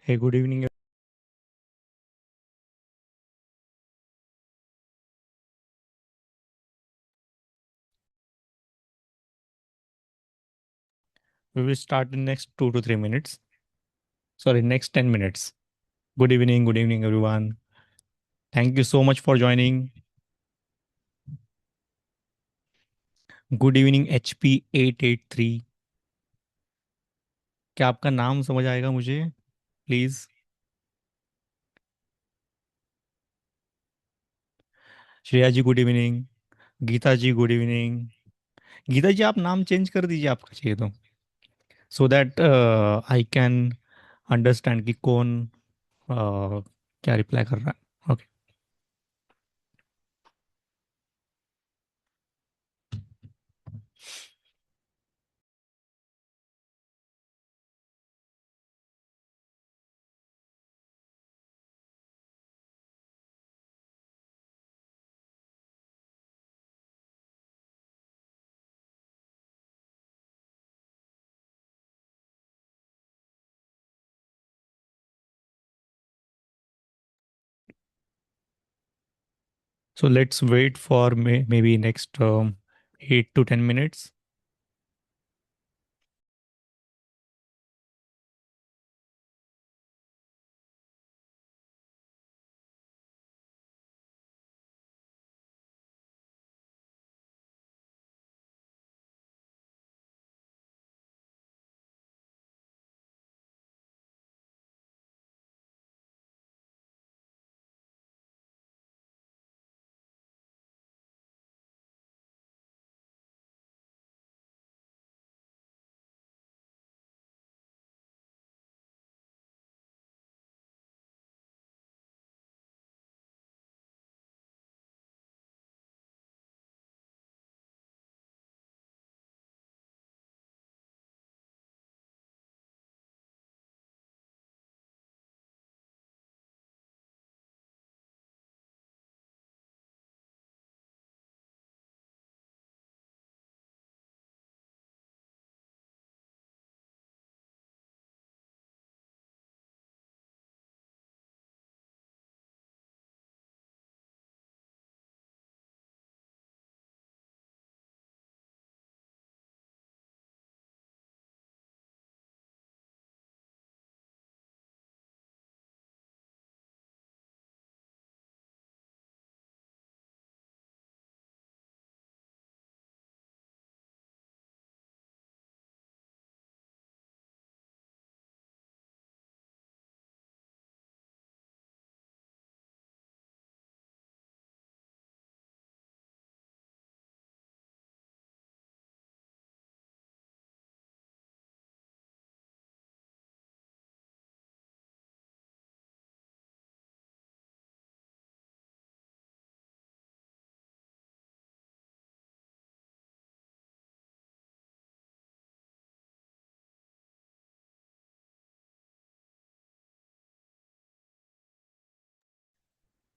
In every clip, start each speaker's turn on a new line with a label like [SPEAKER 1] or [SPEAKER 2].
[SPEAKER 1] Hey, good evening. We will start in next 2 to 3 minutes. Sorry, next 10 minutes. Good evening, everyone. Thank you so much for joining. Good evening HP 883। क्या आपका नाम समझ आएगा मुझे, please? Shreya ji good evening. Geeta ji good evening. Geeta ji आप नाम change कर दीजिए, आपका चाहिए तो, so that I can understand कि कौन क्या रिप्लाई कर रहा है। Okay. So let's wait for maybe next 8 to 10 minutes.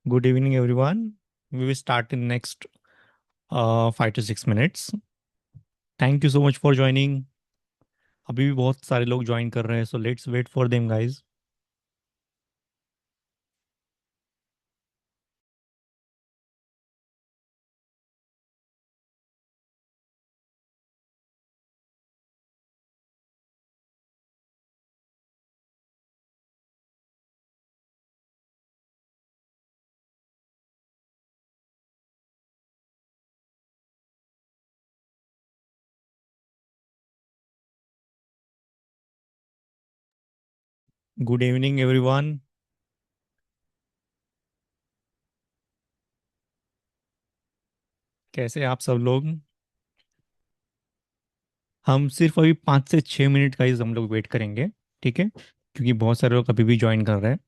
[SPEAKER 1] Good evening, everyone. We will start in next 5 to 6 minutes. Thank you so much for joining. अभी भी बहुत सारे लोग ज्वाइन कर रहे हैं, so let's wait for them, guys. Good evening, everyone. कैसे हैं आप सब लोग? हम सिर्फ अभी 5 से 6 मिनट का ही हम लोग वेट करेंगे, ठीक है, क्योंकि बहुत सारे लोग अभी भी ज्वाइन कर रहे हैं।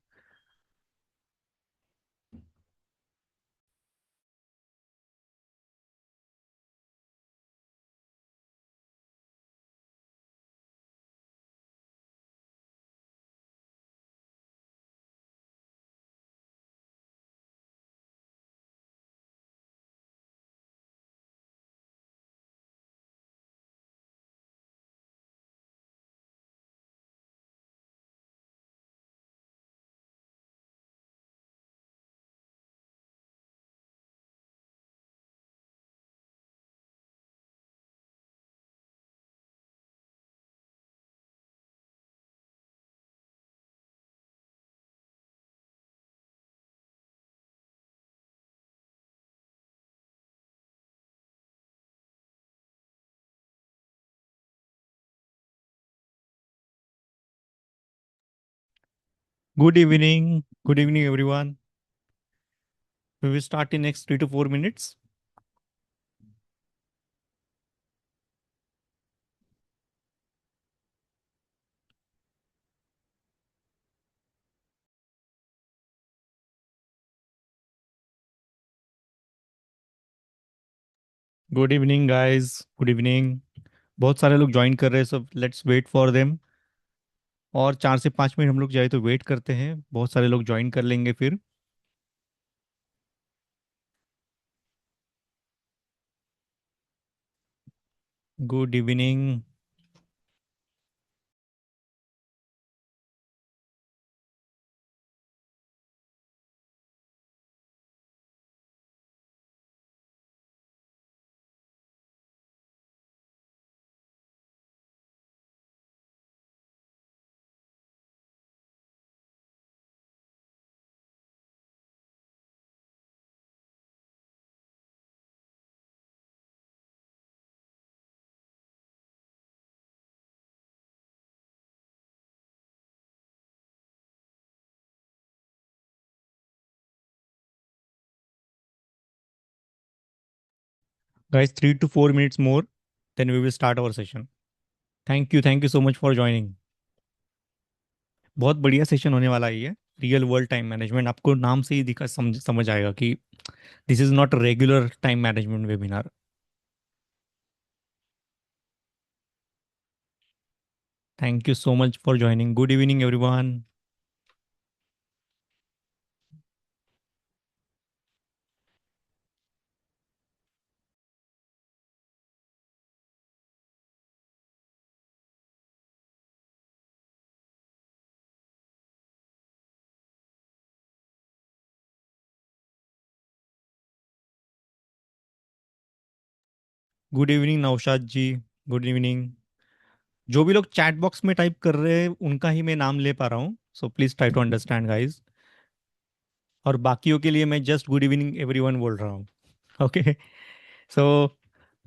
[SPEAKER 1] Good evening. Good evening, everyone. We will start in next 3 to 4 minutes. Good evening guys, good evening. बहुत सारे लोग ज्वाइन कर रहे हैं, सब लेट्स वेट फॉर देम। और 4 से 5 मिनट हम लोग जाए तो वेट करते हैं, बहुत सारे लोग ज्वाइन कर लेंगे फिर। Good evening. Guys, 3 to 4 minutes more, then we will start our session. Thank you so much for joining. बहुत बढ़िया सेशन होने वाला है ये। रियल वर्ल्ड टाइम मैनेजमेंट, आपको नाम से ही दिखा समझ आएगा कि this is not regular time management webinar. Thank you so much for joining. Good evening everyone. Good evening Naushad ji. Good evening. जो भी लोग चैट बॉक्स में टाइप कर रहे हैं उनका ही मैं नाम ले पा रहा हूँ, so please try to understand guys. और बाकियों के लिए मैं जस्ट गुड इवनिंग एवरीवन बोल रहा हूँ। Okay. So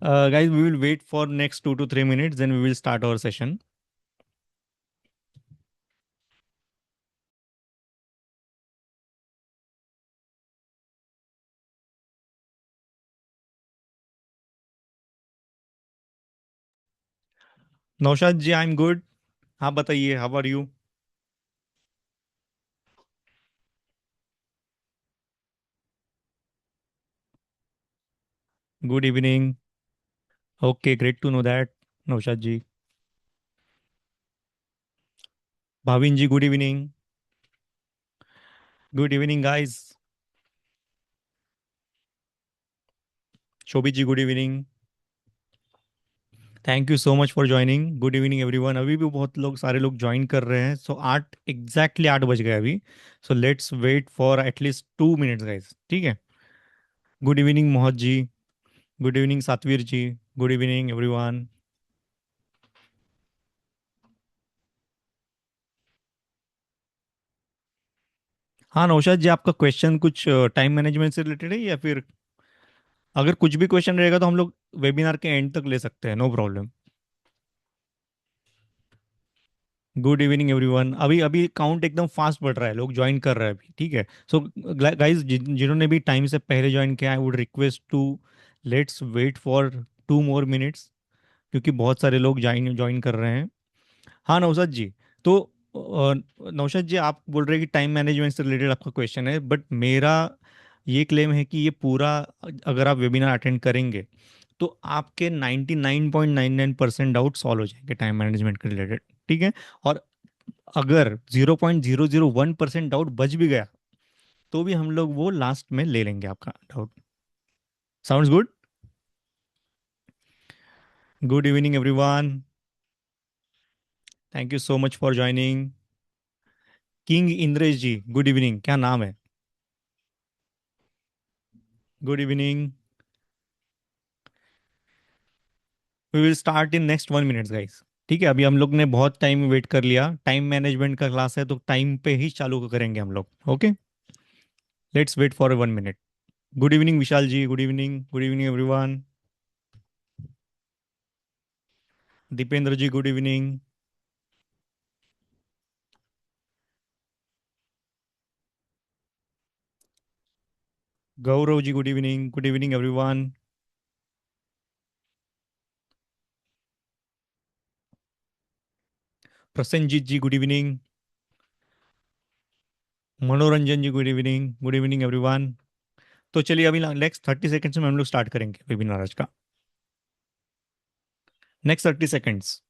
[SPEAKER 1] guys, we will wait for next 2 to 3 minutes, then we will start our session. Naushad ji, I am good. हाँ बताइए, how are you? Good evening. Okay, great to know that. Naushad ji. Bhavin ji, good evening. Good evening guys. Shobhit ji, good evening. Thank you so much for joining. Good evening everyone. अभी भी बहुत लोग, सारे लोग join कर रहे हैं। सो 8 बज गए अभी। So let's wait for at least 2 minutes guys, ठीक है। Good evening Mohit ji. Good evening Satvir ji. Good evening everyone. हाँ नौशाद जी, आपका क्वेश्चन कुछ टाइम मैनेजमेंट से रिलेटेड है या फिर अगर कुछ भी क्वेश्चन रहेगा तो हम लोग वेबिनार के एंड तक ले सकते हैं, no problem. Good evening everyone. अभी अभी काउंट एकदम फास्ट बढ़ रहा है, लोग ज्वाइन कर रहे हैं अभी, ठीक है। सो गाइस, जिन्होंने भी टाइम से पहले ज्वाइन किया, I would request to let's wait for 2 more minutes, क्योंकि बहुत सारे लोग ज्वाइन ज्वाइन कर रहे हैं। हाँ नौशाद जी। तो नौशाद जी, आप बोल रहे हैं कि टाइम मैनेजमेंट से रिलेटेड आपका क्वेश्चन है, बट मेरा ये क्लेम है कि ये पूरा, अगर आप वेबिनार अटेंड करेंगे तो आपके 99.99% डाउट सॉल्व हो जाएंगे टाइम मैनेजमेंट के रिलेटेड, ठीक है। और अगर 0.001% डाउट बच भी गया तो भी हम लोग वो लास्ट में ले लेंगे आपका doubt. Sounds good. Good evening everyone. Thank you so much for joining. King Indresh ji, good evening. क्या नाम है? Good evening. We will start in next 1 minute guys, ठीक है। अभी हम लोग ने बहुत टाइम वेट कर लिया, टाइम मैनेजमेंट का क्लास है तो टाइम पे ही चालू करेंगे हम लोग, okay. Let's wait for 1 minute. Good evening Vishal ji. Good evening. Good evening everyone. Dipendra ji, good evening. Gaurav ji good evening everyone. Prasenjit ji good evening. Manoranjan ji good evening everyone. तो चलिए अभी नेक्स्ट 30 सेकेंड्स में हम लोग स्टार्ट करेंगे वेबिनार आज का। Next 30 seconds.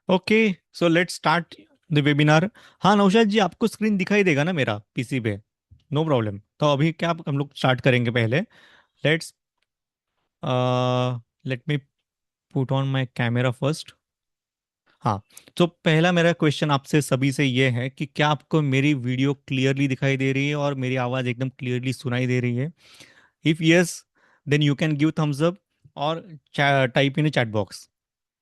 [SPEAKER 1] Okay, so let's start the webinar. हाँ नौशाद जी, आपको स्क्रीन दिखाई देगा ना मेरा पीसी पे? No problem. तो अभी क्या हम लोग स्टार्ट करेंगे पहले। Let's let me put on my camera first. हाँ, तो पहला मेरा क्वेश्चन आपसे सभी से ये है कि क्या आपको मेरी वीडियो क्लियरली दिखाई दे रही है और मेरी आवाज़ एकदम क्लियरली सुनाई दे रही है? If yes, then you can give thumbs up और type in chat box.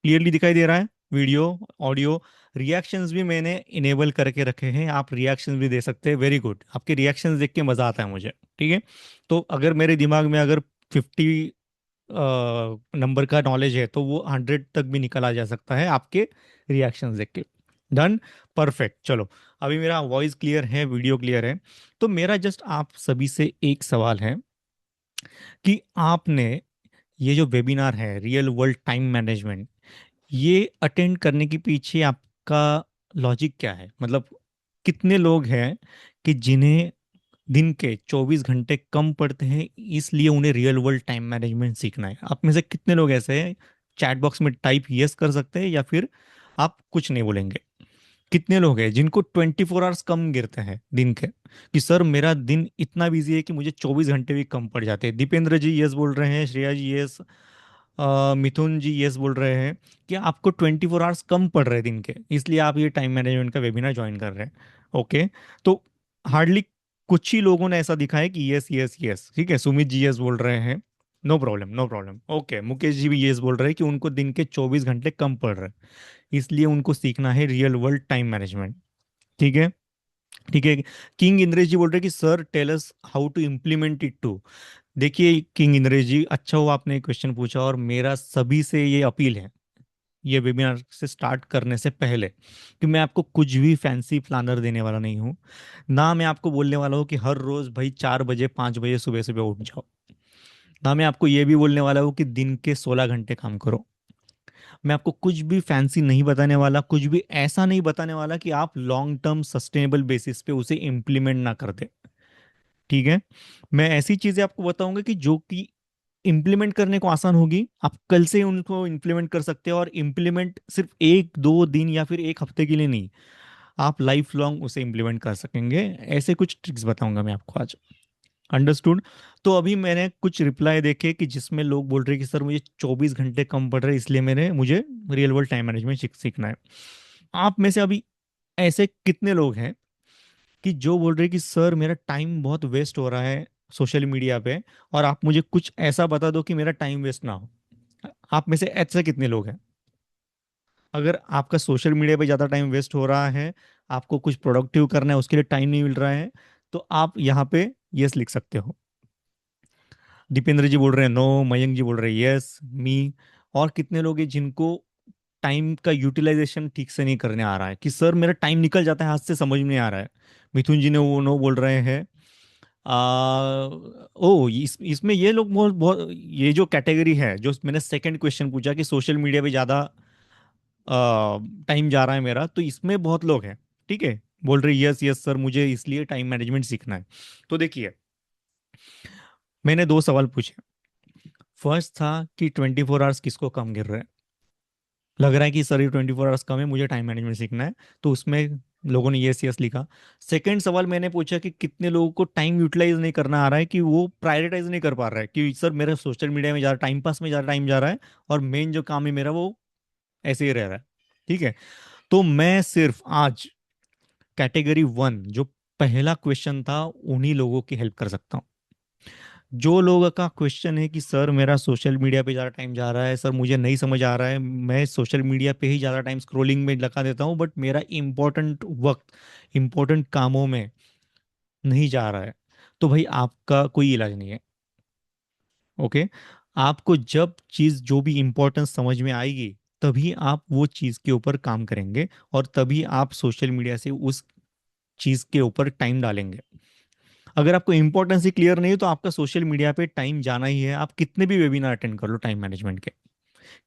[SPEAKER 1] Clearly दिखाई दे रहा है वीडियो, ऑडियो? रिएक्शंस भी मैंने इनेबल करके रखे हैं, आप रिएक्शंस भी दे सकते हैं। वेरी गुड, आपके रिएक्शंस देख के मज़ा आता है मुझे। ठीक है, तो अगर मेरे दिमाग में अगर 50 नंबर का नॉलेज है तो वो 100 तक भी निकला जा सकता है आपके रिएक्शंस देख के। Done, perfect. चलो, अभी मेरा वॉइस क्लियर है, वीडियो क्लियर है। तो मेरा जस्ट आप सभी से एक सवाल है कि आपने ये जो वेबिनार है रियल वर्ल्ड टाइम मैनेजमेंट, ये अटेंड करने के पीछे आपका लॉजिक क्या है? मतलब कितने लोग हैं कि जिन्हें दिन के 24 घंटे कम पड़ते हैं, इसलिए उन्हें रियल वर्ल्ड टाइम मैनेजमेंट सीखना है? आप में से कितने लोग ऐसे हैं? चैट बॉक्स में टाइप यस कर सकते हैं या फिर आप कुछ नहीं बोलेंगे। कितने लोग हैं जिनको 24 आवर्स कम गिरते हैं दिन के, कि सर मेरा दिन इतना बिजी है कि मुझे 24 घंटे भी कम पड़ जाते हैं? दीपेंद्र जी यस बोल रहे हैं, श्रेया जी यस, मिथुन जी यस बोल रहे हैं कि आपको 24 आवर्स कम पड़ रहे हैं दिन के, इसलिए आप ये टाइम मैनेजमेंट का वेबिनार ज्वाइन कर रहे हैं। ओके, तो हार्डली कुछ ही लोगों ने ऐसा दिखा है कि यस यस यस। ठीक है, सुमित जी यस बोल रहे हैं, no problem no problem. Okay, Mukesh ji भी यस बोल रहे हैं कि उनको दिन के 24 घंटे कम पड़ रहे हैं, इसलिए उनको सीखना है रियल वर्ल्ड टाइम मैनेजमेंट। ठीक है, ठीक है। किंग इंद्रेश जी बोल रहे हैं कि sir tell us how to implement it too. देखिए किंग इंद्रेश जी, अच्छा हुआ आपने क्वेश्चन पूछा, और मेरा सभी से ये अपील है ये वेबिनार से स्टार्ट करने से पहले कि मैं आपको कुछ भी फैंसी प्लानर देने वाला नहीं हूँ। ना मैं आपको बोलने वाला हूँ कि हर रोज भाई 4 बजे 5 बजे सुबह सुबह उठ जाओ। ना मैं आपको ये भी बोलने वाला हूँ कि दिन के 16 घंटे काम करो। मैं आपको कुछ भी फैंसी नहीं बताने वाला, कुछ भी ऐसा नहीं बताने वाला कि आप लॉन्ग टर्म सस्टेनेबल बेसिस पे उसे इम्प्लीमेंट ना कर दे। ठीक है, मैं ऐसी चीजें आपको बताऊंगा कि जो कि इम्प्लीमेंट करने को आसान होगी, आप कल से उनको इम्प्लीमेंट कर सकते हैं, और इम्प्लीमेंट सिर्फ 1 2 दिन या फिर एक हफ्ते के लिए नहीं, आप लाइफ लॉन्ग उसे इम्प्लीमेंट कर सकेंगे। ऐसे कुछ ट्रिक्स बताऊंगा मैं आपको आज। अंडरस्टूड? तो अभी मैंने कुछ रिप्लाई देखे कि जिसमें लोग बोल रहे हैं कि सर मुझे 24 घंटे कम पड़ रहे हैं, इसलिए मुझे रियल वर्ल्ड टाइम मैनेजमेंट सीखना है। आप में से अभी ऐसे कितने लोग हैं कि जो बोल रहे हैं कि सर मेरा टाइम बहुत वेस्ट हो रहा है सोशल मीडिया पे, और आप मुझे कुछ ऐसा बता दो कि मेरा टाइम वेस्ट ना हो? आप में से ऐसे कितने लोग हैं? अगर आपका सोशल मीडिया पे ज़्यादा टाइम वेस्ट हो रहा है, आपको कुछ प्रोडक्टिव करना है, उसके लिए टाइम नहीं मिल रहा है, तो आप यहाँ पे यस लिख सकते हो। दीपेंद्र जी बोल रहे हैं नो, मयंक जी बोल रहे हैं यस, मी। और कितने लोग हैं जिनको टाइम का यूटिलाइजेशन ठीक से नहीं करने आ रहा है, कि सर मेरा टाइम निकल जाता है हाथ से, समझ में नहीं आ रहा है? मिथुन जी ने वो नो बोल रहे हैं। ओ इसमें ये लोग बहुत बहुत, ये जो कैटेगरी है जो मैंने सेकंड क्वेश्चन पूछा कि सोशल मीडिया पे ज़्यादा टाइम जा रहा है मेरा, तो इसमें बहुत लोग हैं। ठीक है, बोल रहे यस यस सर मुझे इसलिए टाइम मैनेजमेंट सीखना है। तो देखिए, मैंने दो सवाल पूछे। फर्स्ट था कि 24 आवर्स किसको कम गिर रहे हैं, लग रहा है कि सर ये 24 आवर्स कम है, मुझे टाइम मैनेजमेंट सीखना है। तो उसमें लोगों ने यस यस लिखा। सेकंड सवाल मैंने पूछा कि कितने लोगों को टाइम यूटिलाइज नहीं करना आ रहा है, कि वो प्रायोरिटाइज नहीं कर पा रहा है, कि सर मेरा सोशल मीडिया में ज़्यादा टाइम पास में ज़्यादा टाइम जा रहा है, और मेन जो काम है मेरा वो ऐसे ही रह रहा है। ठीक है। तो मैं सिर्फ आज कैटेगरी 1, जो पहला क्वेश्चन था, उन्हीं लोगों की हेल्प कर सकता हूँ। जो लोगों का क्वेश्चन है कि सर मेरा सोशल मीडिया पे ज़्यादा टाइम जा रहा है, सर मुझे नहीं समझ आ रहा है, मैं सोशल मीडिया पे ही ज़्यादा टाइम स्क्रॉलिंग में लगा देता हूँ, बट मेरा इंपॉर्टेंट वक्त इंपॉर्टेंट कामों में नहीं जा रहा है, तो भाई आपका कोई इलाज नहीं है। ओके। आपको जब चीज़ जो भी इंपॉर्टेंस समझ में आएगी, तभी आप वो चीज़ के ऊपर काम करेंगे, और तभी आप सोशल मीडिया से उस चीज़ के ऊपर टाइम डालेंगे। अगर आपको इंपॉर्टेंस ही क्लियर नहीं है, तो आपका सोशल मीडिया पे टाइम जाना ही है। आप कितने भी वेबिनार अटेंड कर लो टाइम मैनेजमेंट के,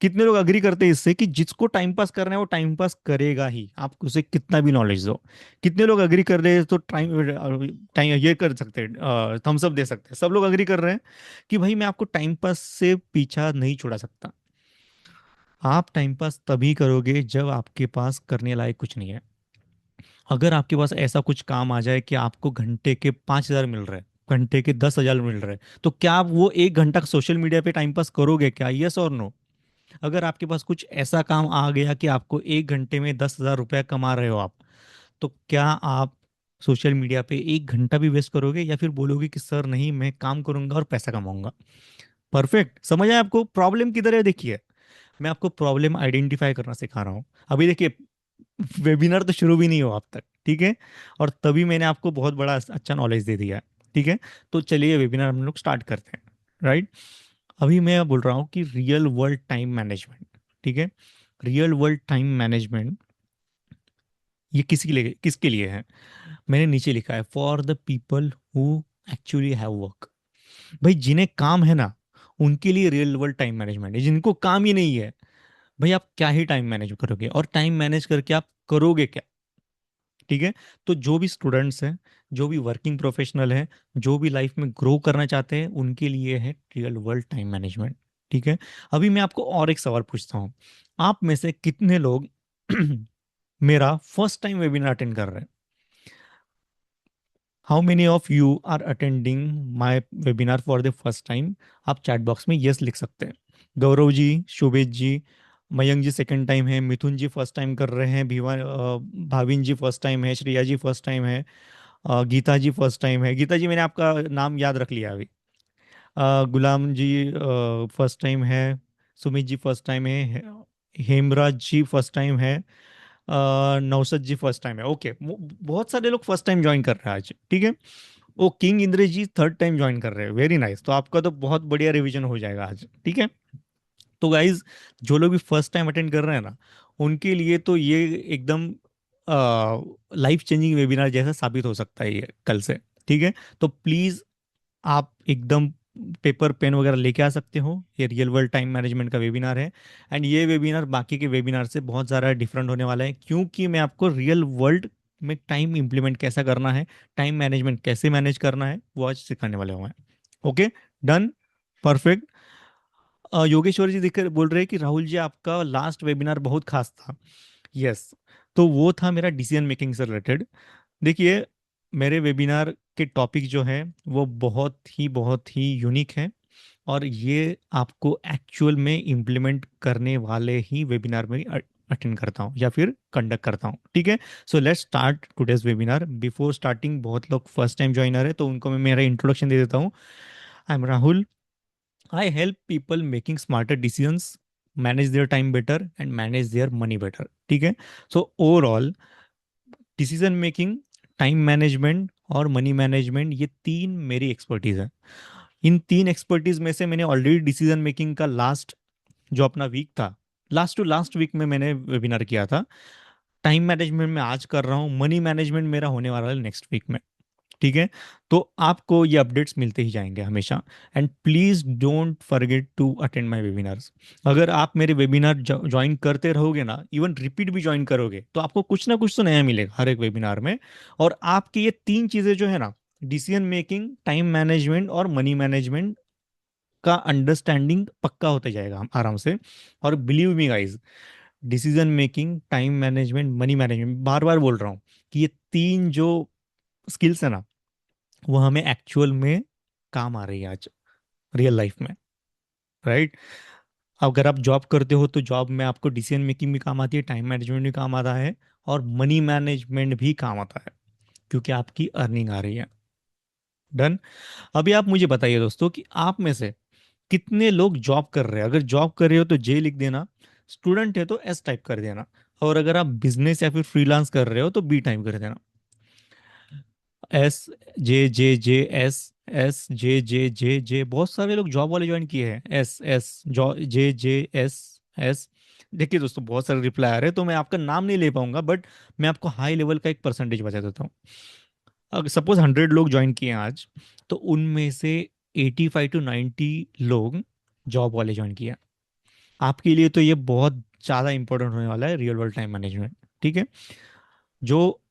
[SPEAKER 1] कितने लोग अग्री करते हैं इससे कि जिसको टाइम पास करना है वो टाइम पास करेगा ही, आप उसे कितना भी नॉलेज दो। कितने लोग अग्री कर रहे हैं, तो टाइम टाइम ये कर सकते हैं, थम्स अप दे सकते हैं। सब लोग अग्री कर रहे हैं कि भाई मैं आपको टाइम पास से पीछा नहीं छुड़ा सकता। आप टाइम पास तभी करोगे जब आपके पास करने लायक कुछ नहीं है। अगर आपके पास ऐसा कुछ काम आ जाए कि आपको घंटे के 5,000 मिल रहे हैं, घंटे के 10,000 मिल रहे हैं, तो क्या आप वो 1 घंटा सोशल मीडिया पे टाइम पास करोगे क्या? यस और नो? अगर आपके पास कुछ ऐसा काम आ गया कि आपको 1 घंटे में 10,000 रुपया कमा रहे हो आप, तो क्या आप सोशल मीडिया पे 1 घंटा भी वेस्ट करोगे, या फिर बोलोगे कि सर नहीं, मैं काम करूंगा और पैसा कमाऊंगा? परफेक्ट। समझ आया आपको प्रॉब्लम किधर है? देखिए, मैं आपको प्रॉब्लम आइडेंटिफाई करना सिखा रहा हूँ। अभी देखिए, वेबिनार तो शुरू भी नहीं हुआ अब तक, ठीक है, और तभी मैंने आपको बहुत बड़ा अच्छा नॉलेज दे दिया है। ठीक है। तो चलिए वेबिनार हम लोग स्टार्ट करते हैं। राइट। अभी मैं बोल रहा हूँ कि रियल वर्ल्ड टाइम मैनेजमेंट। ठीक है। रियल वर्ल्ड टाइम मैनेजमेंट ये किसके लिए है? मैंने नीचे लिखा है, for the people who actually have work. भाई जिन्हें काम है ना, उनके लिए रियल वर्ल्ड टाइम मैनेजमेंट है। जिनको काम ही नहीं है, भाई आप क्या ही टाइम मैनेज करोगे, और टाइम मैनेज करके आप करोगे क्या? ठीक है। तो जो भी स्टूडेंट्स हैं, जो भी वर्किंग प्रोफेशनल हैं, जो भी लाइफ में ग्रो करना चाहते हैं, उनके लिए है रियल वर्ल्ड टाइम मैनेजमेंट। ठीक है। अभी मैं आपको और एक सवाल पूछता हूँ। आप में से कितने लोग मेरा फर्स्ट टाइम वेबिनार अटेंड कर रहे हैं? How many of you are attending my webinar for the first time? आप चैट बॉक्स में यस लिख सकते हैं। गौरव जी, शोभित जी, मयंक जी सेकंड टाइम है, मिथुन जी फर्स्ट टाइम कर रहे हैं, भाविन जी फर्स्ट टाइम है, श्रेया जी फर्स्ट टाइम है, गीता जी फर्स्ट टाइम है। गीता जी मैंने आपका नाम याद रख लिया अभी। गुलाम जी फर्स्ट टाइम है, सुमित जी फर्स्ट टाइम है, हेमराज जी फर्स्ट टाइम है, नौसद जी फर्स्ट टाइम है। ओके, बहुत सारे लोग फर्स्ट टाइम ज्वाइन कर रहे हैं आज। ठीक है। ओ किंग इंद्रेश जी थर्ड टाइम ज्वाइन कर रहे हैं, वेरी नाइस। तो आपका तो बहुत बढ़िया रिवीजन हो जाएगा आज। ठीक है। तो गाइज, जो लोग भी फर्स्ट टाइम अटेंड कर रहे हैं ना, उनके लिए तो ये एकदम लाइफ चेंजिंग वेबिनार जैसा साबित हो सकता है ये कल से। ठीक है। तो प्लीज आप एकदम पेपर पेन वगैरह लेके आ सकते हो। ये रियल वर्ल्ड टाइम मैनेजमेंट का वेबिनार है, एंड ये वेबिनार बाकी के वेबिनार से बहुत ज़्यादा डिफरेंट होने वाला है, क्योंकि मैं आपको रियल वर्ल्ड में टाइम इंप्लीमेंट कैसा करना है, टाइम मैनेजमेंट कैसे मैनेज करना है, वो आज सिखाने वाले हूँ मैं। ओके। डन। परफेक्ट। योगेश्वर जी दिख बोल रहे हैं कि राहुल जी आपका लास्ट वेबिनार बहुत खास था। यस। तो वो था मेरा डिसीजन मेकिंग से रिलेटेड। देखिए, मेरे वेबिनार के टॉपिक जो है वो बहुत ही यूनिक है, और ये आपको एक्चुअल में इम्प्लीमेंट करने वाले ही वेबिनार में अटेंड करता हूँ या फिर कंडक्ट करता हूँ। ठीक है। So let's start today's webinar. Before starting, बहुत लोग फर्स्ट टाइम ज्वाइनर है, तो उनको मैं मेरा इंट्रोडक्शन दे देता हूँ। I am Rahul. I help people making smarter decisions, manage their time better and manage their money better. ठीक है। So overall decision making, time management और मनी मैनेजमेंट, ये तीन मेरी एक्सपर्टीज है। इन तीन एक्सपर्टीज में से मैंने ऑलरेडी डिसीजन मेकिंग का लास्ट जो अपना वीक था, लास्ट टू लास्ट वीक में मैंने वेबिनार किया था। टाइम मैनेजमेंट में आज कर रहा हूँ, मनी मैनेजमेंट मेरा होने वाला है नेक्स्ट वीक में। ठीक है। तो आपको ये अपडेट्स मिलते ही जाएंगे हमेशा। And please don't forget to attend my webinars. अगर आप मेरे वेबिनार ज्वाइन करते रहोगे ना, इवन रिपीट भी ज्वाइन करोगे, तो आपको कुछ ना कुछ तो नया मिलेगा हर एक वेबिनार में। और आपकी ये तीन चीजें जो है ना, डिसीजन मेकिंग, टाइम मैनेजमेंट और मनी मैनेजमेंट का अंडरस्टैंडिंग पक्का होते जाएगा आराम से। और believe me guys, decision making, time management, money management, बार बार बोल रहा हूँ कि ये तीन जो स्किल्स है ना, वो हमें एक्चुअल में काम आ रही है आज रियल लाइफ में, राइट। अगर आप जॉब करते हो तो जॉब में आपको डिसीजन मेकिंग भी काम आती है, टाइम मैनेजमेंट भी काम आता है, और मनी मैनेजमेंट भी काम आता है, क्योंकि आपकी अर्निंग आ रही है। डन। अभी आप मुझे बताइए दोस्तों कि आप में से कितने लोग जॉब कर रहे हैं। अगर जॉब कर रहे हो तो जे लिख देना, स्टूडेंट है तो एस टाइप कर देना, और अगर आप बिजनेस या फिर फ्रीलांस कर रहे हो तो बी टाइप कर देना। एस, जे एस, एस जे, बहुत सारे लोग जॉब वाले ज्वाइन किए हैं। एस एस जॉ जे एस एस। देखिए दोस्तों, बहुत सारे रिप्लाई आ रहे हैं, तो मैं आपका नाम नहीं ले पाऊंगा, बट मैं आपको हाई लेवल का एक परसेंटेज बता देता हूँ। अगर सपोज 100 लोग ज्वाइन किए हैं आज, तो उनमें से 85 to 90 लोग जॉब वाले ज्वाइन किए हैं। आपके लिए तो ये बहुत ज़्यादा इंपॉर्टेंट होने वाला है, रियल वर्ल्ड टाइम मैनेजमेंट। ठीक है। जो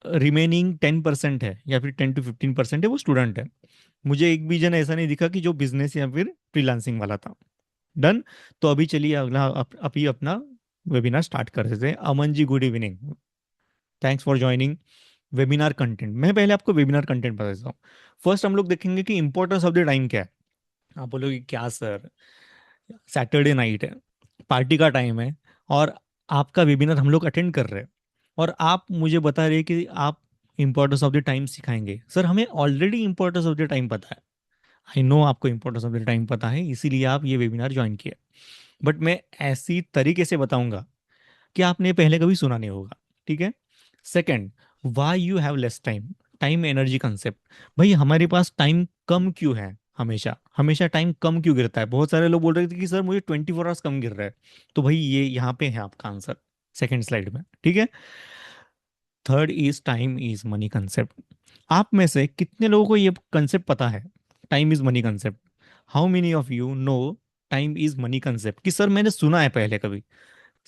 [SPEAKER 1] रिमेनिंग 10% है या फिर 10 to 15% है, वो स्टूडेंट है। मुझे एक भी जन ऐसा नहीं दिखा कि जो बिजनेस या फिर फ्रीलांसिंग वाला था। डन। तो अभी चलिए अगला अभी अपना वेबिनार स्टार्ट कर देते हैं। Aman ji, good evening, thanks for joining. Webinar content, मैं पहले आपको वेबिनार कंटेंट बता देता हूँ। फर्स्ट हम लोग देखेंगे कि इंपॉर्टेंस ऑफ द टाइम क्या है। आप बोलोगे क्या सर, सैटरडे नाइट है, पार्टी का टाइम है, और आपका वेबिनार हम लोग अटेंड कर रहे हैं, और आप मुझे बता रहे हैं कि आप इंपॉर्टेंस ऑफ द टाइम सिखाएंगे। सर, हमें already importance of the time पता है। आई नो आपको इंपॉर्टेंस ऑफ द टाइम पता है, इसीलिए आप ये वेबिनार ज्वाइन किए। बट मैं ऐसी तरीके से बताऊंगा कि आपने पहले कभी सुना नहीं होगा। ठीक है। Second, why you have less time, time energy concept. भाई, हमारे पास टाइम कम क्यों है, हमेशा हमेशा टाइम कम क्यों गिरता है। बहुत सारे लोग बोल रहे थे कि सर मुझे 24 आवर्स कम गिर रहा है। तो भाई ये यहाँ पे है आपका आंसर, सेकंड स्लाइड में। ठीक है। Third is time is money concept. आप में से कितने लोगों को ये कंसेप्ट पता है, time is money concept. How many of you know time is money concept, कि सर मैंने सुना है पहले कभी,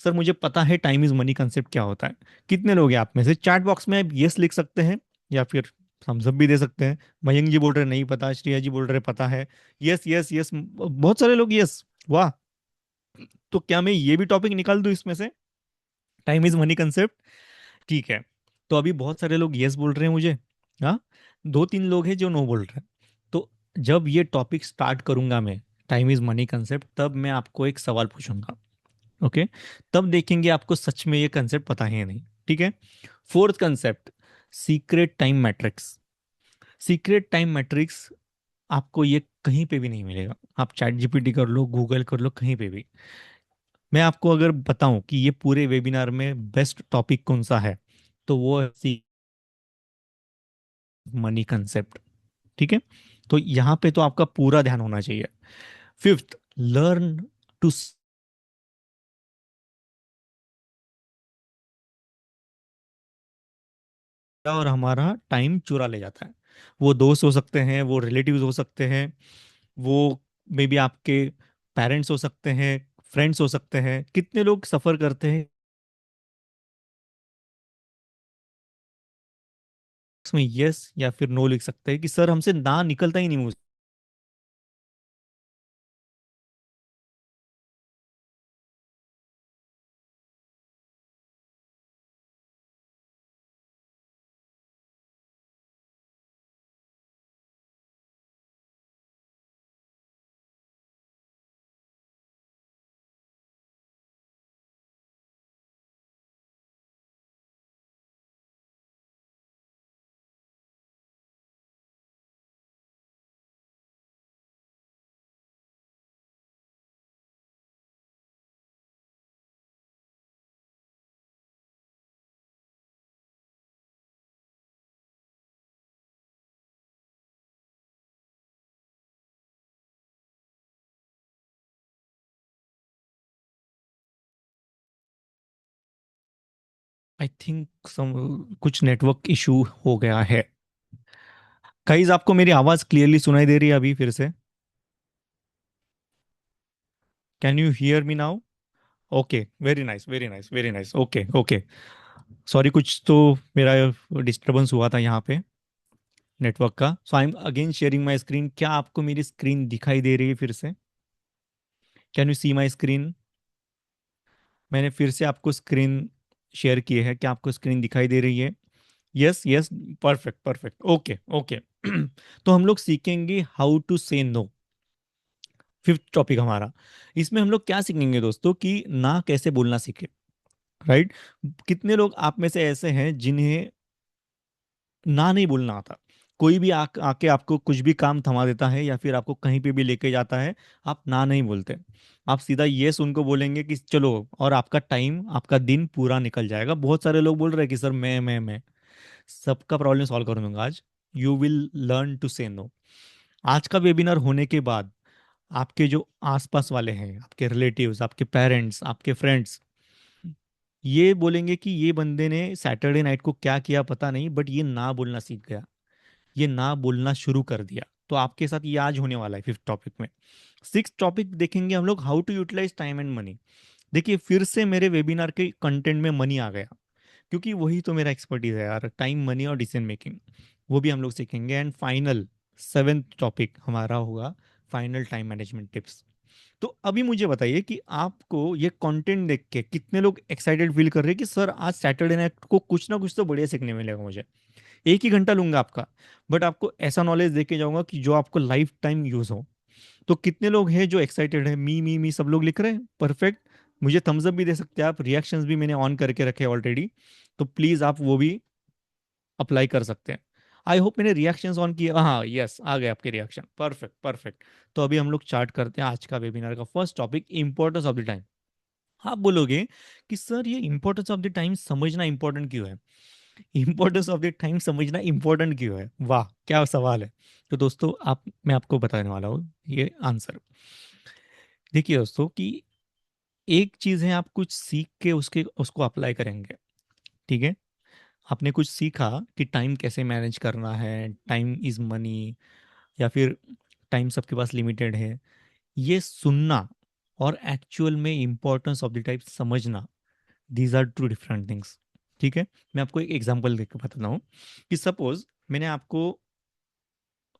[SPEAKER 1] सर मुझे पता है टाइम इज मनी कंसेप्ट क्या होता है। कितने लोग हैं आप में से? चैट बॉक्स में यस लिख सकते हैं, या फिर थम्स अप भी दे सकते हैं। मयंक जी बोल रहे नहीं पता, श्रेया जी बोल रहे पता है। यस यस यस, बहुत सारे लोग यस। वाह। तो क्या मैं ये भी टॉपिक निकाल दूं इसमें से, टाइम इज मनी कंसेप्ट? ठीक है। तो अभी बहुत सारे लोग यस बोल रहे हैं मुझे, हाँ। दो तीन लोग हैं जो नो बोल रहे हैं। तो जब ये टॉपिक स्टार्ट करूंगा मैं, टाइम इज मनी कंसेप्ट, तब मैं आपको एक सवाल पूछूंगा। ओके। तब देखेंगे आपको सच में ये कंसेप्ट पता है या नहीं। ठीक है। Fourth concept, secret time matrix. Secret time matrix आपको ये कहीं पे भी नहीं मिलेगा। आप चैट जीपीटी कर लो, गूगल कर लो, कहीं पे भी। मैं आपको अगर बताऊं कि ये पूरे वेबिनार में बेस्ट टॉपिक कौन सा है, तो वो है मनी कंसेप्ट। ठीक है। तो यहाँ पे तो आपका पूरा ध्यान होना चाहिए। फिफ्थ, लर्न टू, और हमारा टाइम चुरा ले जाता है। वो दोस्त हो सकते हैं, वो रिलेटिव्स हो सकते हैं, वो मे बी आपके पेरेंट्स हो सकते हैं, फ्रेंड्स हो सकते हैं। कितने लोग सफर करते हैं इसमें यस या फिर नो लिख सकते हैं कि सर हमसे ना निकलता ही नहीं मुझे। आई थिंक सम कुछ नेटवर्क इशू हो गया है। गाइस, आपको मेरी आवाज क्लियरली सुनाई दे रही है अभी फिर से? Can you hear me now? Okay, very nice very nice very nice. Okay okay. Sorry, कुछ तो मेरा डिस्टरबेंस हुआ था यहाँ पे नेटवर्क का। So I am again sharing my screen. क्या आपको मेरी स्क्रीन दिखाई दे रही है फिर से? Can you see my screen? मैंने फिर से आपको स्क्रीन शेयर की है, क्या आपको स्क्रीन दिखाई दे रही है? Yes yes, perfect perfect, okay okay. तो हम लोग सीखेंगे how to say no, fifth topic हमारा। इसमें हम लोग क्या सीखेंगे दोस्तों, कि ना कैसे बोलना सीखे, राइट? कितने लोग आप में से ऐसे हैं जिन्हें ना नहीं बोलना आता? कोई भी आके आपको कुछ भी काम थमा देता है या फिर आपको कहीं पे भी लेके जाता है, आप ना नहीं बोलते। आप सीधा यस उनको बोलेंगे कि चलो, और आपका टाइम, आपका दिन पूरा निकल जाएगा। बहुत सारे लोग बोल रहे हैं कि सर मैं सबका प्रॉब्लम सॉल्व कर दूंगा आज। You will learn to say no. आज का वेबिनार होने के बाद आपके जो आसपास वाले हैं, आपके रिलेटिव्स, आपके पेरेंट्स, आपके फ्रेंड्स, ये बोलेंगे कि ये बंदे ने सैटरडे नाइट को क्या किया पता नहीं, बट ये ना बोलना सीख गया, ये ना बोलना शुरू कर दिया। तो आपके साथ ये आज होने वाला है फिफ्थ टॉपिक में। सिक्स टॉपिक देखेंगे हम लोग, how to utilize time and money. देखिए, फिर से मेरे वेबिनार के कंटेंट में मनी आ गया, क्योंकि वही तो मेरा एक्सपर्टीज है यार, टाइम, मनी और डिसीजन मेकिंग। वो भी हम लोग सीखेंगे। एंड फाइनल सेवेंथ टॉपिक हमारा होगा फाइनल टाइम मैनेजमेंट टिप्स। तो अभी मुझे बताइए कि आपको ये कंटेंट देख के कितने लोग एक्साइटेड फील कर रहे हैं कि सर आज सैटरडे नाइट को कुछ ना कुछ तो बढ़िया सीखने मिलेगा मुझे। एक ही घंटा लूंगा आपका, बट आपको ऐसा नॉलेज दे के जाऊंगा कि जो आपको लाइफ टाइम यूज हो। तो कितने लोग हैं जो एक्साइटेड है? मी सब लोग लिख रहे हैं, परफेक्ट। मुझे थम्स अप भी दे सकते हैं आप, रिएक्शंस भी मैंने ऑन करके रखे ऑलरेडी, तो प्लीज आप वो भी अप्लाई कर सकते हैं। आई होप मैंने रिएक्शंस ऑन किए, हाँ यस आ गए आपके रिएक्शन, परफेक्ट परफेक्ट। तो अभी हम लोग चार्ट करते हैं आज का वेबिनार का first topic, importance of the time. आप बोलोगे कि सर ये इंपॉर्टेंस ऑफ द टाइम समझना इंपॉर्टेंट क्यों है? इंपॉर्टेंस ऑफ द टाइम समझना इंपॉर्टेंट क्यों है? वाह क्या सवाल है। तो दोस्तों, आप मैं आपको बताने वाला हूँ ये आंसर। देखिए दोस्तों, कि एक चीज है आप कुछ सीख के उसके उसको अप्लाई करेंगे, ठीक है? आपने कुछ सीखा कि टाइम कैसे मैनेज करना है, टाइम इज मनी, या फिर टाइम सबके पास लिमिटेड है। ये सुनना और एक्चुअल में इंपॉर्टेंस ऑफ द टाइम समझना, these are two different things. ठीक है, मैं आपको एक एग्जांपल देकर बताता हूँ। कि सपोज मैंने आपको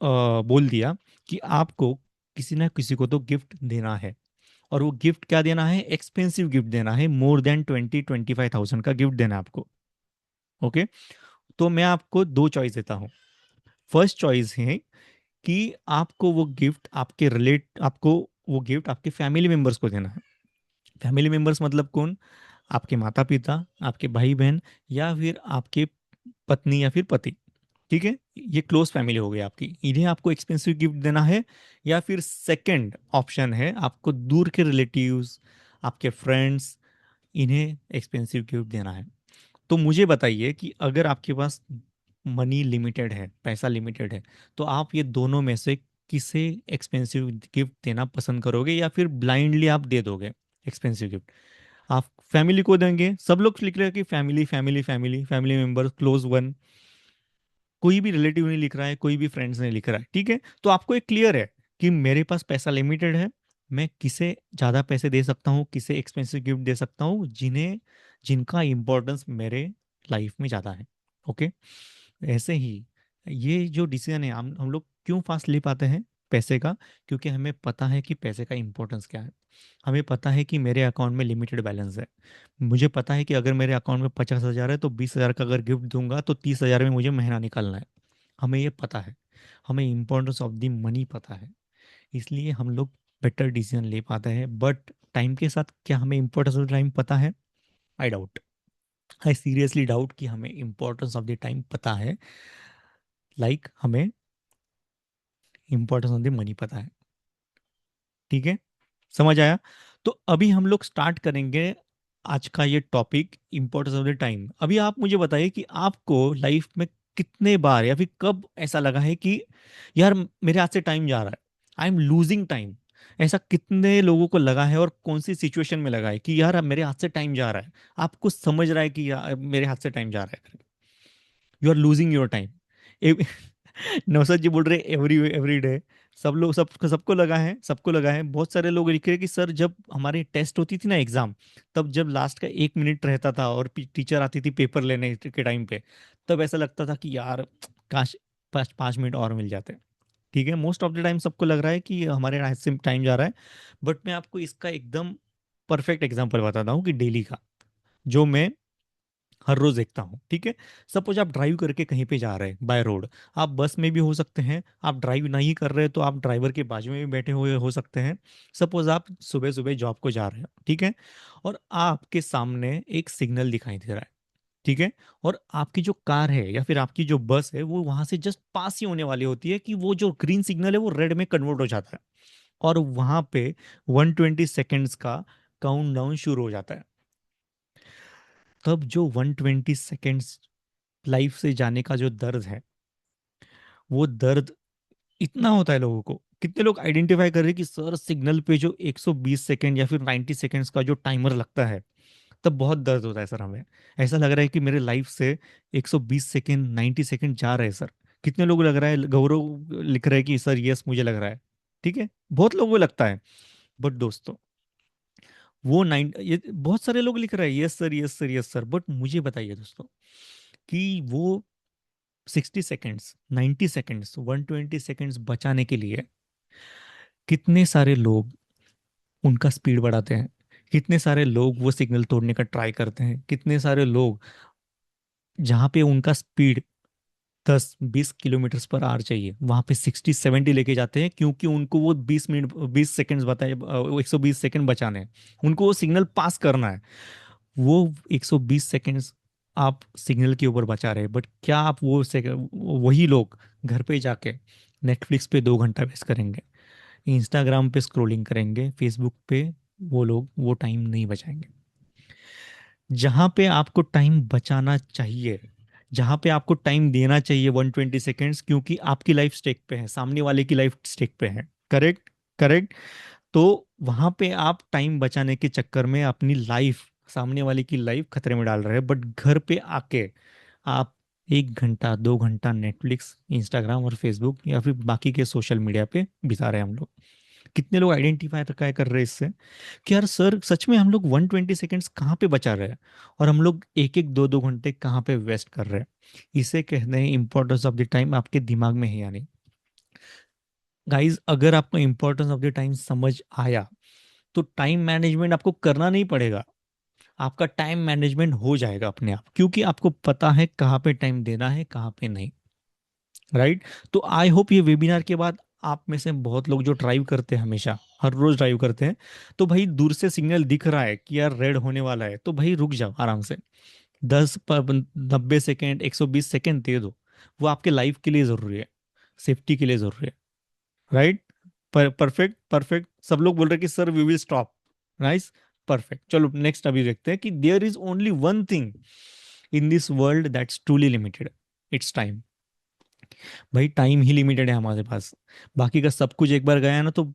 [SPEAKER 1] बोल दिया कि आपको किसी ना किसी को तो गिफ्ट देना है, और वो गिफ्ट क्या देना है? एक्सपेंसिव गिफ्ट देना है, मोर देन 20-25,000 का गिफ्ट देना है आपको। ओके, तो मैं आपको दो चॉइस देता हूँ। फर्स्ट चॉइस है कि आपको वो गिफ्ट आपको वो गिफ्ट आपके फैमिली मेंबर्स को देना है। फैमिली मेंबर्स मतलब कौन? आपके माता पिता, आपके भाई बहन, या फिर आपके पत्नी या फिर पति। ठीक है, ये क्लोज फैमिली हो गई आपकी, इन्हें आपको एक्सपेंसिव गिफ्ट देना है। या फिर सेकंड ऑप्शन है, आपको दूर के रिलेटिव्स, आपके फ्रेंड्स, इन्हें एक्सपेंसिव गिफ्ट देना है। तो मुझे बताइए कि अगर आपके पास मनी लिमिटेड है, पैसा लिमिटेड है, तो आप ये दोनों में से किसे एक्सपेंसिव गिफ्ट देना पसंद करोगे, या फिर ब्लाइंडली आप दे दोगे एक्सपेंसिव गिफ्ट? आप फैमिली को देंगे, सब लोग लिख रहे हैं कि family family family family member, close one. कोई भी रिलेटिव नहीं लिख रहा है, कोई भी फ्रेंड्स नहीं लिख रहा है, ठीक है? तो आपको एक क्लियर है कि मेरे पास पैसा लिमिटेड है, मैं किसे ज़्यादा पैसे दे सकता हूँ, किसे एक्सपेंसिव गिफ्ट दे सकता हूँ, जिनका इम्पोर्टेंस मेरे लाइफ में ज़्यादा है। ओके, ऐसे ही ये जो डिसीजन है, हम लोग क्यों फास्ट ले पाते हैं पैसे का? क्योंकि हमें पता है कि पैसे का इंपॉर्टेंस क्या है। हमें पता है कि मेरे अकाउंट में लिमिटेड बैलेंस है। मुझे पता है कि अगर मेरे अकाउंट में 50,000 है, तो 20,000 का अगर गिफ्ट दूंगा तो 30,000 में मुझे महीना निकालना है। हमें ये पता है, हमें इम्पोर्टेंस ऑफ द मनी पता है। इसलिए हम लोग बेटर डिसीजन ले पाते हैं। बट टाइम के साथ क्या हमें इम्पोर्टेंस ऑफ टाइम पता है? I doubt, I seriously doubt कि हमें इम्पोर्टेंस ऑफ द टाइम पता है, हमें इम्पोर्टेंस ऑफ द मनी पता है। ठीक है, समझ आया? तो अभी हम लोग स्टार्ट करेंगे आज का ये topic, importance of the time. अभी आप मुझे बताइए कि आपको लाइफ में कितने बार या फिर कब ऐसा लगा है कि यार मेरे हाथ से टाइम जा रहा है, आई एम लूजिंग टाइम? ऐसा कितने लोगों को लगा है, और कौन सी सिचुएशन में लगा है कि यार अब मेरे हाथ से टाइम जा रहा है? आपको समझ रहा है कि यार मेरे हाथ से टाइम जा रहा है, you are losing your time. Naushad ji बोल रहे एवरी एवरी डे। सब लोग, सबको लगा है, सबको लगा है। बहुत सारे लोग लिख रहे हैं कि सर जब हमारी टेस्ट होती थी ना, एग्जाम, तब जब लास्ट का 1 मिनट रहता था और टीचर आती थी पेपर लेने के टाइम पे, तब ऐसा लगता था कि यार काश 5 5 मिनट और मिल जाते। ठीक है, मोस्ट ऑफ द टाइम सबको लग रहा है कि हमारे हाथ से टाइम जा रहा है। बट मैं आपको इसका एकदम परफेक्ट एग्जांपल बताता हूँ कि डेली का, जो मैं हर रोज देखता हूँ, ठीक है। सपोज आप ड्राइव करके कहीं पे जा रहे हैं बाय रोड, आप बस में भी हो सकते हैं, आप ड्राइव नहीं कर रहे तो आप ड्राइवर के बाजू में भी बैठे हुए हो सकते हैं। सपोज आप सुबह सुबह जॉब को जा रहे हो, ठीक है, और आपके सामने एक सिग्नल दिखाई दे रहा है, ठीक है, और आपकी जो कार है या फिर आपकी जो बस है वो वहां से जस्ट पास ही होने वाली होती है कि वो जो ग्रीन सिग्नल है वो रेड में कन्वर्ट हो जाता है, और वहां पे 120 सेकेंड्स का काउंट डाउन शुरू हो जाता है। तब जो 120 सेकेंड्स लाइफ से जाने का जो दर्द है, वो दर्द इतना होता है लोगों को। कितने लोग आइडेंटिफाई कर रहे हैं कि सर सिग्नल पे जो 120 सेकेंड या फिर 90 सेकेंड्स का जो टाइमर लगता है, तब बहुत दर्द होता है सर हमें। ऐसा लग रहा है कि मेरे लाइफ से 120 सेकेंड 90 सेकेंड जा रहे हैं सर। कितने लोग लग रहा है, गौरव लिख रहे हैं कि सर यस मुझे लग रहा है, ठीक है, बहुत लोगों को लगता है। बट दोस्तों, वो नाइन ये बहुत सारे लोग लिख रहे हैं yes sir yes sir yes sir, but मुझे बताइए दोस्तों कि वो 60 सेकेंड्स 90 सेकेंड्स 120 सेकेंड्स बचाने के लिए कितने सारे लोग उनका स्पीड बढ़ाते हैं, कितने सारे लोग वो सिग्नल तोड़ने का ट्राई करते हैं, कितने सारे लोग जहाँ पे उनका स्पीड 10-20 किलोमीटर पर आवर चाहिए वहां पे 60-70 लेके जाते हैं, क्योंकि उनको वो 20 मिनट 20 सेकेंड्स बताए, 120 सेकेंड बचाने हैं, उनको वो सिग्नल पास करना है। वो 120 सेकेंड्स आप सिग्नल के ऊपर बचा रहे हैं, बट क्या आप वही लोग घर पे जाके नेटफ्लिक्स पे 2 घंटा वेस्ट करेंगे, इंस्टाग्राम पे स्क्रॉलिंग करेंगे, फेसबुक पे, वो लोग वो टाइम नहीं बचाएंगे। जहां पे आपको टाइम बचाना चाहिए, जहां पे आपको टाइम देना चाहिए 120 सेकेंड्स, क्योंकि आपकी लाइफ स्टेक पे है, सामने वाले की लाइफ स्टेक पे है, करेक्ट, करेक्ट। तो वहां पे आप टाइम बचाने के चक्कर में अपनी लाइफ, सामने वाले की लाइफ खतरे में डाल रहे हैं। बट घर पे आके आप 1 घंटा 2 घंटा नेटफ्लिक्स, इंस्टाग्राम और फेसबुक या फिर बाकी के सोशल मीडिया पे बिता रहे हैं हम लोग। कितने लोग आइडेंटिफाई क्या कर रहे हैं इससे कि यार सर सच में हम लोग 120 सेकेंड्स कहाँ पे बचा रहे हैं, और हम लोग एक एक 2-2 घंटे कहाँ पे वेस्ट कर रहे हैं। इसे कहते हैं इंपॉर्टेंस ऑफ द टाइम, आपके दिमाग में है या नहीं। गाइज, अगर आपको इंपॉर्टेंस ऑफ द टाइम समझ आया तो टाइम मैनेजमेंट आपको करना नहीं पड़ेगा, आपका टाइम मैनेजमेंट हो जाएगा अपने आप, क्योंकि आपको पता है कहाँ पे टाइम देना है कहाँ पे नहीं, राइट। तो आई होप ये वेबिनार के बाद आप में से बहुत लोग जो ड्राइव करते हैं, हमेशा हर रोज ड्राइव करते हैं, तो भाई दूर से सिग्नल दिख रहा है कि यार रेड होने वाला है, तो भाई रुक जाओ आराम से, 90 सेकेंड 120 सेकेंड दे दो। वो आपके लाइफ के लिए जरूरी है, सेफ्टी के लिए जरूरी है, राइट। परफेक्ट, परफेक्ट, सब लोग बोल रहे हैं कि sir we will stop. Nice, perfect. चलो नेक्स्ट अभी देखते हैं कि there is only one thing in this world that's truly limited, it's time. भाई टाइम ही लिमिटेड है हमारे पास, बाकी का सब कुछ एक बार गया ना तो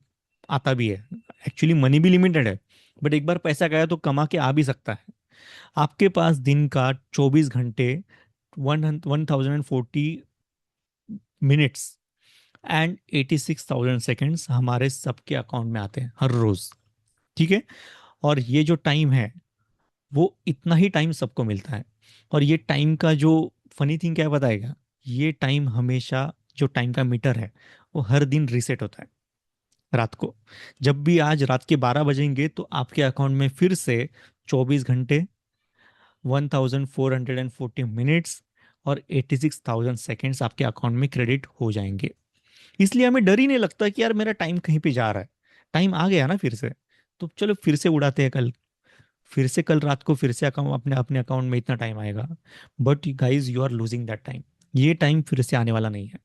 [SPEAKER 1] आता भी है। एक्चुअली मनी भी लिमिटेड है, बट एक बार पैसा गया तो कमा के आ भी सकता है। आपके पास दिन का 24 घंटे, 1040 मिनट्स एंड 86,000 सेकेंड्स हमारे सबके अकाउंट में आते हैं हर रोज, ठीक है। और ये जो टाइम है, वो इतना ही टाइम सबको मिलता है। और ये टाइम का जो फनी थिंग क्या है बताएगा, ये टाइम हमेशा, जो टाइम का मीटर है वो हर दिन रीसेट होता है रात को। जब भी आज रात के 12 बजेंगे तो आपके अकाउंट में फिर से 24 घंटे, 1440 मिनट्स और 86,000 सेकेंड्स आपके अकाउंट में क्रेडिट हो जाएंगे। इसलिए हमें डर ही नहीं लगता कि यार मेरा टाइम कहीं पे जा रहा है, टाइम आ गया ना फिर से, तो चलो फिर से उड़ाते हैं कल, फिर से कल रात को फिर से अकाउंट, अपने अपने अकाउंट में इतना टाइम आएगा। But guys you are losing that time, ये टाइम फिर से आने वाला नहीं है।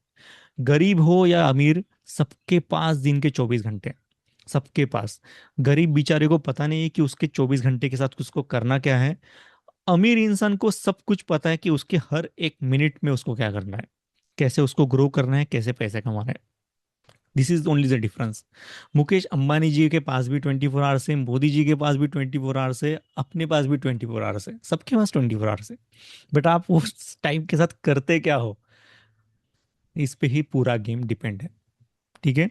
[SPEAKER 1] गरीब हो या अमीर, सबके पास दिन के 24 घंटे हैं, सबके पास। गरीब बेचारे को पता नहीं है कि उसके 24 घंटे के साथ उसको करना क्या है। अमीर इंसान को सब कुछ पता है कि उसके हर एक मिनट में उसको क्या करना है, कैसे उसको ग्रो करना है, कैसे पैसे कमाना है। This is only the difference. Mukesh Ambani ji के पास भी 24 आवर्स है, मोदी जी के पास भी 24 आवर्स है, अपने पास भी 24 आवर्स है, सबके पास 24 आवर्स है। बट आप उस टाइम के साथ करते क्या हो, इस पे ही पूरा गेम डिपेंड है, ठीक है।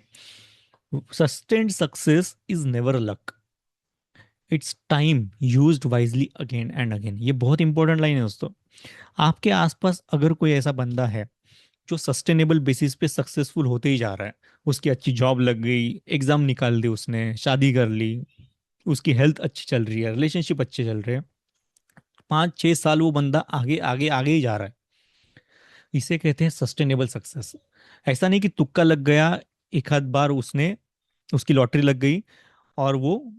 [SPEAKER 1] Sustained success is never luck, it's time used wisely again and again. ये बहुत इंपॉर्टेंट लाइन है दोस्तों। आपके आसपास अगर कोई ऐसा बंदा है जो सस्टेनेबल बेसिस पे सक्सेसफुल होते ही जा रहा है, उसकी अच्छी जॉब लग गई, एग्जाम निकाल दी, उसने शादी कर ली, उसकी हेल्थ अच्छी चल रही है, रिलेशनशिप अच्छे चल रहे हैं, 5-6 साल वो बंदा आगे आगे आगे ही जा रहा है। इसे कहते हैं सस्टेनेबल सक्सेस। ऐसा नहीं कि तुक्का लग गया, एक आध बार उसने, उसकी लॉटरी लग गई और वो,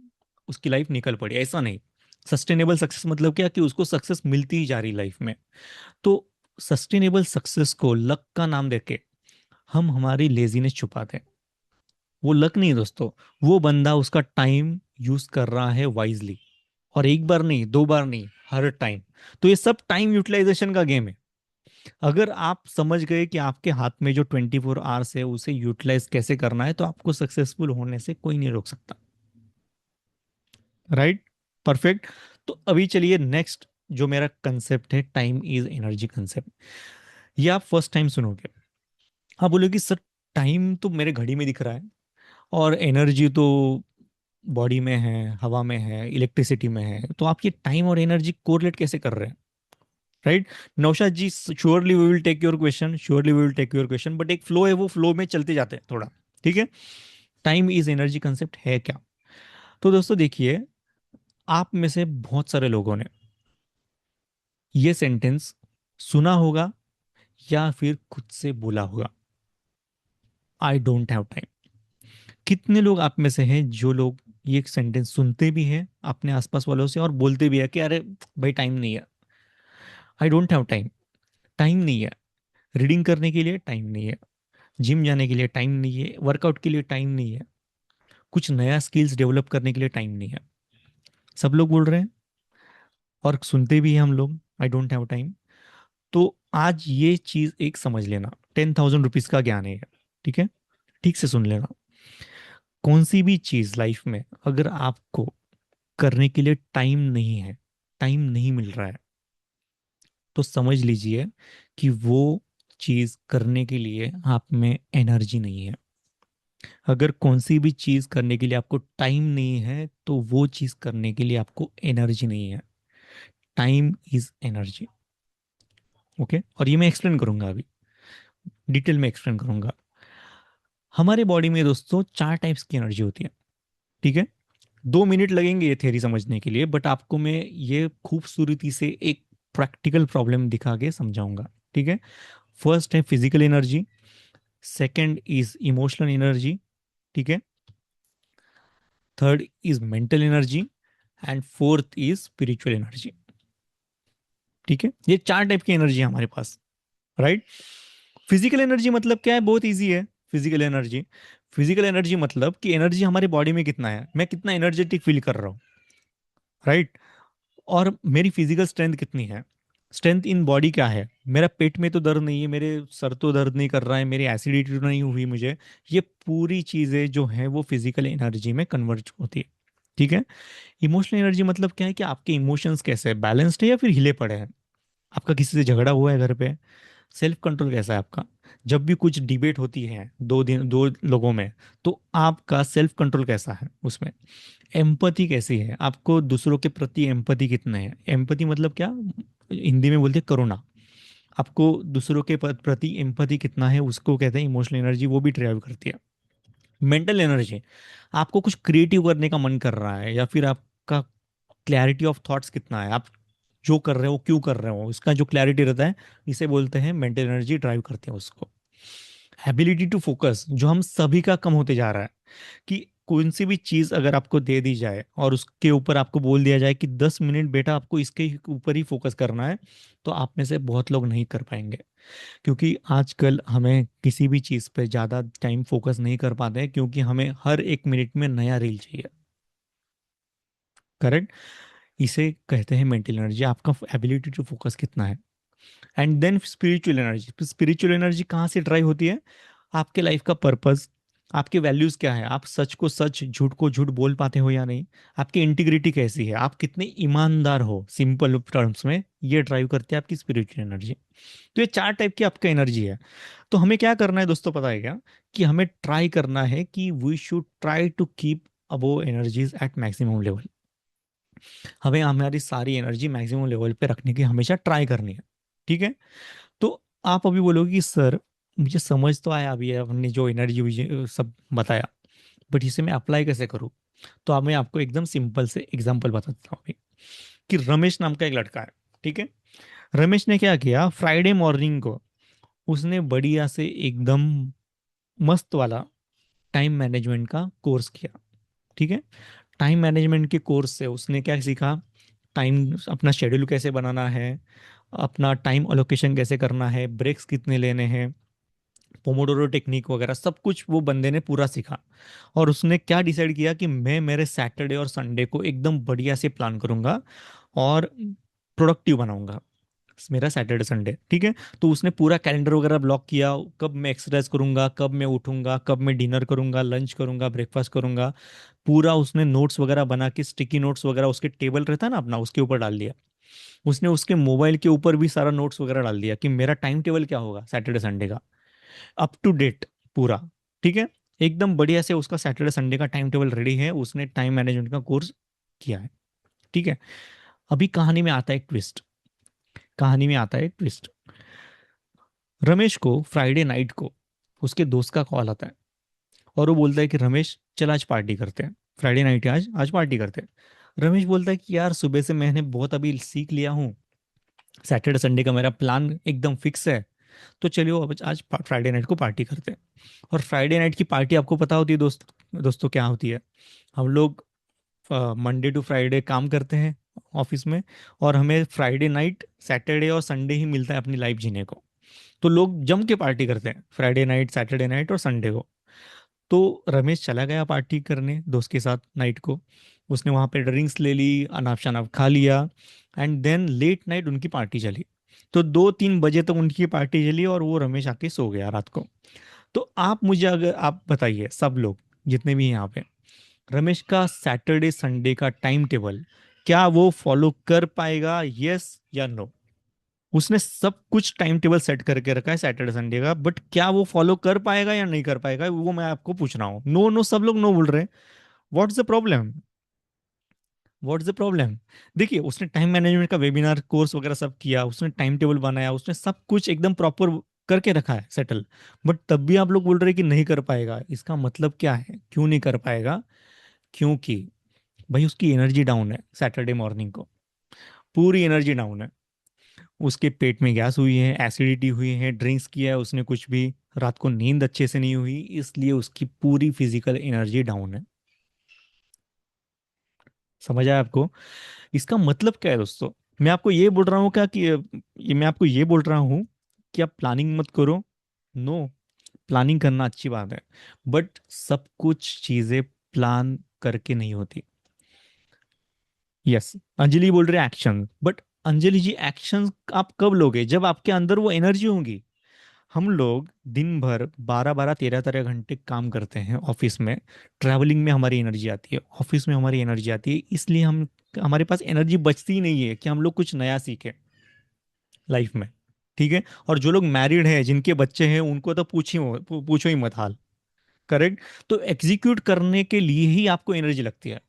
[SPEAKER 1] उसकी लाइफ निकल पड़ी, ऐसा नहीं। सस्टेनेबल सक्सेस मतलब क्या, कि उसको सक्सेस मिलती ही जा रही लाइफ में। तो सस्टेनेबल सक्सेस को लक का नाम देके हम हमारी लेजीनेस छुपाते हैं। वो लक नहीं दोस्तों, वो बंदा उसका टाइम यूज कर रहा है वाइजली, और एक बार नहीं, दो बार नहीं, हर टाइम। तो ये सब टाइम यूटिलाइजेशन का गेम है। अगर आप समझ गए कि आपके हाथ में जो 24 आवर्स है उसे यूटिलाइज कैसे करना है, तो आपको सक्सेसफुल होने से कोई नहीं रोक सकता। Right, perfect. तो अभी चलिए नेक्स्ट, जो मेरा कंसेप्ट है, टाइम इज एनर्जी कंसेप्ट। ये आप फर्स्ट टाइम सुनोगे। आप बोलोगे कि सर, टाइम तो मेरे घड़ी में दिख रहा है, और एनर्जी तो बॉडी में है, हवा में है, इलेक्ट्रिसिटी में है, तो आप ये टाइम और एनर्जी कोरिलेट कैसे कर रहे हैं? Right. Naushad ji, surely we will take your question, surely we will take your question, but एक फ्लो है, वो फ्लो में चलते जाते हैं थोड़ा। ठीक है। टाइम इज एनर्जी कंसेप्ट है क्या? तो दोस्तों देखिए, आप में से बहुत सारे लोगों ने ये सेंटेंस सुना होगा या फिर खुद से बोला होगा, आई डोंट हैव टाइम। कितने लोग आप में से हैं जो लोग ये सेंटेंस सुनते भी हैं अपने आसपास वालों से, और बोलते भी है कि अरे भाई, टाइम नहीं है, I don't have time. Time नहीं है रीडिंग करने के लिए, टाइम नहीं है जिम जाने के लिए, टाइम नहीं है वर्कआउट के लिए, टाइम नहीं है कुछ नया स्किल्स डेवलप करने के लिए, टाइम नहीं है। सब लोग बोल रहे हैं और सुनते भी हैं हम लोग, आई डोंट हैव टाइम। तो आज ये चीज एक समझ लेना, 10,000 रुपीज का ज्ञान है ये, ठीक है? ठीक से सुन लेना। कौन सी भी चीज लाइफ में अगर आपको करने के लिए टाइम नहीं है, टाइम नहीं मिल रहा है, तो समझ लीजिए कि वो चीज करने के लिए आप में एनर्जी नहीं है। अगर कौन सी भी चीज करने के लिए आपको टाइम नहीं है, तो वो चीज करने के लिए आपको एनर्जी नहीं है। Time is energy. ओके, और ये मैं एक्सप्लेन करूंगा अभी, डिटेल में एक्सप्लेन करूंगा। हमारे बॉडी में दोस्तों 4 टाइप्स की एनर्जी होती है। ठीक है। 2 मिनट लगेंगे ये थ्योरी समझने के लिए, बट आपको मैं ये खूबसूरती से एक प्रैक्टिकल प्रॉब्लम दिखा के समझाऊंगा। ठीक है। फर्स्ट है physical energy, second is emotional energy, ठीक है, third is mental energy, and fourth is spiritual energy. ठीक है, ये 4 टाइप की एनर्जी है हमारे पास। राइट। फिजिकल एनर्जी मतलब क्या है? बहुत इजी है। फिजिकल एनर्जी, फिजिकल एनर्जी मतलब कि एनर्जी हमारे बॉडी में कितना है, मैं कितना एनर्जेटिक फील कर रहा हूँ। राइट। और मेरी फिजिकल स्ट्रेंथ कितनी है, स्ट्रेंथ इन बॉडी क्या है, मेरा पेट में तो दर्द नहीं है, मेरे सर तो दर्द नहीं कर रहा है, मेरी एसिडिटी तो नहीं हुई मुझे। ये पूरी चीजें जो है वो फिजिकल एनर्जी में कन्वर्ट होती है। ठीक है। इमोशनल एनर्जी मतलब क्या है, कि आपके इमोशंस कैसे हैं, बैलेंस्ड है या फिर हिले पड़े हैं, आपका किसी से झगड़ा हुआ है घर पे, सेल्फ कंट्रोल कैसा है आपका, जब भी कुछ डिबेट होती है दो लोगों में, तो आपका सेल्फ कंट्रोल कैसा है उसमें, एम्पति कैसी है, आपको दूसरों के प्रति एम्पति कितना है। एम्पति मतलब क्या, हिंदी में बोलते हैं करुणा। आपको दूसरों के प्रति एम्पति कितना है, उसको कहते हैं इमोशनल एनर्जी, वो भी ड्राइव करती है। मेंटल एनर्जी, आपको कुछ क्रिएटिव करने का मन कर रहा है, या फिर आपका क्लैरिटी ऑफ थॉट्स कितना है, आप जो कर रहे हो क्यों कर रहे हो, इसका जो क्लैरिटी रहता है, इसे बोलते हैं मेंटल एनर्जी, ड्राइव करते हैं उसको। एबिलिटी टू फोकस, जो हम सभी का कम होते जा रहा है, कि कौन सी भी चीज अगर आपको दे दी जाए और उसके ऊपर आपको बोल दिया जाए कि 10 मिनट बेटा आपको इसके ऊपर ही फोकस करना है, तो आप में से बहुत लोग नहीं कर पाएंगे। क्योंकि आजकल हमें किसी भी चीज पे ज्यादा टाइम फोकस नहीं कर पाते हैं, क्योंकि हमें हर एक मिनट में नया रील चाहिए। करेक्ट। इसे कहते हैं मेंटल एनर्जी, आपका एबिलिटी टू फोकस कितना है। And then spiritual energy, spiritual energy कहाँ से ड्राइव होती है, आपके लाइफ का पर्पस, आपके वैल्यूज क्या है, आप सच को सच, झूठ को झूठ बोल पाते हो या नहीं, आपकी इंटीग्रिटी कैसी है, आप कितने ईमानदार हो, सिंपल टर्म्स में ये ड्राइव करती है आपकी स्पिरिचुअल एनर्जी। तो ये 4 टाइप की आपका एनर्जी है। तो हमें क्या करना है दोस्तों, पता है क्या, कि हमें ट्राई करना है कि we should try to keep above energies at maximum level. हमें हमारी सारी एनर्जी मैक्सिमम लेवल पे रखने की हमेशा ट्राई करनी है। ठीक है। तो आप अभी बोलोगे कि सर, मुझे समझ तो आया अभी, आपने जो एनर्जी सब बताया, बट इसे मैं अप्लाई कैसे करूँ? तो अब मैं आपको एकदम सिंपल से एग्जांपल बताता हूँ अभी, कि रमेश नाम का एक लड़का है, ठीक है। रमेश ने क्या किया, फ्राइडे मॉर्निंग को उसने बढ़िया से एकदम मस्त वाला टाइम मैनेजमेंट का कोर्स किया, ठीक है। टाइम मैनेजमेंट के कोर्स से उसने क्या सीखा, टाइम अपना शेड्यूल कैसे बनाना है, अपना टाइम अलोकेशन कैसे करना है, ब्रेक्स कितने लेने हैं, पोमोडोरो टेक्निक वगैरह सब कुछ वो बंदे ने पूरा सीखा। और उसने क्या डिसाइड किया कि मैं मेरे सैटरडे और संडे को एकदम बढ़िया से प्लान करूंगा और प्रोडक्टिव बनाऊंगा मेरा सैटरडे संडे, ठीक है। तो उसने पूरा कैलेंडर वगैरह ब्लॉक किया, कब मैं एक्सरसाइज करूंगा, कब मैं उठूंगा, कब मैं डिनर करूंगा, लंच करूंगा, ब्रेकफास्ट करूंगा। पूरा उसने नोट्स वगैरह बना के, स्टिकी नोट्स वगैरह उसके टेबल रहता है ना अपना, उसके ऊपर डाल दिया। उसने उसके मोबाइल के ऊपर भी सारा नोट्स वगैरह डाल दिया कि मेरा टाइम टेबल क्या होगा सैटरडे संडे का, अप टू डेट पूरा, ठीक है। एकदम बढ़िया से उसका सैटरडे संडे का टाइम टेबल रेडी है, उसने टाइम मैनेजमेंट का कोर्स किया है, ठीक है। अभी कहानी में आता है एक ट्विस्ट, कहानी में आता है एक ट्विस्ट। रमेश को फ्राइडे नाइट को उसके दोस्त का कॉल आता है, और वो बोलता है कि रमेश चल आज पार्टी करते हैं, फ्राइडे नाइट है आज, आज पार्टी करते हैं। रमेश बोलता है कि यार सुबह से मैंने बहुत अभी सीख लिया हूँ, सैटरडे संडे का मेरा प्लान एकदम फिक्स है, तो चलिए अब आज फ्राइडे नाइट को पार्टी करते हैं। और फ्राइडे नाइट की पार्टी आपको पता होती है दोस्तों क्या होती है, हम लोग मंडे टू फ्राइडे काम करते हैं ऑफिस में, और हमें फ्राइडे नाइट सैटरडे और संडे ही मिलता है अपनी लाइफ जीने को। तो लोग जम के पार्टी करते हैं फ्राइडे नाइट, सैटरडे नाइट और संडे को। तो रमेश चला गया पार्टी करने दोस्त के साथ नाइट को, उसने वहाँ पे ड्रिंक्स ले ली, अनाप शनाप खा लिया, एंड देन लेट नाइट उनकी पार्टी चली। तो 2-3 बजे तक उनकी पार्टी चली और वो रमेश आके सो गया रात को। तो आप मुझे, अगर आप बताइए सब लोग जितने भी हैं यहाँ पे, रमेश का सैटरडे संडे का टाइम टेबल क्या वो फॉलो कर पाएगा, यस या नो? उसने सब कुछ टाइम टेबल सेट करके रखा है सैटरडे संडे का, बट क्या वो फॉलो कर पाएगा या नहीं कर पाएगा, वो मैं आपको पूछ रहा हूँ। नो नो, सब लोग नो बोल रहे हैं। What's the problem, what's the problem? देखिए, उसने टाइम मैनेजमेंट का वेबिनार कोर्स वगैरह सब किया, उसने टाइम टेबल बनाया, उसने सब कुछ एकदम प्रॉपर करके रखा है सेटल, बट तब भी आप लोग बोल रहे हैं कि नहीं कर पाएगा। इसका मतलब क्या है, क्यों नहीं कर पाएगा? क्योंकि भाई उसकी एनर्जी डाउन है सैटरडे मॉर्निंग को, पूरी एनर्जी डाउन है। उसके पेट में गैस हुई है, एसिडिटी हुई है, ड्रिंक्स किया है उसने कुछ भी, रात को नींद अच्छे से नहीं हुई, इसलिए उसकी पूरी फिजिकल एनर्जी डाउन है। समझ आया आपको? इसका मतलब क्या है दोस्तों? मैं आपको ये बोल रहा हूँ क्या कि ये मैं आपको ये बोल रहा हूँ कि आप प्लानिंग मत करो? नो, प्लानिंग करना अच्छी बात है, बट सब कुछ चीजें प्लान करके नहीं होती। यस, अंजलि बोल रहे action, but Anjali ji action आप कब लोगे, जब आपके अंदर वो एनर्जी होगी। हम लोग दिन भर 12-12 13-13 घंटे काम करते हैं ऑफिस में, ट्रैवलिंग में हमारी एनर्जी आती है, ऑफिस में हमारी एनर्जी आती है, इसलिए हम, हमारे पास एनर्जी बचती ही नहीं है कि हम लोग कुछ नया सीखें लाइफ में, ठीक है। और जो लोग मैरिड हैं, जिनके बच्चे हैं, उनको तो पूछो ही मत हाल। करेक्ट। तो एग्जीक्यूट करने के लिए ही आपको एनर्जी लगती है,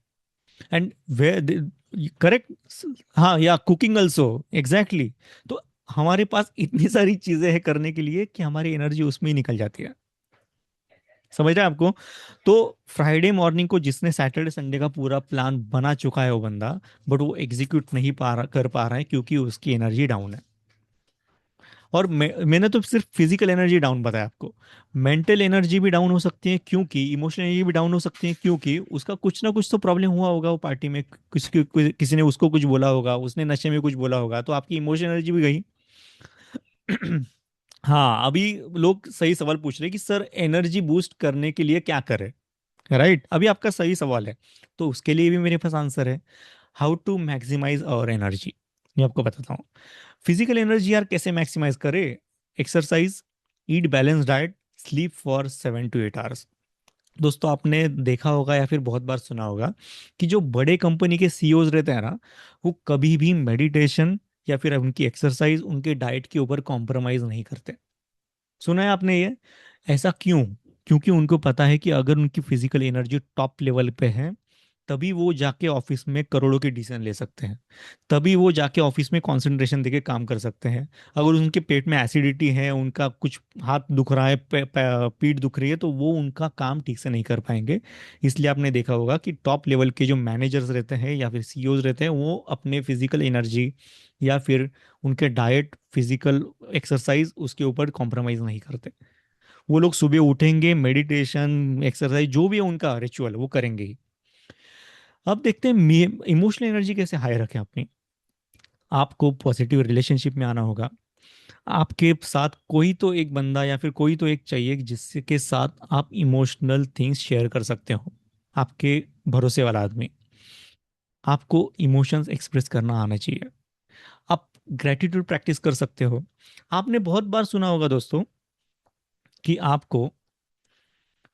[SPEAKER 1] एंड वे, करेक्ट। हाँ, या कुकिंग ऑल्सो, एग्जैक्टली। तो हमारे पास इतनी सारी चीजें हैं करने के लिए कि हमारी एनर्जी उसमें ही निकल जाती है। समझ रहे हैं आपको? तो फ्राइडे मॉर्निंग को जिसने सैटरडे संडे का पूरा प्लान बना चुका है वो बंदा, बट वो एग्जीक्यूट नहीं कर पा रहा है क्योंकि उसकी एनर्जी डाउन है। और मैंने तो सिर्फ फिजिकल एनर्जी डाउन बताया आपको, मेंटल एनर्जी भी डाउन हो सकती है, क्योंकि इमोशनल एनर्जी भी डाउन हो सकती है, क्योंकि उसका कुछ ना कुछ तो प्रॉब्लम हुआ होगा वो पार्टी में, किसी ने उसको कुछ बोला होगा, उसने नशे में कुछ बोला होगा, तो आपकी इमोशनल एनर्जी भी गई। हाँ, अभी लोग सही सवाल पूछ रहे हैं कि सर एनर्जी बूस्ट करने के लिए क्या करें, राइट? अभी आपका सही सवाल है, तो उसके लिए भी मेरे पास आंसर है। How to maximize our energy, मैं आपको बताता हूँ। फिजिकल एनर्जी यार कैसे मैक्सिमाइज करे? Exercise, eat balance diet, sleep for 7 to 8 hours. दोस्तों आपने देखा होगा या फिर बहुत बार सुना होगा कि जो बड़े कंपनी के सीईओज रहते हैं ना, वो कभी भी मेडिटेशन या फिर उनकी एक्सरसाइज, उनके डाइट के ऊपर कॉम्प्रोमाइज नहीं करते। सुना है आपने ये? ऐसा क्यों? क्योंकि उनको पता है कि अगर उनकी फिजिकल एनर्जी टॉप लेवल पे है, तभी वो जाके ऑफिस में करोड़ों के डिसीजन ले सकते हैं, तभी वो जाके ऑफिस में कंसंट्रेशन देके काम कर सकते हैं। अगर उनके पेट में एसिडिटी है, उनका कुछ हाथ दुख रहा है, पीठ दुख रही है, तो वो उनका काम ठीक से नहीं कर पाएंगे। इसलिए आपने देखा होगा कि टॉप लेवल के जो मैनेजर्स रहते हैं या फिर सीईओज रहते हैं, वो अपने फिजिकल एनर्जी या फिर उनके डाइट, फिजिकल एक्सरसाइज, उसके ऊपर कॉम्प्रोमाइज नहीं करते। वो लोग सुबह उठेंगे, मेडिटेशन, एक्सरसाइज, जो भी है उनका रिचुअल वो करेंगे ही। अब देखते हैं इमोशनल एनर्जी कैसे हाई रखें अपनी। आपको पॉजिटिव रिलेशनशिप में आना होगा। आपके साथ कोई तो एक बंदा या फिर कोई तो एक चाहिए जिसके साथ आप इमोशनल थिंग्स शेयर कर सकते हो, आपके भरोसे वाला आदमी। आपको इमोशंस एक्सप्रेस करना आना चाहिए। आप ग्रेटिट्यूड प्रैक्टिस कर सकते हो। आपने बहुत बार सुना होगा दोस्तों कि आपको,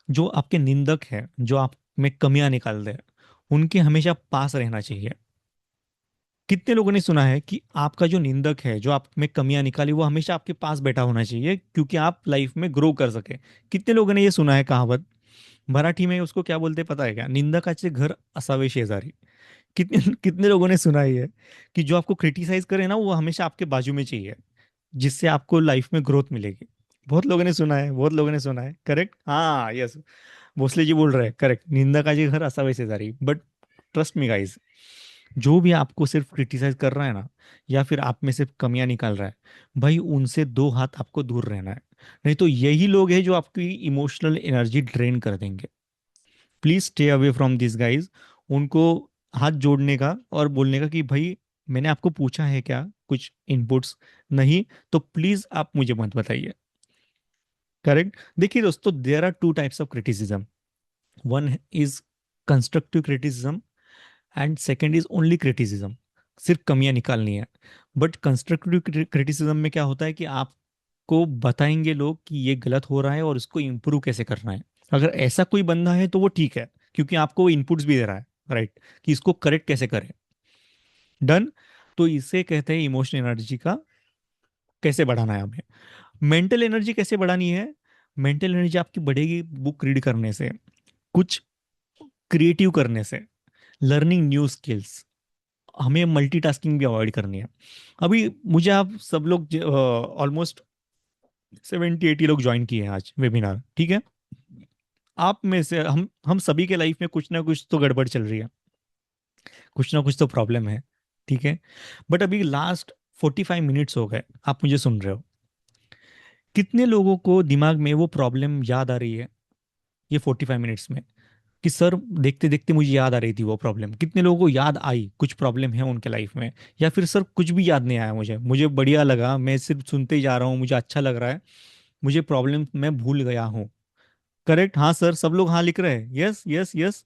[SPEAKER 1] जो आपके निंदक है, जो आप में कमियां निकाल दे, उनके हमेशा पास रहना चाहिए। कितने लोगों ने सुना है कि आपका जो निंदक है, जो आप में कमियां निकाली, वो हमेशा आपके पास बैठा होना चाहिए क्योंकि आप लाइफ में ग्रो कर सके। कितने लोगों ने ये सुना है कहावत? मराठी में उसको क्या बोलते हैं पता है क्या? निंदकाचे घर असावे शेजारी। कितने कितने लोगों ने सुना ही है कि जो आपको क्रिटिसाइज करे ना, वो हमेशा आपके बाजू में चाहिए, जिससे आपको लाइफ में ग्रोथ मिलेगी। बहुत लोगों ने सुना है, बहुत लोगों ने सुना है, करेक्ट, हाँ, यस। भोसले जी बोल रहे हैं, करेक्ट, निंदकाचे घर असावे शेजारी। बट ट्रस्ट मी गाइस, जो भी आपको सिर्फ क्रिटिसाइज कर रहा है ना, या फिर आप में सिर्फ कमियां निकाल रहा है, भाई उनसे दो हाथ आपको दूर रहना है। नहीं तो यही लोग हैं जो आपकी इमोशनल एनर्जी ड्रेन कर देंगे। Please stay away from this guys. उनको हाथ जोड़ने का और बोलने का कि भाई, मैंने आपको पूछा है क्या कुछ इनपुट्स? नहीं, तो प्लीज आप मुझे मत बताइए। करेक्ट। देखिए दोस्तों, there are two types of criticism. One is constructive criticism and second is only criticism. सिर्फ कमियां निकालनी है। बट कंस्ट्रक्टिव क्रिटिसिज्म में क्या होता है कि आपको बताएंगे लोग कि ये गलत हो रहा है और इसको इम्प्रूव कैसे करना है। अगर ऐसा कोई बंदा है तो वो ठीक है, क्योंकि आपको वो इनपुट्स भी दे रहा है, राइट, कि इसको करेक्ट कैसे करें। डन। तो इसे कहते हैं इमोशनल एनर्जी का कैसे बढ़ाना है हमें। मेंटल एनर्जी कैसे बढ़ानी है? मेंटल एनर्जी आपकी बढ़ेगी बुक रीड करने से, कुछ क्रिएटिव करने से, लर्निंग न्यू स्किल्स। हमें मल्टीटास्किंग भी अवॉइड करनी है। अभी मुझे आप सब लोग ऑलमोस्ट 70-80 लोग ज्वाइन किए हैं आज वेबिनार, ठीक है। आप में से हम सभी के लाइफ में कुछ ना कुछ तो गड़बड़ चल रही है, कुछ ना कुछ तो प्रॉब्लम है, ठीक है। बट अभी लास्ट 45 मिनट्स हो गए, आप मुझे सुन रहे हो। कितने लोगों को दिमाग में वो प्रॉब्लम याद आ रही है ये 45 मिनट्स में, कि सर देखते देखते मुझे याद आ रही थी वो प्रॉब्लम? कितने लोगों को याद आई कुछ प्रॉब्लम है उनके लाइफ में? या फिर सर कुछ भी याद नहीं आया, मुझे मुझे बढ़िया लगा, मैं सिर्फ सुनते ही जा रहा हूँ, मुझे अच्छा लग रहा है, मुझे प्रॉब्लम मैं भूल गया हूँ। करेक्ट, हाँ सर, सब लोग हाँ लिख रहे हैं, यस यस यस।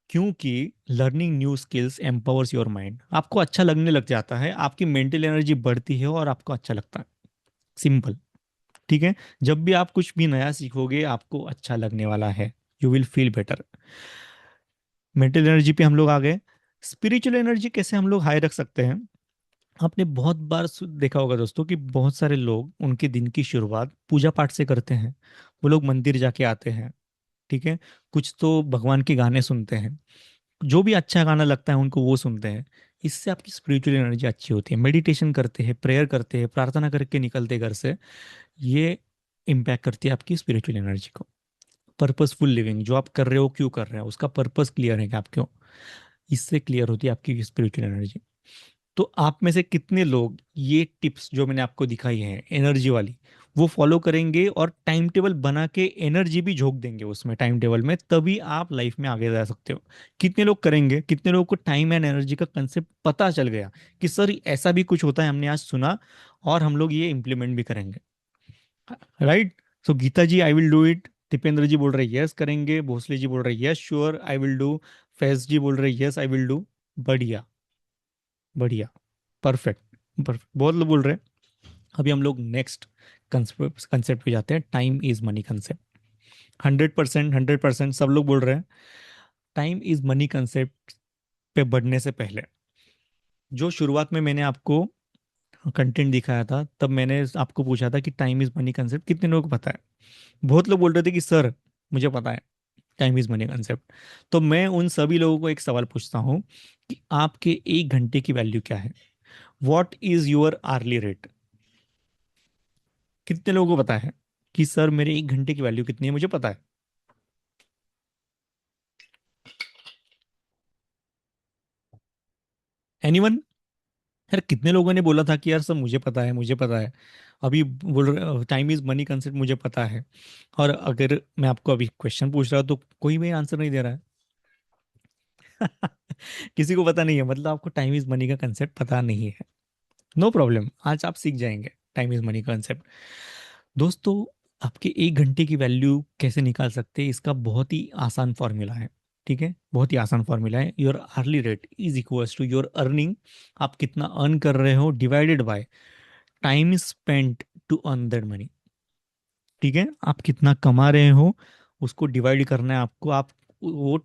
[SPEAKER 1] क्योंकि learning new skills empowers your mind. आपको अच्छा लगने लग जाता है, आपकी मेंटल एनर्जी बढ़ती है और आपको अच्छा लगता है। सिंपल। ठीक है। जब भी आप कुछ भी नया सीखोगे, आपको अच्छा लगने वाला है, you will feel better. Mental energy पे हम लोग आ गए। स्पिरिचुअल एनर्जी कैसे हम लोग हाई रख सकते हैं? आपने बहुत बार देखा होगा दोस्तों कि बहुत सारे लोग उनके दिन की शुरुआत पूजा पाठ से करते हैं। वो लोग मंदिर जाके आते हैं, ठीक है, कुछ तो भगवान के गाने सुनते हैं, जो भी अच्छा गाना लगता है उनको वो सुनते हैं। इससे आपकी स्पिरिचुअल एनर्जी अच्छी होती है। मेडिटेशन करते हैं, प्रेयर करते हैं, प्रार्थना करके निकलते हैं घर से, ये इम्पैक्ट करती है आपकी स्पिरिचुअल एनर्जी को। पर्पसफुल लिविंग, जो आप कर रहे हो क्यों कर रहे हो, उसका पर्पस क्लियर है कि आप क्यों, इससे क्लियर होती है आपकी स्पिरिचुअल एनर्जी। तो आप में से कितने लोग ये टिप्स जो मैंने आपको दिखाई है एनर्जी वाली, वो फॉलो करेंगे और टाइम टेबल बना के एनर्जी भी झोंक देंगे उसमें टाइम टेबल में, तभी आप लाइफ में आगे जा सकते हो। कितने लोग करेंगे? कितने लोगों को टाइम एंड एनर्जी का कंसेप्ट पता चल गया कि सर ऐसा भी कुछ होता है, हमने आज सुना और हम लोग ये इम्प्लीमेंट भी करेंगे, right. So Geeta ji, I will do it. Dipendra ji बोल रहे यस करेंगे, भोसले जी बोल रहे yes sure I will do, Faiz ji बोल रहे यस आई विल डू। बढ़िया, बढ़िया, परफेक्ट, परफेक्ट, बहुत लोग बोल रहे हैं। अभी हम लोग नेक्स्ट कंसेप्ट पे जाते हैं, टाइम इज मनी कंसेप्ट। 100%, 100% सब लोग बोल रहे हैं। टाइम इज मनी कंसेप्ट पे बढ़ने से पहले, जो शुरुआत में मैंने आपको कंटेंट दिखाया था, तब मैंने आपको पूछा था कि टाइम इज मनी कंसेप्ट कितने लोगों को पता है? बहुत लोग बोल रहे थे कि सर मुझे पता है। Time is money concept. तो मैं उन सभी लोगों को एक सवाल पूछता हूँ कि आपके 1 घंटे की वैल्यू क्या है? What is your hourly rate? कितने लोगों को पता है कि सर मेरे 1 घंटे की वैल्यू कितनी है? मुझे पता है। एनीवन? यार कितने लोगों ने बोला था कि यार सर मुझे पता है, मुझे पता है। अभी बोल रहे टाइम इज मनी कंसेप्ट मुझे पता है। और अगर मैं आपको अभी क्वेश्चन पूछ रहा हूं तो कोई भी आंसर नहीं दे रहा है। किसी को पता नहीं है, मतलब आपको टाइम इज मनी का कंसेप्ट पता नहीं है। नो प्रॉब्लम, आज आप सीख जाएंगे टाइम इज मनी कंसेप्ट। दोस्तों, आपके 1 घंटे की वैल्यू कैसे निकाल सकते हैं, इसका बहुत ही आसान फॉर्मूला है। ठीक है, बहुत ही आसान फॉर्मूला है। Your hourly rate is equals to your earning, आप कितना अर्न कर रहे हो, divided by time spent to earn that money. ठीक है, आप कितना कमा रहे हो उसको डिवाइड करना है आपको। आप वो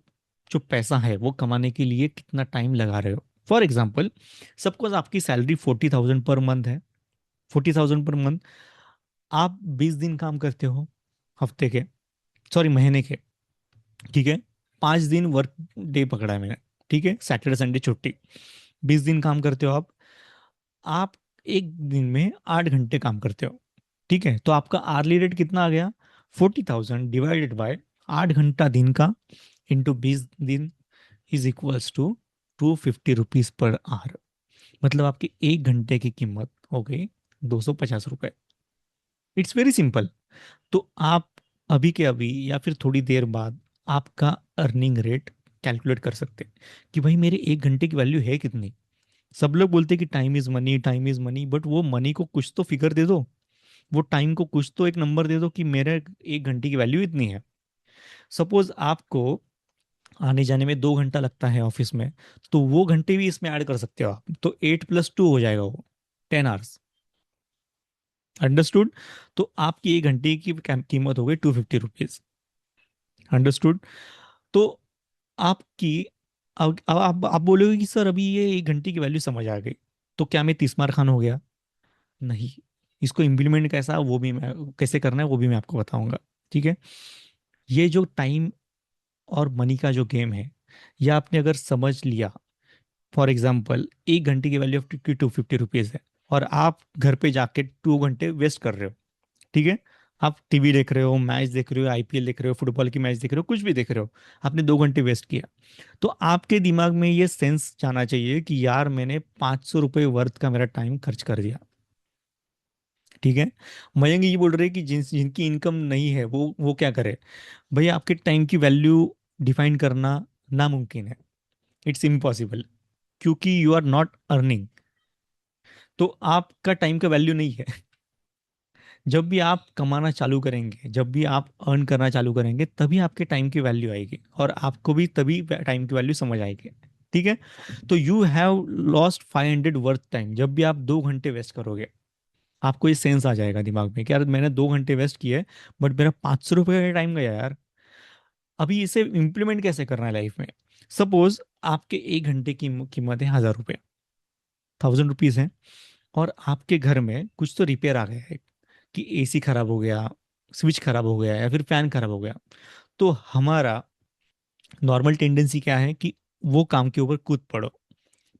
[SPEAKER 1] जो पैसा है वो कमाने के लिए कितना टाइम लगा रहे हो। फॉर एग्जाम्पल, सपोज आपकी सैलरी 40,000 पर मंथ है। 40,000 पर मंथ। आप 20 दिन काम करते हो हफ्ते के, सॉरी महीने के। ठीक है, 5 दिन वर्क डे पकड़ा है मैंने। ठीक है, सैटरडे संडे छुट्टी। 20 दिन काम करते हो आप एक दिन में 8 घंटे काम करते हो। ठीक है, तो आपका आर्ली रेट कितना आ गया? 40,000 डिवाइडेड बाय 8 घंटा दिन का इंटू 20 दिन is equals to 250 rupees per hour. मतलब आपकी 1 घंटे की कीमत हो गई 250 रुपये। It's very simple. तो आप अभी के अभी या फिर थोड़ी देर बाद आपका अर्निंग रेट कैलकुलेट कर सकते हैं कि भाई मेरे 1 घंटे की वैल्यू है कितनी। सब लोग बोलते हैं कि time is money, time is money, but वो मनी को कुछ तो फिगर दे दो। वो टाइम को कुछ तो एक नंबर दे दो कि मेरे 1 घंटे की वैल्यू इतनी है। सपोज आपको आने जाने में 2 घंटा लगता है ऑफिस में, तो वो घंटे भी इसमें ऐड कर सकते हो आप, तो 8 + 2 हो जाएगा वो 10 आवर्स। अंडरस्टूड? तो आपकी 1 घंटे की कीमत हो गई 250 रुपीज। अंडरस्टूड? तो आपकी अब आप बोलोगे कि सर अभी ये 1 घंटे की वैल्यू समझ आ गई, तो क्या मैं 30 मार खान हो गया? नहीं। इसको इम्प्लीमेंट कैसा वो भी मैं कैसे करना है वो भी मैं आपको बताऊंगा। ठीक है, ये जो टाइम और मनी का जो गेम है, ये आपने अगर समझ लिया। फॉर एग्जाम्पल, 1 घंटे की वैल्यू ऑफ 250 रुपीज है, और आप घर पे जाके 2 घंटे वेस्ट कर रहे हो। ठीक है, आप टीवी देख रहे हो, मैच देख रहे हो, आईपीएल देख रहे हो, फुटबॉल की मैच देख रहे हो, कुछ भी देख रहे हो। आपने 2 घंटे वेस्ट किया। तो आपके दिमाग में ये सेंस जाना चाहिए कि यार मैंने 500 रुपये वर्थ का मेरा टाइम खर्च कर दिया। ठीक है, मयंक ये बोल रहे हैं कि जिनकी इनकम नहीं है वो क्या करे? भैया आपके टाइम की वैल्यू डिफाइन करना नामुमकिन है। इट्स इम्पॉसिबल, क्योंकि यू आर नॉट अर्निंग। तो आपका टाइम का वैल्यू नहीं है। जब भी आप कमाना चालू करेंगे, जब भी आप अर्न करना चालू करेंगे, तभी आपके टाइम की वैल्यू आएगी, और आपको भी तभी टाइम की वैल्यू समझ आएगी। ठीक है, तो you have lost 500 worth time. जब भी आप 2 घंटे वेस्ट करोगे, आपको ये सेंस आ जाएगा दिमाग में कि यार मैंने 2 घंटे वेस्ट किए, बट मेरा 500 रुपये का टाइम गया यार। अभी इसे इम्प्लीमेंट कैसे करना है लाइफ में? सपोज आपके 1 घंटे की कीमत है 1,000 रुपये, 1,000 रुपीज है। और आपके घर में कुछ तो रिपेयर आ गया है, कि एसी खराब हो गया, स्विच खराब हो गया, या फिर फैन खराब हो गया। तो हमारा नॉर्मल टेंडेंसी क्या है कि वो काम के ऊपर कूद पड़ो,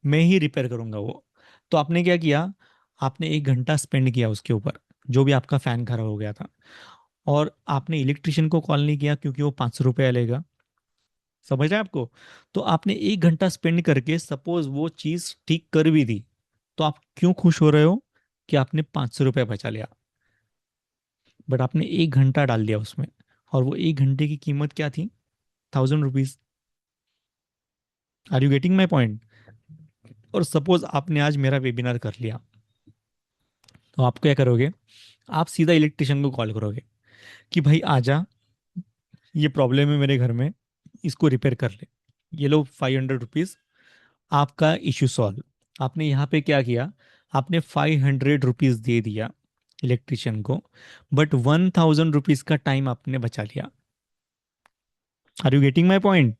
[SPEAKER 1] मैं ही रिपेयर करूंगा वो। तो आपने क्या किया? आपने 1 घंटा स्पेंड किया उसके ऊपर, जो भी आपका फैन खराब हो गया था। और आपने इलेक्ट्रिशियन को कॉल नहीं किया क्योंकि वो 500 रुपये लेगा। समझ रहे हैं आपको? तो आपने 1 घंटा स्पेंड करके सपोज वो चीज ठीक कर भी दी, तो आप क्यों खुश हो रहे हो कि आपने 500 रुपये बचा लिया? बट आपने 1 घंटा डाल दिया उसमें, और वो 1 घंटे की कीमत क्या थी? 1,000 rupees. Are you getting my point? और सपोज आपने आज मेरा वेबिनार कर लिया, तो आप क्या करोगे? आप सीधा इलेक्ट्रिशियन को कॉल करोगे कि भाई आजा, ये प्रॉब्लम है मेरे घर में, इसको रिपेयर कर ले। ये लो 500 रुपीज, आपका इश्यू सॉल्व। आपने यहाँ पे क्या किया? आपने 500 रुपीज दे दिया इलेक्ट्रिशियन को, बट 1,000 रुपीज का टाइम आपने बचा लिया। Are you getting my point?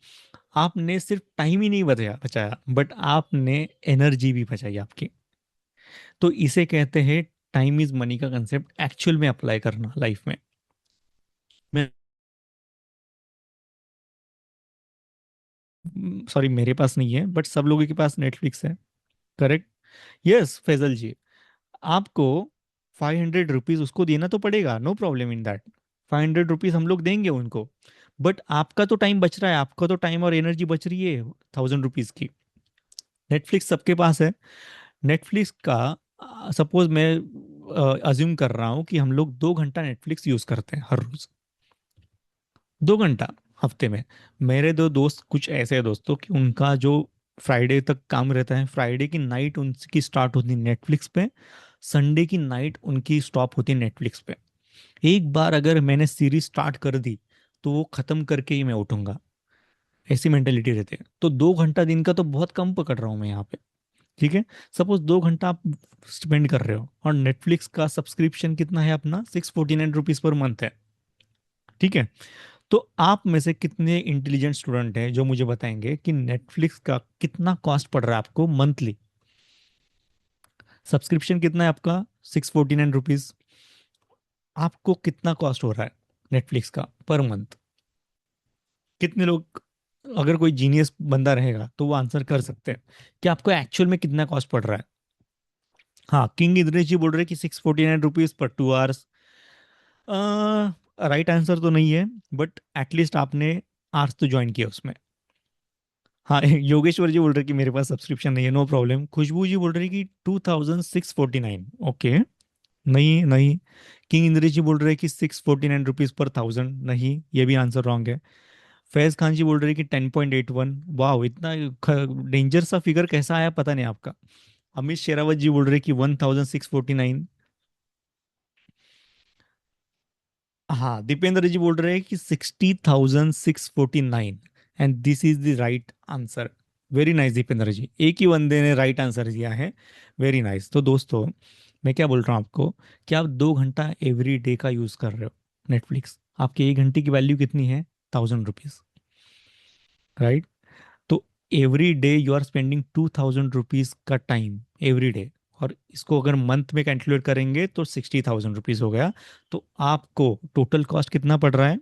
[SPEAKER 1] आपने सिर्फ टाइम ही नहीं बचाया बचाया, बट आपने एनर्जी भी बचाई आपकी। तो इसे कहते हैं टाइम इज मनी का कंसेप्ट एक्चुअल में अप्लाई करना लाइफ में। मैं सॉरी, मेरे पास नहीं है, बट सब लोगों के पास नेटफ्लिक्स है। करेक्ट। यस फैजल जी, आपको 500 रुपीज उसको देना तो पड़ेगा, no problem in that. 500 rupees हम लोग देंगे उनको। बट आपका तो टाइम बच रहा है, आपका तो टाइम और एनर्जी बच रही है 1000 रुपीज की। नेटफ्लिक्स सबके पास है। नेटफ्लिक्स का सपोज मैं अज्यूम कर रहा हूँ कि हम लोग 2 घंटा नेटफ्लिक्स यूज करते हैं हर रोज। 2 घंटा हफ्ते में। मेरे दो दोस्त कुछ ऐसे हैं दोस्तों कि उनका जो फ्राइडे तक काम रहता है, फ्राइडे की नाइट उनकी स्टार्ट होती है नेटफ्लिक्स पे, संडे की नाइट उनकी स्टॉप होती है नेटफ्लिक्स पे। एक बार अगर मैंने सीरीज स्टार्ट कर दी तो वो खत्म करके ही मैं उठूंगा, ऐसी मेंटेलिटी रहती है। तो 2 घंटा दिन का तो बहुत कम पकड़ रहा हूँ मैं यहाँ पे। ठीक है। सपोज 2 घंटा आप स्पेंड कर रहे हो और नेटफ्लिक्स का सब्सक्रिप्शन कितना है अपना, 649 रुपीज पर मंथ है। ठीक है। तो आप में से कितने इंटेलिजेंट स्टूडेंट हैं जो मुझे बताएंगे कि नेटफ्लिक्स का कितना कॉस्ट पड़ रहा है आपको मंथली? सब्सक्रिप्शन कितना है आपका? 649 रुपीज। आपको कितना कॉस्ट हो रहा है नेटफ्लिक्स का पर मंथ? कितने लोग, अगर कोई जीनियस बंदा रहेगा तो वो आंसर कर सकते हैं कि आपको एक्चुअल में कितना कॉस्ट पड़ रहा है। हाँ, किंग इंद्रेश जी बोल रहे हैं कि 649 rupees per 2 hours. Right answer तो नहीं है, बट एटलीस्ट आपने आर्स तो ज्वाइन किया उसमें। हाँ योगेश्वर जी बोल रहे कि मेरे पास सब्सक्रिप्शन नहीं है, नो प्रॉब्लम। खुशबू जी बोल रही कि 2649। ओके। नहीं नहीं। किंग इंद्रेश जी बोल रहे कि 649 रुपीज पर 1000। नहीं, ये भी आंसर रॉन्ग है। फैज खान जी बोल रहे कि 10.81। वाह, इतना डेंजर सा फिगर कैसा आया पता नहीं आपका। अमित शेरावत जी बोल रहे कि 1649। हाँ, दीपेंद्र जी बोल रहे हैं कि 60,649। And this is the right answer. Very nice Dipendra ji, एक ही बंदे ने राइट आंसर दिया है। Very nice. तो दोस्तों, मैं क्या बोल रहा हूँ आपको कि आप 2 घंटा एवरी डे का यूज कर रहे हो नेटफ्लिक्स, आपके 1 घंटे की वैल्यू कितनी है? 1000 रुपीज। राइट। तो every day you are spending 2000 rupees का टाइम एवरी डे। और इसको अगर मंथ में कैलकुलेट करेंगे तो 60,000 रुपीज हो गया। तो आपको टोटल कॉस्ट कितना पड़ रहा है?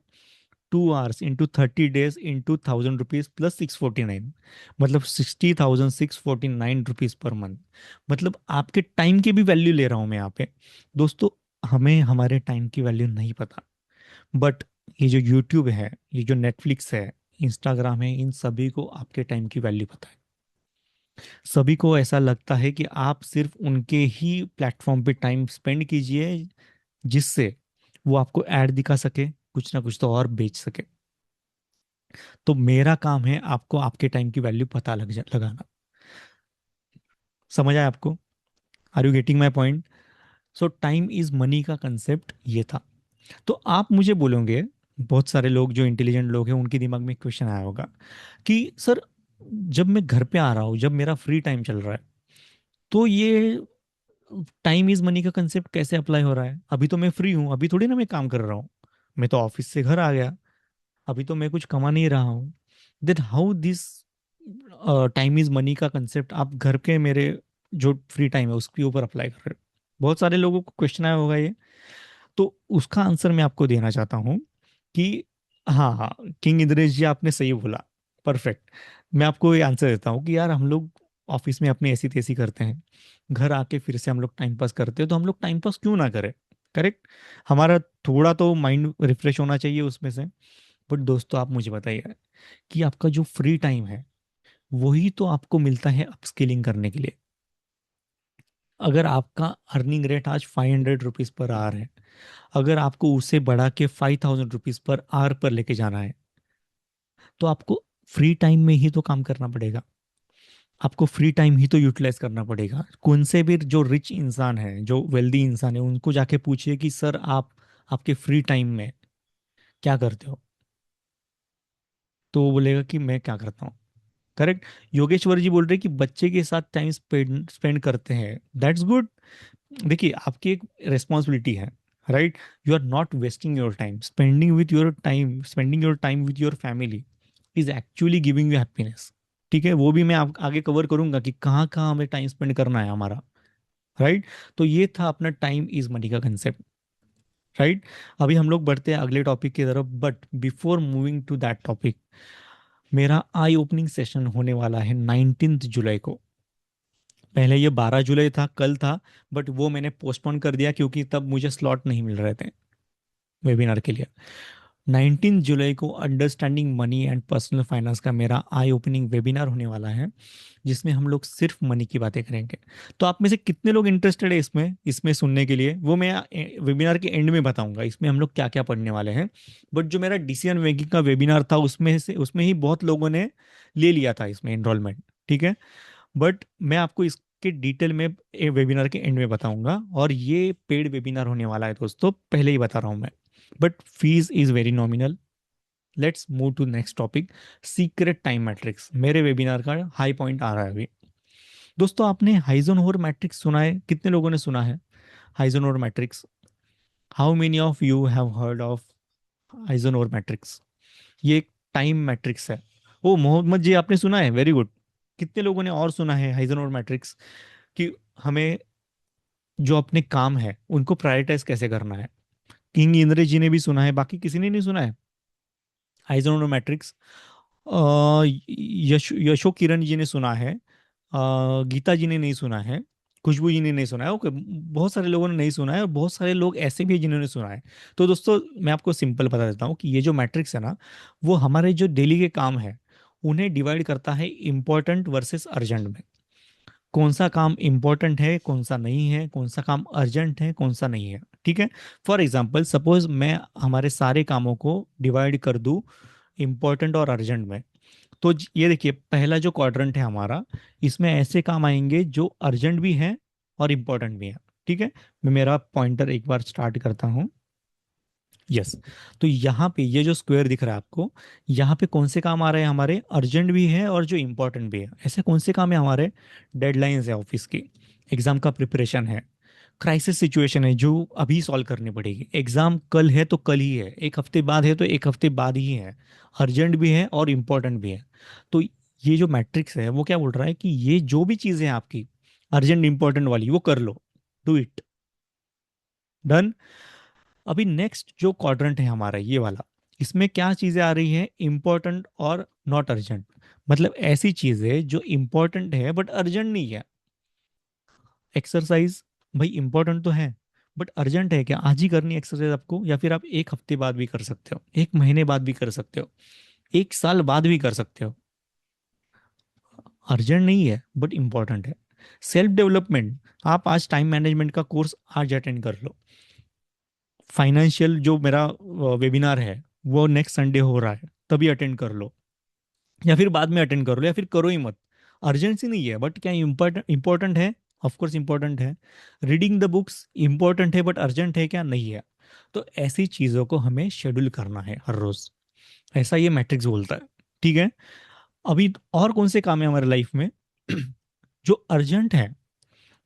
[SPEAKER 1] 2 hours into 30 days into 1000 rupees plus 649। मतलब 60,649 रुपीज पर मंथ। मतलब आपके टाइम की भी वैल्यू ले रहा हूं मैं यहाँ पे। दोस्तों, हमें हमारे टाइम की वैल्यू नहीं पता, बट ये जो यूट्यूब है, ये जो नेटफ्लिक्स है, इंस्टाग्राम है, इन सभी को आपके टाइम की वैल्यू पता है। सभी को ऐसा लगता है कि आप सिर्फ उनके ही प्लेटफॉर्म पे टाइम स्पेंड कीजिए, जिससे वो आपको ऐड दिखा सके, कुछ ना कुछ तो और बेच सके। तो मेरा काम है आपको आपके टाइम की वैल्यू पता लगाना। समझ आया आपको? Are you getting my point? So time is money का कंसेप्ट ये था। तो आप मुझे बोलोगे, बहुत सारे लोग जो इंटेलिजेंट लोग हैं उनके दिमाग में क्वेश्चन आया होगा कि सर, जब मैं घर पे आ रहा हूँ, जब मेरा फ्री टाइम चल रहा है, तो ये टाइम इज मनी का कंसेप्ट कैसे अप्लाई हो रहा है? अभी तो मैं फ्री हूँ, अभी थोड़ी ना मैं काम कर रहा हूँ, मैं तो ऑफिस से घर आ गया, अभी तो मैं कुछ कमा नहीं रहा हूँ। Then how this time is money का कंसेप्ट आप घर के मेरे जो फ्री टाइम है उसके ऊपर अप्लाई कर रहे हो? बहुत सारे लोगों को क्वेश्चन आया होगा ये। तो उसका आंसर मैं आपको देना चाहता हूँ कि हाँ हाँ, किंग इंद्रेश जी आपने सही बोला। परफेक्ट। मैं आपको ये आंसर देता हूँ कि यार हम लोग ऑफिस में अपनी ऐसी तैसी करते हैं, घर आके फिर से हम लोग टाइम पास करते हैं, तो हम लोग टाइम पास क्यों ना करें? करेक्ट। हमारा थोड़ा तो माइंड रिफ्रेश होना चाहिए उसमें से। बट दोस्तों, आप मुझे बताइए कि आपका जो फ्री टाइम है वही तो आपको मिलता है अपस्किलिंग करने के लिए। अगर आपका अर्निंग रेट आज 500 रुपीज पर आवर है, अगर आपको उसे बढ़ा के 5000 रुपीज पर आवर पर लेके जाना है, तो आपको फ्री टाइम में ही तो काम करना पड़ेगा। आपको फ्री टाइम ही तो यूटिलाइज करना पड़ेगा। कौन से भी जो रिच इंसान है, जो वेल्दी इंसान है, उनको जाके पूछिए कि सर, आप आपके फ्री टाइम में क्या करते हो? तो वो बोलेगा कि मैं क्या करता हूँ। करेक्ट। योगेश्वर जी बोल रहे हैं कि बच्चे के साथ टाइम स्पेंड स्पेंड करते हैं, दैट्स गुड। देखिए, आपकी एक रिस्पॉन्सिबिलिटी है, right? You are not wasting your time, spending your time with your family is actually giving you happiness. ठीक है, वो भी मैं आप आगे कवर करूंगा कि कहाँ कहाँ हमें टाइम स्पेंड करना है हमारा। राइट। तो ये था अपना टाइम इज मनी का कंसेप्ट। राइट। अभी हम लोग बढ़ते हैं अगले टॉपिक की तरफ, but before moving to that topic, मेरा आई ओपनिंग सेशन होने वाला है 19 जुलाई को। पहले ये 12 जुलाई था, कल था, बट वो मैंने पोस्टपोन कर दिया क्योंकि तब मुझे स्लॉट नहीं मिल रहे थे वेबिनार के लिए। 19 जुलाई को understanding money and personal finance का मेरा आई ओपनिंग वेबिनार होने वाला है, जिसमें हम लोग सिर्फ मनी की बातें करेंगे। तो आप में से कितने लोग इंटरेस्टेड है इसमें इसमें सुनने के लिए, वो मैं वेबिनार के एंड में बताऊंगा इसमें हम लोग क्या क्या पढ़ने वाले हैं। बट जो मेरा डिसीजन मेकिंग का वेबिनार था उसमें ही बहुत लोगों ने ले लिया था इसमें एनरोलमेंट, ठीक है। बट मैं आपको इसके डिटेल में वेबिनार के एंड में बताऊंगा, और ये पेड वेबिनार होने वाला है दोस्तों, पहले ही बता रहा हूं मैं। But fees is very nominal. Let's move to next topic, secret time matrix. मेरे वेबिनार का हाई पॉइंट आ रहा है अभी। दोस्तों, आपने हाइजेनहोर मैट्रिक्स सुना है? कितने लोगों ने सुना है Eisenhower matrix? How many of you have heard of Eisenhower matrix? ये एक टाइम मैट्रिक्स है। ओ मोहम्मद जी, आपने सुना है, वेरी गुड। कितने लोगों ने और सुना है हाइजेनहोर मैट्रिक्स, कि हमें जो अपने काम है उनको प्रायोरिटाइज कैसे करना है? किंग इंद्र जी ने भी सुना है, बाकी किसी ने नहीं सुना है हाइजेनहोर मैट्रिक्स? यशो किरण जी ने सुना है, गीता जी ने नहीं सुना है, खुशबू जी ने नहीं सुना है, ओके। बहुत सारे लोगों ने नहीं सुना है, और बहुत सारे लोग ऐसे भी हैं जिन्होंने सुना है। तो दोस्तों, मैं आपको सिंपल बता देता हूँ कि ये जो मैट्रिक्स है ना, वो हमारे जो डेली के काम है उन्हें डिवाइड करता है इम्पोर्टेंट वर्सेस अर्जेंट में। कौन सा काम इम्पोर्टेंट है, कौन सा नहीं है, कौन सा काम अर्जेंट है, कौन सा नहीं है, ठीक है। फॉर एग्जाम्पल, सपोज मैं हमारे सारे कामों को डिवाइड कर दूं इम्पोर्टेंट और अर्जेंट में, तो ये देखिए, पहला जो क्वाड्रेंट है हमारा, इसमें ऐसे काम आएंगे जो अर्जेंट भी हैं और इम्पोर्टेंट भी हैं, ठीक है। मैं मेरा पॉइंटर एक बार स्टार्ट करता हूँ। यस। तो यहाँ पे ये जो स्क्वायर दिख रहा है आपको, यहाँ पे कौन से काम आ रहे हैं हमारे? अर्जेंट भी है और जो इम्पोर्टेंट भी है। ऐसे कौन से काम है हमारे? डेडलाइंस है ऑफिस की, एग्जाम का प्रिपरेशन है, क्राइसिस सिचुएशन है जो अभी सॉल्व करनी पड़ेगी, एग्जाम कल है तो कल ही है, एक हफ्ते बाद है तो एक हफ्ते बाद ही है, अर्जेंट भी है और इम्पोर्टेंट भी है। तो ये जो मैट्रिक्स है वो क्या बोल रहा है कि ये जो भी चीज़ें हैं आपकी अर्जेंट इंपॉर्टेंट वाली, वो कर लो, डू इट, डन। अभी नेक्स्ट जो क्वाड्रेंट है हमारा ये वाला, इसमें क्या चीज़ें आ रही है? इंपॉर्टेंट और नॉट अर्जेंट। मतलब ऐसी चीज़ें जो इंपॉर्टेंट है बट अर्जेंट नहीं है। एक्सरसाइज, भाई इंपॉर्टेंट तो है बट अर्जेंट है क्या? आज ही करनी एक्सरसाइज आपको, या फिर आप एक हफ्ते बाद भी कर सकते हो, एक महीने बाद भी कर सकते हो, एक साल बाद भी कर सकते हो। अर्जेंट नहीं है बट इंपॉर्टेंट है। सेल्फ डेवलपमेंट, आप आज टाइम मैनेजमेंट का कोर्स आज अटेंड कर लो। फाइनेंशियल जो मेरा वेबिनार है वो नेक्स्ट संडे हो रहा है, तभी अटेंड कर लो, या फिर बाद में अटेंड कर लो, या फिर करो ही मत। अर्जेंसी नहीं है बट क्या इम्पोर्टेंट इंपॉर्टेंट है? ऑफकोर्स इंपॉर्टेंट है। रीडिंग द बुक्स इंपॉर्टेंट है बट अर्जेंट है क्या? नहीं है। तो ऐसी चीज़ों को हमें शेड्यूल करना है हर रोज, ऐसा ये मैट्रिक्स बोलता है, ठीक है। अभी और कौन से काम है हमारे लाइफ में जो अर्जेंट है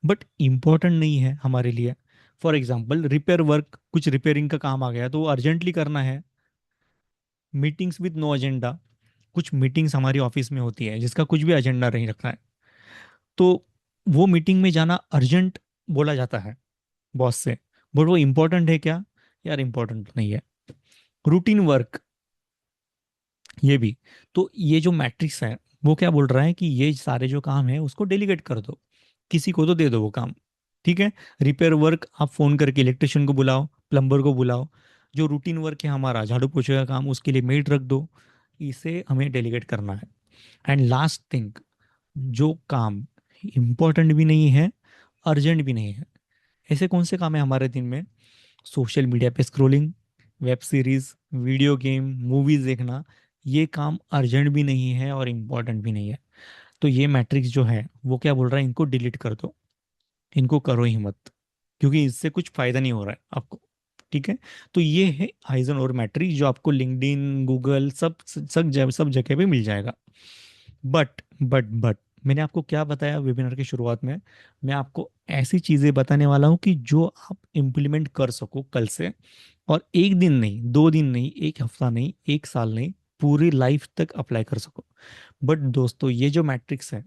[SPEAKER 1] बट इम्पोर्टेंट नहीं है हमारे लिए? फॉर एग्जाम्पल, रिपेयर वर्क, कुछ रिपेयरिंग का काम आ गया तो वो अर्जेंटली करना है। मीटिंग्स विद नो एजेंडा, कुछ मीटिंग्स हमारी ऑफिस में होती है जिसका कुछ भी एजेंडा नहीं रखा है, तो वो मीटिंग में जाना अर्जेंट बोला जाता है बॉस से, बट वो इम्पोर्टेंट है क्या? यार इम्पोर्टेंट नहीं है। रूटीन वर्क, ये भी। तो ये जो मैट्रिक्स है वो क्या बोल रहा है कि ये सारे जो काम है उसको डेलीगेट कर दो, किसी को तो दे दो वो काम, ठीक है। रिपेयर वर्क आप फोन करके इलेक्ट्रिशियन को बुलाओ, प्लम्बर को बुलाओ। जो रूटीन वर्क है हमारा झाड़ू पोछे का काम, उसके लिए मेड रख दो। इसे हमें डेलीगेट करना है। एंड लास्ट थिंग, जो काम इम्पोर्टेंट भी नहीं है, अर्जेंट भी नहीं है, ऐसे कौन से काम है हमारे दिन में? सोशल मीडिया पे scrolling, web series, video game, movies देखना, ये काम अर्जेंट भी नहीं है और इम्पोर्टेंट भी नहीं है। तो ये मैट्रिक्स जो है वो क्या बोल रहा है? इनको डिलीट कर दो, इनको करो ही मत, क्योंकि इससे कुछ फायदा नहीं हो रहा है आपको, ठीक है। तो ये है हाइजन और मैट्रिक्स, जो आपको लिंक्डइन, गूगल, सब जगह पे मिल जाएगा। बट मैंने आपको क्या बताया वेबिनार की शुरुआत में? मैं आपको ऐसी चीजें बताने वाला हूँ कि जो आप इम्प्लीमेंट कर सको कल से, और एक दिन नहीं, 2 दिन नहीं, एक हफ्ता नहीं, एक साल नहीं, पूरी लाइफ तक अप्लाई कर सको। बट दोस्तों, ये जो मैट्रिक्स है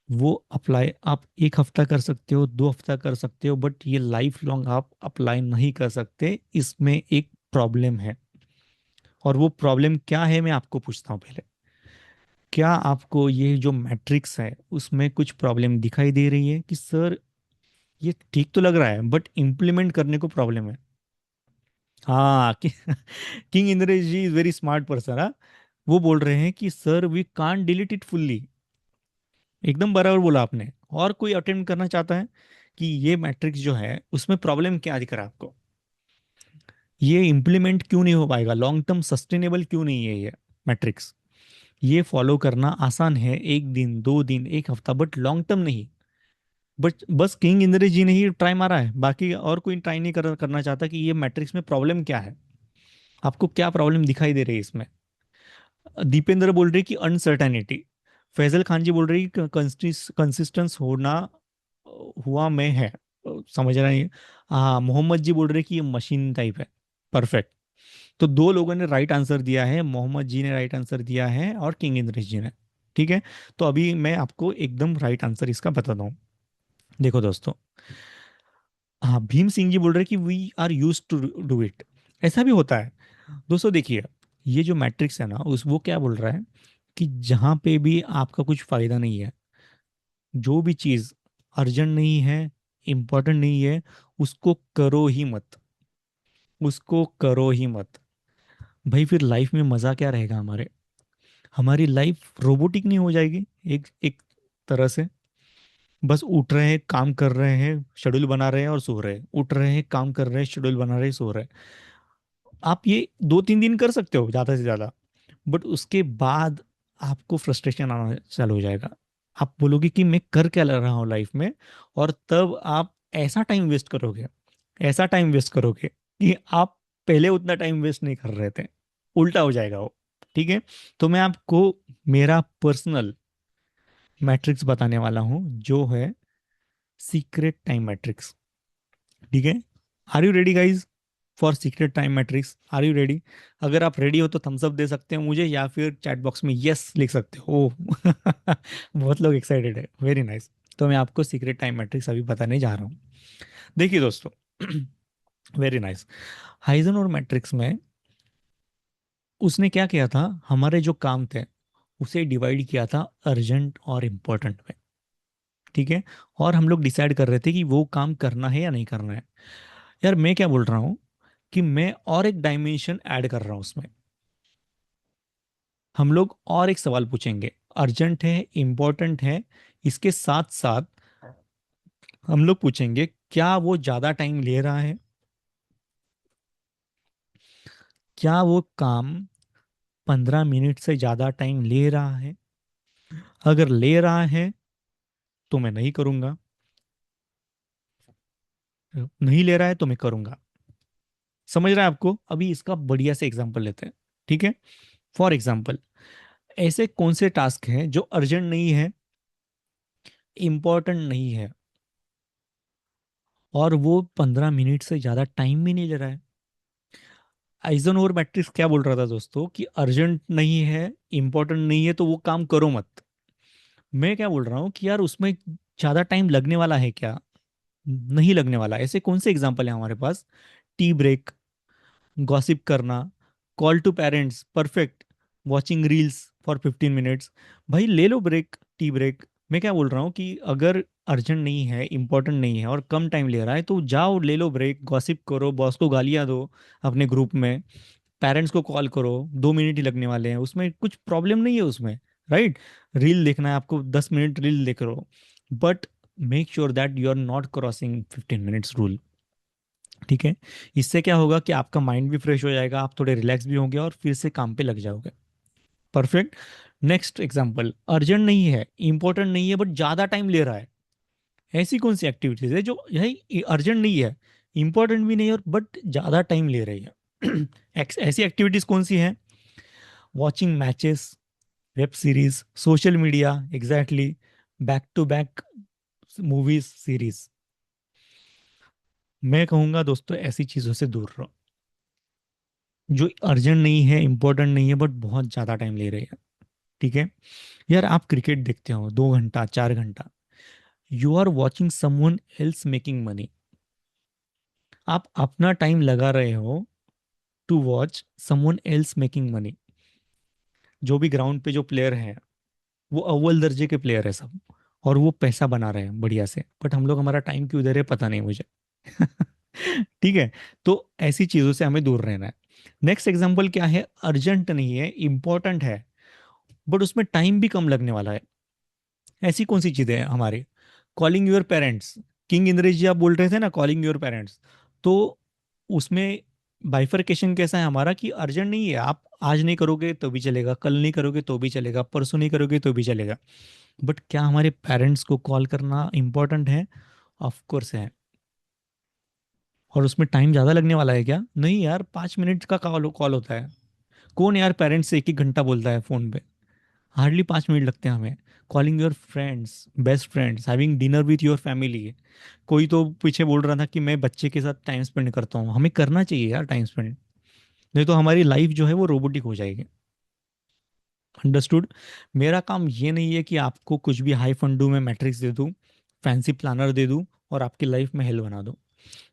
[SPEAKER 1] वो अप्लाई आप एक हफ्ता कर सकते हो, 2 हफ्ता कर सकते हो, बट ये लाइफ लॉन्ग आप अप्लाई नहीं कर सकते। इसमें एक प्रॉब्लम है, और वो प्रॉब्लम क्या है मैं आपको पूछता हूँ पहले। क्या आपको ये जो मैट्रिक्स है उसमें कुछ प्रॉब्लम दिखाई दे रही है कि सर ये ठीक तो लग रहा है बट इम्प्लीमेंट करने को प्रॉब्लम है? हाँ कि, king Indresh ji is very smart person. हाँ, वो बोल रहे हैं कि sir we can't delete it fully. एकदम बराबर बोला आपने। और कोई अटेम्प्ट करना चाहता है कि ये मैट्रिक्स जो है उसमें प्रॉब्लम क्या दिख रहा है आपको? ये इम्प्लीमेंट क्यों नहीं हो पाएगा, लॉन्ग टर्म सस्टेनेबल क्यों नहीं है ये मैट्रिक्स? ये फॉलो करना आसान है, एक दिन, 2 दिन, एक हफ्ता, बट लॉन्ग टर्म नहीं। बट बस किंग इंद्र जी ने ही ट्राई मारा है, बाकी और कोई ट्राई नहीं करना चाहता कि ये मैट्रिक्स में प्रॉब्लम क्या है, आपको क्या प्रॉब्लम दिखाई दे रही है इसमें। दीपेंद्र बोल रही कि अनसर्टेनिटी। फैजल खान जी बोल रही कि कंसिस्टेंस होना हुआ में है। समझ रहा नहीं। हाँ, मोहम्मद जी बोल रहे कि ये मशीन टाइप है। परफेक्ट। तो दो लोगों ने राइट आंसर दिया है, मोहम्मद जी ने राइट आंसर दिया है और किंग इंद्रेश जी ने। ठीक है। तो अभी मैं आपको एकदम राइट आंसर इसका बताता हूँ। देखो दोस्तों, हाँ, भीम सिंह जी बोल रहे कि we are use to do it. ऐसा भी होता है। दोस्तों देखिए, ये जो मैट्रिक्स है ना, उस वो क्या बोल रहा है कि जहां पे भी आपका कुछ फायदा नहीं है, जो भी चीज अर्जेंट नहीं है, इंपॉर्टेंट नहीं है, उसको करो ही मत। उसको करो ही मत। भाई फिर लाइफ में मजा क्या रहेगा हमारे? हमारी लाइफ रोबोटिक नहीं हो जाएगी एक एक तरह से? बस उठ रहे हैं, काम कर रहे हैं, शेड्यूल बना रहे हैं और सो रहे हैं, उठ रहे हैं, काम कर रहे हैं, शेड्यूल बना रहे हैं, सो रहे हैं। आप ये 2-3 दिन कर सकते हो ज्यादा से ज्यादा, बट उसके बाद आपको फ्रस्ट्रेशन आना चालू हो जाएगा। आप बोलोगे कि मैं कर क्या लग रहा हूँ लाइफ में। और तब आप ऐसा टाइम वेस्ट करोगे, ऐसा टाइम वेस्ट करोगे कि आप पहले उतना टाइम वेस्ट नहीं कर रहे थे। उल्टा हो जाएगा वो। ठीक है। तो मैं आपको मेरा पर्सनल मैट्रिक्स बताने वाला हूँ, जो है सीक्रेट टाइम मैट्रिक्स। ठीक है। Are you ready guys for secret time matrix? Are you ready? अगर आप रेडी हो तो थम्स अप दे सकते हो मुझे, या फिर चैट बॉक्स में यस लिख सकते हो। ओह बहुत लोग एक्साइटेड है, वेरी नाइस। तो मैं आपको सीक्रेट टाइम मैट्रिक्स अभी बताने जा रहा हूँ। देखिए दोस्तों, वेरी नाइस। हाइजन और मैट्रिक्स में उसने क्या किया था, हमारे जो काम थे उसे डिवाइड किया था अर्जेंट और इम्पोर्टेंट में। ठीक है। और हम लोग डिसाइड कर रहे थे कि वो काम करना है या नहीं करना है। यार मैं क्या बोल रहा हूँ कि मैं और एक डायमेंशन ऐड कर रहा हूँ उसमें। हम लोग और एक सवाल पूछेंगे, अर्जेंट है, इम्पोर्टेंट है, इसके साथ साथ हम लोग पूछेंगे क्या वो ज्यादा टाइम ले रहा है, क्या वो काम 15 मिनट से ज्यादा टाइम ले रहा है। अगर ले रहा है तो मैं नहीं करूंगा, नहीं ले रहा है तो मैं करूंगा। समझ रहा है आपको? अभी इसका बढ़िया से एग्जांपल लेते हैं। ठीक है। फॉर एग्जांपल, ऐसे कौन से टास्क हैं जो अर्जेंट नहीं है, इंपॉर्टेंट नहीं है, और वो 15 मिनट से ज्यादा टाइम भी नहीं ले रहा है? आइजनहोवर मैट्रिक्स क्या बोल रहा था दोस्तों कि अर्जेंट नहीं है, इंपॉर्टेंट नहीं है, तो वो काम करो मत। मैं क्या बोल रहा हूँ कि यार उसमें ज्यादा टाइम लगने वाला है क्या? नहीं लगने वाला। ऐसे कौन से एग्जांपल है हमारे पास? टी ब्रेक, गॉसिप करना, call to parents, perfect, watching reels for 15 minutes. भाई ले लो ब्रेक, टी ब्रेक। मैं क्या बोल रहा हूँ कि अगर अर्जेंट नहीं है, इंपॉर्टेंट नहीं है और कम टाइम ले रहा है, तो जाओ ले लो ब्रेक, गॉसिप करो, बॉस को गालियां दो अपने ग्रुप में, पेरेंट्स को कॉल करो, 2 मिनट ही लगने वाले हैं, उसमें कुछ प्रॉब्लम नहीं है उसमें। राइट। रील देखना है आपको, 10 मिनट रील देख रहे हो, but make sure that you are not crossing 15 minutes rule. ठीक है। इससे क्या होगा कि आपका माइंड भी फ्रेश हो जाएगा, आप थोड़े रिलैक्स भी होंगे और फिर से काम पे लग जाओगे। परफेक्ट। नेक्स्ट एग्जांपल, अर्जेंट नहीं है, इंपॉर्टेंट नहीं है, बट ज्यादा टाइम ले रहा है। ऐसी कौन सी एक्टिविटीज है जो यही अर्जेंट नहीं है, इंपॉर्टेंट भी नहीं है, और बट ज्यादा टाइम ले रही है? ऐसी एक्टिविटीज कौन सी हैं? Watching matches, web series, social media, exactly, back to back movies series. मैं कहूंगा दोस्तों ऐसी चीजों से दूर रहो जो अर्जेंट नहीं है, इंपॉर्टेंट नहीं है, बट बहुत ज्यादा टाइम ले रहे हैं। ठीक है। यार आप क्रिकेट देखते हो 2 घंटा, 4 घंटा, you are watching someone else making money. आप अपना टाइम लगा रहे हो to watch someone else making money. जो भी ग्राउंड पे जो प्लेयर हैं, वो अव्वल दर्जे के प्लेयर है सब, और वो पैसा बना रहे हैं बढ़िया से, बट हम लोग, हमारा टाइम क्यों दे रहे हैं पता नहीं मुझे। ठीक है। तो ऐसी चीजों से हमें दूर रहना है। नेक्स्ट एग्जांपल क्या है? अर्जेंट नहीं है, इंपॉर्टेंट है, बट उसमें टाइम भी कम लगने वाला है। ऐसी कौन सी चीजें हैं हमारे? Calling your parents. King Indresh ji आप बोल रहे थे ना, कॉलिंग योर पेरेंट्स। तो उसमें बाइफरकेशन कैसा है हमारा, कि अर्जेंट नहीं है, आप आज नहीं करोगे तो भी चलेगा, कल नहीं करोगे तो भी चलेगा, परसों नहीं करोगे तो भी चलेगा। बट क्या हमारे पेरेंट्स को कॉल करना इंपॉर्टेंट है? ऑफ कोर्स है। और उसमें टाइम ज़्यादा लगने वाला है क्या? नहीं यार, 5 मिनट का कॉल कॉल होता है। कौन यार पेरेंट्स से 1 1 घंटा बोलता है फ़ोन पे? हार्डली 5 मिनट लगते हैं हमें। Calling your friends, best friends, having dinner with your family. कोई तो पीछे बोल रहा था कि मैं बच्चे के साथ टाइम स्पेंड करता हूँ, हमें करना चाहिए यार टाइम स्पेंड। नहीं तो हमारी लाइफ जो है वो रोबोटिक हो जाएगी। अंडरस्टूड? मेरा काम ये नहीं है कि आपको कुछ भी हाई फंडू में मैट्रिक्स दे दूँ, फैंसी प्लानर दे दूँ और आपकी लाइफ में हेल बना दूँ।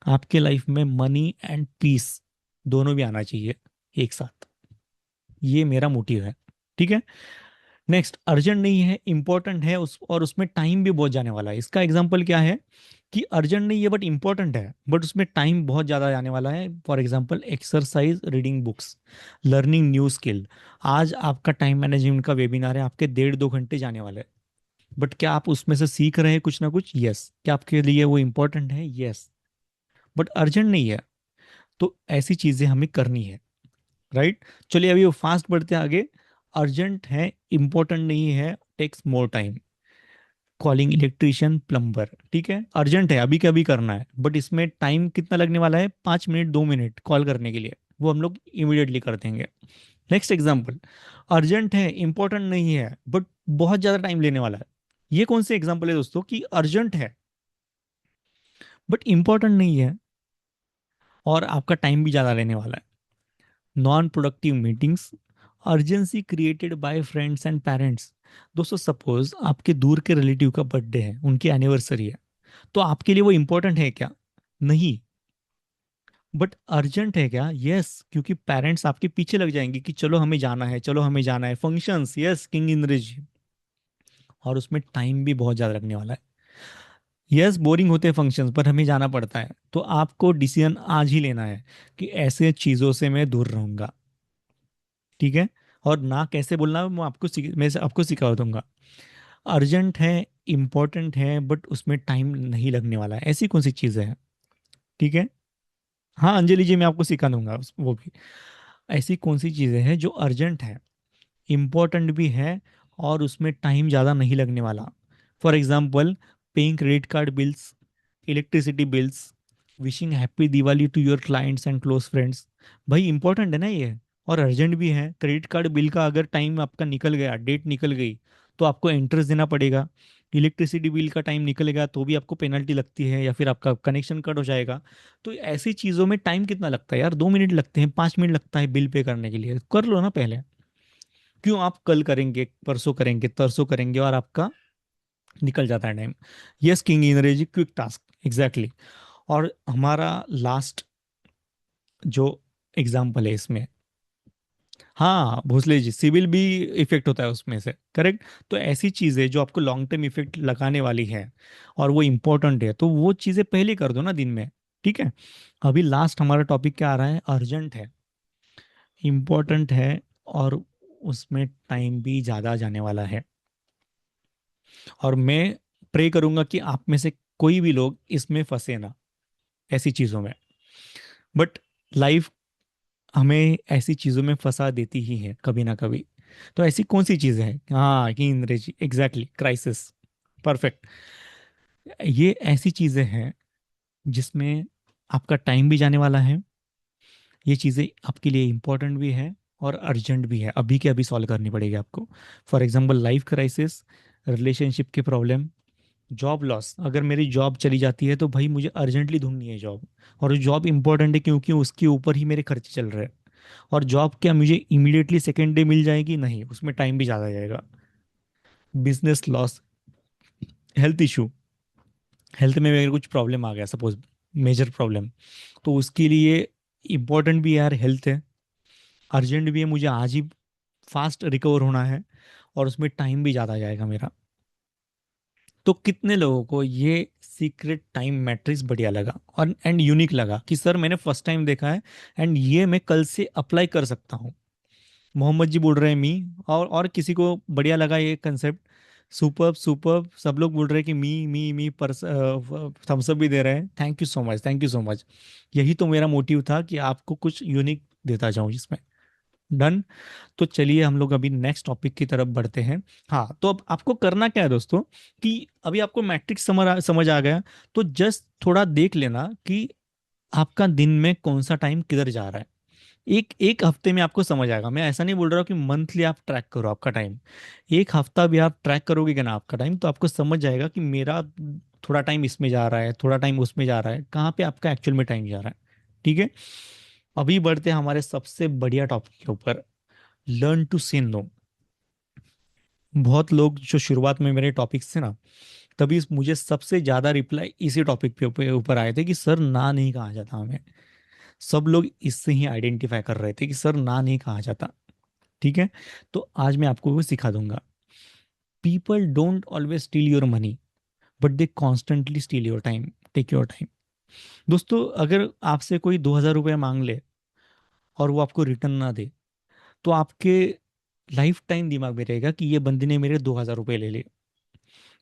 [SPEAKER 1] आपके लाइफ में मनी एंड पीस दोनों भी आना चाहिए एक साथ। ये मेरा मोटिव है। ठीक है। नेक्स्ट, अर्जेंट नहीं है, इंपॉर्टेंट है, उस और उसमें टाइम भी बहुत जाने वाला है। इसका एग्जांपल क्या है? कि अर्जेंट नहीं है बट इंपॉर्टेंट है, बट उसमें टाइम बहुत ज़्यादा जाने वाला है। For example exercise, reading books, learning new skill. आज आपका टाइम मैनेजमेंट का वेबिनार है, आपके 1.5 2 घंटे जाने वाले हैं, बट क्या आप उसमें से सीख रहे हैं कुछ ना कुछ? यस। क्या आपके लिए वो इंपॉर्टेंट है? यस। बट अर्जेंट नहीं है। तो ऐसी चीज़ें हमें करनी है। राइट। चलिए अभी वो फास्ट बढ़ते हैं आगे। अर्जेंट है, इंपॉर्टेंट नहीं है, takes more time. Calling electrician, plumber, ठीक है, अर्जेंट है, अभी के अभी करना है, बट इसमें टाइम कितना लगने वाला है? 5 मिनट 2 मिनट कॉल करने के लिए, वो हम लोग इमीडिएटली कर देंगे। नेक्स्ट एग्जाम्पल, अर्जेंट है, इंपॉर्टेंट नहीं है, बट बहुत ज्यादा टाइम लेने वाला है। ये कौन से एग्जाम्पल है दोस्तों, कि अर्जेंट है बट इंपॉर्टेंट नहीं है और आपका टाइम भी ज्यादा लेने वाला है? Non productive meetings, urgency created by friends and parents. दोस्तों सपोज आपके दूर के रिलेटिव का बर्थडे है, उनकी एनिवर्सरी है, तो आपके लिए वो इंपॉर्टेंट है क्या? नहीं। बट अर्जेंट है क्या? यस, क्योंकि पेरेंट्स आपके पीछे लग जाएंगे कि चलो हमें जाना है, चलो हमें जाना है, फंक्शंस, यस किंग इंद्रेश जी। और उसमें टाइम भी बहुत ज्यादा लगने वाला है। यस, बोरिंग होते हैं फंक्शंस, पर हमें जाना पड़ता है, तो आपको डिसीजन आज ही लेना है कि ऐसे चीजों से मैं दूर रहूंगा। ठीक है। और ना कैसे बोलना है, मैं आपको सिखा दूंगा। अर्जेंट है, इंपॉर्टेंट है, बट उसमें टाइम नहीं लगने वाला है, ऐसी कौन सी चीज़ है? ठीक है। हाँ अंजलि जी, मैं आपको सिखा दूंगा वो भी। ऐसी कौन सी चीज़ें हैं जो अर्जेंट है, इम्पोर्टेंट भी है, और उसमें टाइम ज़्यादा नहीं लगने वाला? For example, paying credit card bills, electricity bills, wishing happy Diwali to your clients and close friends. भाई इंपॉर्टेंट है ना ये, और अर्जेंट भी है। क्रेडिट कार्ड बिल का अगर टाइम आपका निकल गया, डेट निकल गई, तो आपको इंटरेस्ट देना पड़ेगा। इलेक्ट्रिसिटी बिल का टाइम निकल गया तो भी आपको पेनल्टी लगती है, या फिर आपका कनेक्शन कट हो जाएगा। तो ऐसी चीज़ों में टाइम कितना लगता है यार? 2 मिनट लगते हैं, 5 मिनट लगता है बिल पे करने के लिए, कर लो ना पहले। क्यों आप कल करेंगे, परसों करेंगे, तरसों करेंगे, और आपका निकल जाता है टाइम। यस किंग अंग्रेजी, क्विक टास्क, एग्जैक्टली। और हमारा लास्ट जो एग्जाम्पल है इसमें, हाँ भोसले जी, सिविल भी इफेक्ट होता है उसमें से, करेक्ट। तो ऐसी चीजें जो आपको लॉन्ग टर्म इफेक्ट लगाने वाली है और वो इंपॉर्टेंट है, तो वो चीजें पहले कर दो ना दिन में। ठीक है। अभी लास्ट हमारा टॉपिक क्या आ रहा है? अर्जेंट है, इंपॉर्टेंट है, और उसमें टाइम भी ज्यादा जाने वाला है। और मैं प्रे करूंगा कि आप में से कोई भी लोग इसमें फंसे ना, ऐसी चीजों में। बट लाइफ हमें ऐसी चीजों में फंसा देती ही है कभी ना कभी। तो ऐसी कौन सी चीजें हैं? हाँ कि अंग्रेजी, एग्जैक्टली, क्राइसिस, परफेक्ट। ये ऐसी चीजें हैं जिसमें आपका टाइम भी जाने वाला है, ये चीजें आपके लिए इंपॉर्टेंट भी है और अर्जेंट भी है, अभी के अभी सॉल्व करनी पड़ेगी आपको। For example life crisis, relationship के प्रॉब्लम, जॉब लॉस। अगर मेरी जॉब चली जाती है तो भाई मुझे अर्जेंटली ढूंढनी है जॉब, और जॉब इंपॉर्टेंट है क्योंकि उसके ऊपर ही मेरे खर्चे चल रहे हैं। और जॉब क्या मुझे इमीडिएटली सेकेंड डे मिल जाएगी? नहीं, उसमें टाइम भी ज़्यादा जाएगा। Business loss, health issue, health में अगर कुछ प्रॉब्लम आ गया सपोज, मेजर प्रॉब्लम, तो उसके लिए इम्पोर्टेंट भी यार हेल्थ है, अर्जेंट भी है, मुझे आज ही फास्ट रिकवर होना है, और उसमें टाइम भी ज़्यादा जाएगा मेरा। तो कितने लोगों को ये सीक्रेट टाइम मैट्रिक्स बढ़िया लगा और एंड यूनिक लगा कि सर मैंने फर्स्ट टाइम देखा है एंड ये मैं कल से अप्लाई कर सकता हूँ। मोहम्मद जी बोल रहे हैं मी, और किसी को बढ़िया लगा ये कंसेप्ट? सुपर सुपर, सब लोग बोल रहे हैं कि मी पर थम्स अप भी दे रहे हैं। Thank you so much, thank you so much. यही तो मेरा मोटिव था कि आपको कुछ यूनिक देता जाऊं इसमें। डन। तो चलिए हम लोग अभी नेक्स्ट टॉपिक की तरफ बढ़ते हैं। हाँ, तो अब आपको करना क्या है दोस्तों, कि अभी आपको मैट्रिक्स समझ आ गया, तो जस्ट थोड़ा देख लेना कि आपका दिन में कौन सा टाइम किधर जा रहा है। एक एक हफ्ते में आपको समझ आएगा। मैं ऐसा नहीं बोल रहा हूँ कि मंथली आप ट्रैक करो आपका टाइम। एक हफ्ता भी आप ट्रैक करोगे क्या ना आपका टाइम, तो आपको समझ जाएगा कि मेरा थोड़ा टाइम इसमें जा रहा है, थोड़ा टाइम उसमें जा रहा है, कहाँ पे आपका एक्चुअल में टाइम जा रहा है। ठीक है। अभी बढ़ते हैं हमारे सबसे बढ़िया टॉपिक के ऊपर, लर्न टू से नो। बहुत लोग जो शुरुआत में मेरे टॉपिक्स थे ना, तभी मुझे सबसे ज्यादा रिप्लाई इसी टॉपिक पे ऊपर आए थे कि सर ना नहीं कहा जाता हमें। सब लोग इससे ही आइडेंटिफाई कर रहे थे कि सर ना नहीं कहा जाता। ठीक है। तो आज मैं आपको वो सिखा दूंगा। People don't always steal your money, but they constantly steal your time. Take your time. दोस्तों, अगर आपसे कोई 2,000 रुपये मांग ले और वो आपको रिटर्न ना दे, तो आपके लाइफ टाइम दिमाग में रहेगा कि ये बंदे ने मेरे 2,000 रुपये ले लिए।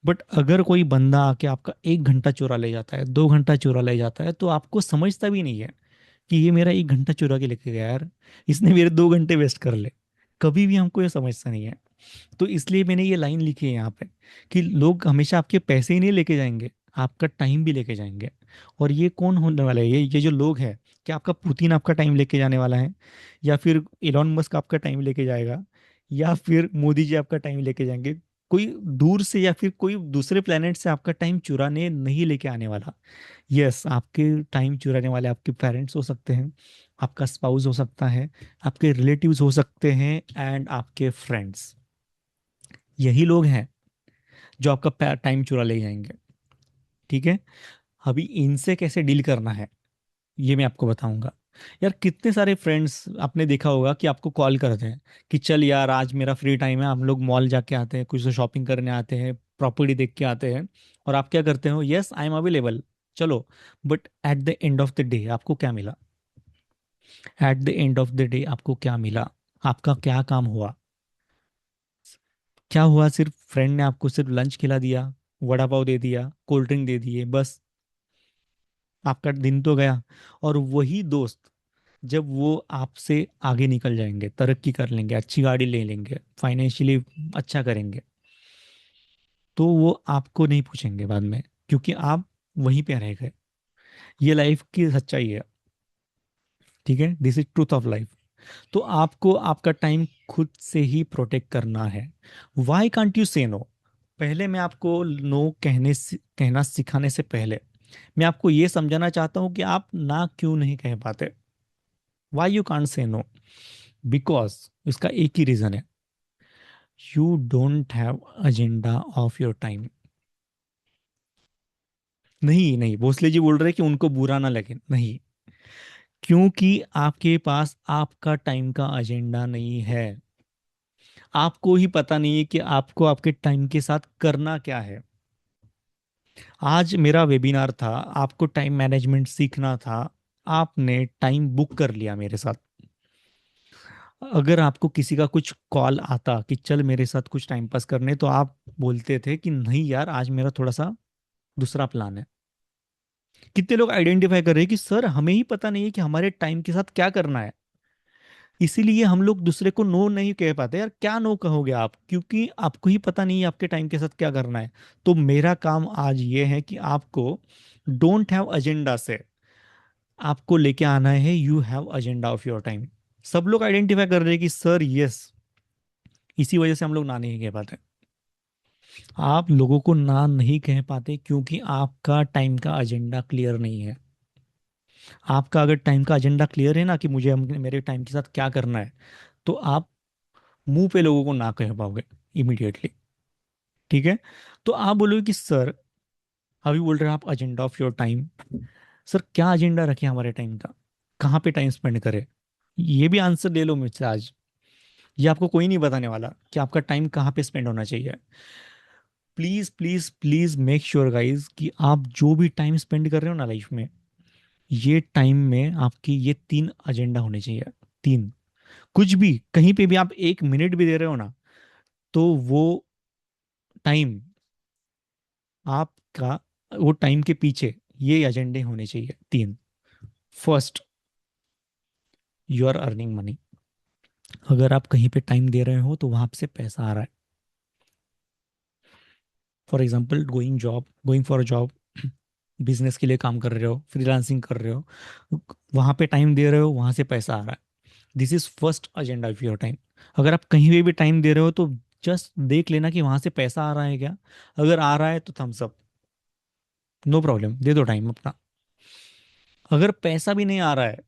[SPEAKER 1] बट अगर कोई बंदा आके आपका 1 घंटा चुरा ले जाता है, 2 घंटा चुरा ले जाता है, तो आपको समझता भी नहीं है कि ये मेरा 1 घंटा चुरा के लेके गया यार, इसने मेरे 2 घंटे वेस्ट कर ले। कभी भी हमको ये समझता नहीं है। तो इसलिए मैंने ये लाइन लिखी है यहाँ पे, कि लोग हमेशा आपके पैसे ही नहीं लेके जाएंगे, आपका टाइम भी लेके जाएंगे। और ये कौन होने वाला है? ये जो लोग हैं, क्या आपका पुतिन आपका टाइम लेके जाने वाला है, या फिर इलॉन मस्क आपका टाइम लेके जाएगा, या फिर मोदी जी आपका टाइम लेके जाएंगे? कोई दूर से या फिर कोई दूसरे प्लेनेट से आपका टाइम चुराने नहीं लेके आने वाला। यस, आपके टाइम चुराने वाले आपके पेरेंट्स हो सकते हैं, आपका स्पाउस हो सकता है, आपके रिलेटिव्स हो सकते हैं, एंड आपके फ्रेंड्स। यही लोग हैं जो आपका टाइम चुरा ले जाएंगे। ठीक है। अभी इनसे कैसे डील करना है, ये मैं आपको बताऊंगा। यार, कितने सारे फ्रेंड्स आपने देखा होगा कि आपको कॉल करते हैं कि चल यार आज मेरा फ्री टाइम है, हम लोग मॉल जाके आते हैं, कुछ तो शॉपिंग करने आते हैं, प्रॉपर्टी देख के आते हैं। और आप क्या करते हो? यस, आई एम अवेलेबल, चलो। But at the end of the day आपको क्या मिला? At the end of the day आपको क्या मिला? आपका क्या काम हुआ? क्या हुआ? सिर्फ फ्रेंड ने आपको सिर्फ लंच खिला दिया, वड़ा पाव दे दिया, कोल्ड ड्रिंक दे दिए, बस आपका दिन तो गया। और वही दोस्त जब वो आपसे आगे निकल जाएंगे, तरक्की कर लेंगे, अच्छी गाड़ी ले लेंगे, फाइनेंशियली अच्छा करेंगे, तो वो आपको नहीं पूछेंगे बाद में, क्योंकि आप वहीं पे रह गए। ये लाइफ की सच्चाई है। ठीक है, this is truth of life. तो आपको आपका टाइम खुद से ही प्रोटेक्ट करना है। वाई कांट यू से नो? पहले मैं आपको नो कहना सिखाने से पहले मैं आपको ये समझाना चाहता हूँ कि आप ना क्यों नहीं कह पाते। Why you can't say no? Because इसका एक ही रीजन है, you don't have agenda of your time. नहीं नहीं, भोसले जी बोल रहे कि उनको बुरा ना लगे, नहीं, क्योंकि आपके पास आपका टाइम का एजेंडा नहीं है। आपको ही पता नहीं है कि आपको आपके टाइम के साथ करना क्या है। आज मेरा वेबिनार था, आपको टाइम मैनेजमेंट सीखना था, आपने टाइम बुक कर लिया मेरे साथ। अगर आपको किसी का कुछ कॉल आता कि चल मेरे साथ कुछ टाइम पास करने, तो आप बोलते थे कि नहीं यार, आज मेरा थोड़ा सा दूसरा प्लान है। कितने लोग आइडेंटिफाई कर रहे हैं कि सर हमें ही पता नहीं है कि हमारे टाइम के साथ क्या करना है, इसीलिए हम लोग दूसरे को नो नहीं कह पाते। यार, क्या नो कहोगे आप, क्योंकि आपको ही पता नहीं है आपके टाइम के साथ क्या करना है। तो मेरा काम आज ये है कि आपको डोंट हैव एजेंडा से आपको लेके आना है you have agenda of your time. सब लोग आइडेंटिफाई कर रहे हैं कि सर यस, इसी वजह से हम लोग ना नहीं कह पाते। आप लोगों को ना नहीं कह पाते क्योंकि आपका टाइम का एजेंडा क्लियर नहीं है। आपका अगर टाइम का एजेंडा क्लियर है ना, कि मुझे मेरे टाइम के साथ क्या करना है, तो आप मुंह पे लोगों को ना कह पाओगे इमीडिएटली। ठीक है। तो आप बोलोगे कि सर, अभी बोल रहे हैं आप agenda of your time, sir क्या एजेंडा रखें हमारे टाइम का, कहाँ पे टाइम स्पेंड करें? ये भी आंसर ले लो मुझसे आज। ये आपको कोई नहीं बताने वाला कि आपका टाइम कहाँ पे स्पेंड होना चाहिए। Please please please make sure guys कि आप जो भी टाइम स्पेंड कर रहे हो ना लाइफ में, ये टाइम में आपकी ये तीन एजेंडा होने चाहिए। तीन। कुछ भी कहीं पे भी आप 1 मिनट भी दे रहे हो ना, तो वो टाइम आपका, वो टाइम के पीछे ये एजेंडे होने चाहिए तीन। First, you are earning money. अगर आप कहीं पे टाइम दे रहे हो तो वहां से पैसा आ रहा है। For example going for a job, business के लिए काम कर रहे हो, फ्रीलांसिंग कर रहे हो, वहां पे टाइम दे रहे हो, वहां से पैसा आ रहा है। This is first agenda of your time. अगर आप कहीं पे भी टाइम दे रहे हो तो जस्ट देख लेना कि वहां से पैसा आ रहा है क्या। अगर आ रहा है तो थम्स अप, नो प्रॉब्लम, दे दो टाइम अपना। अगर पैसा भी नहीं आ रहा है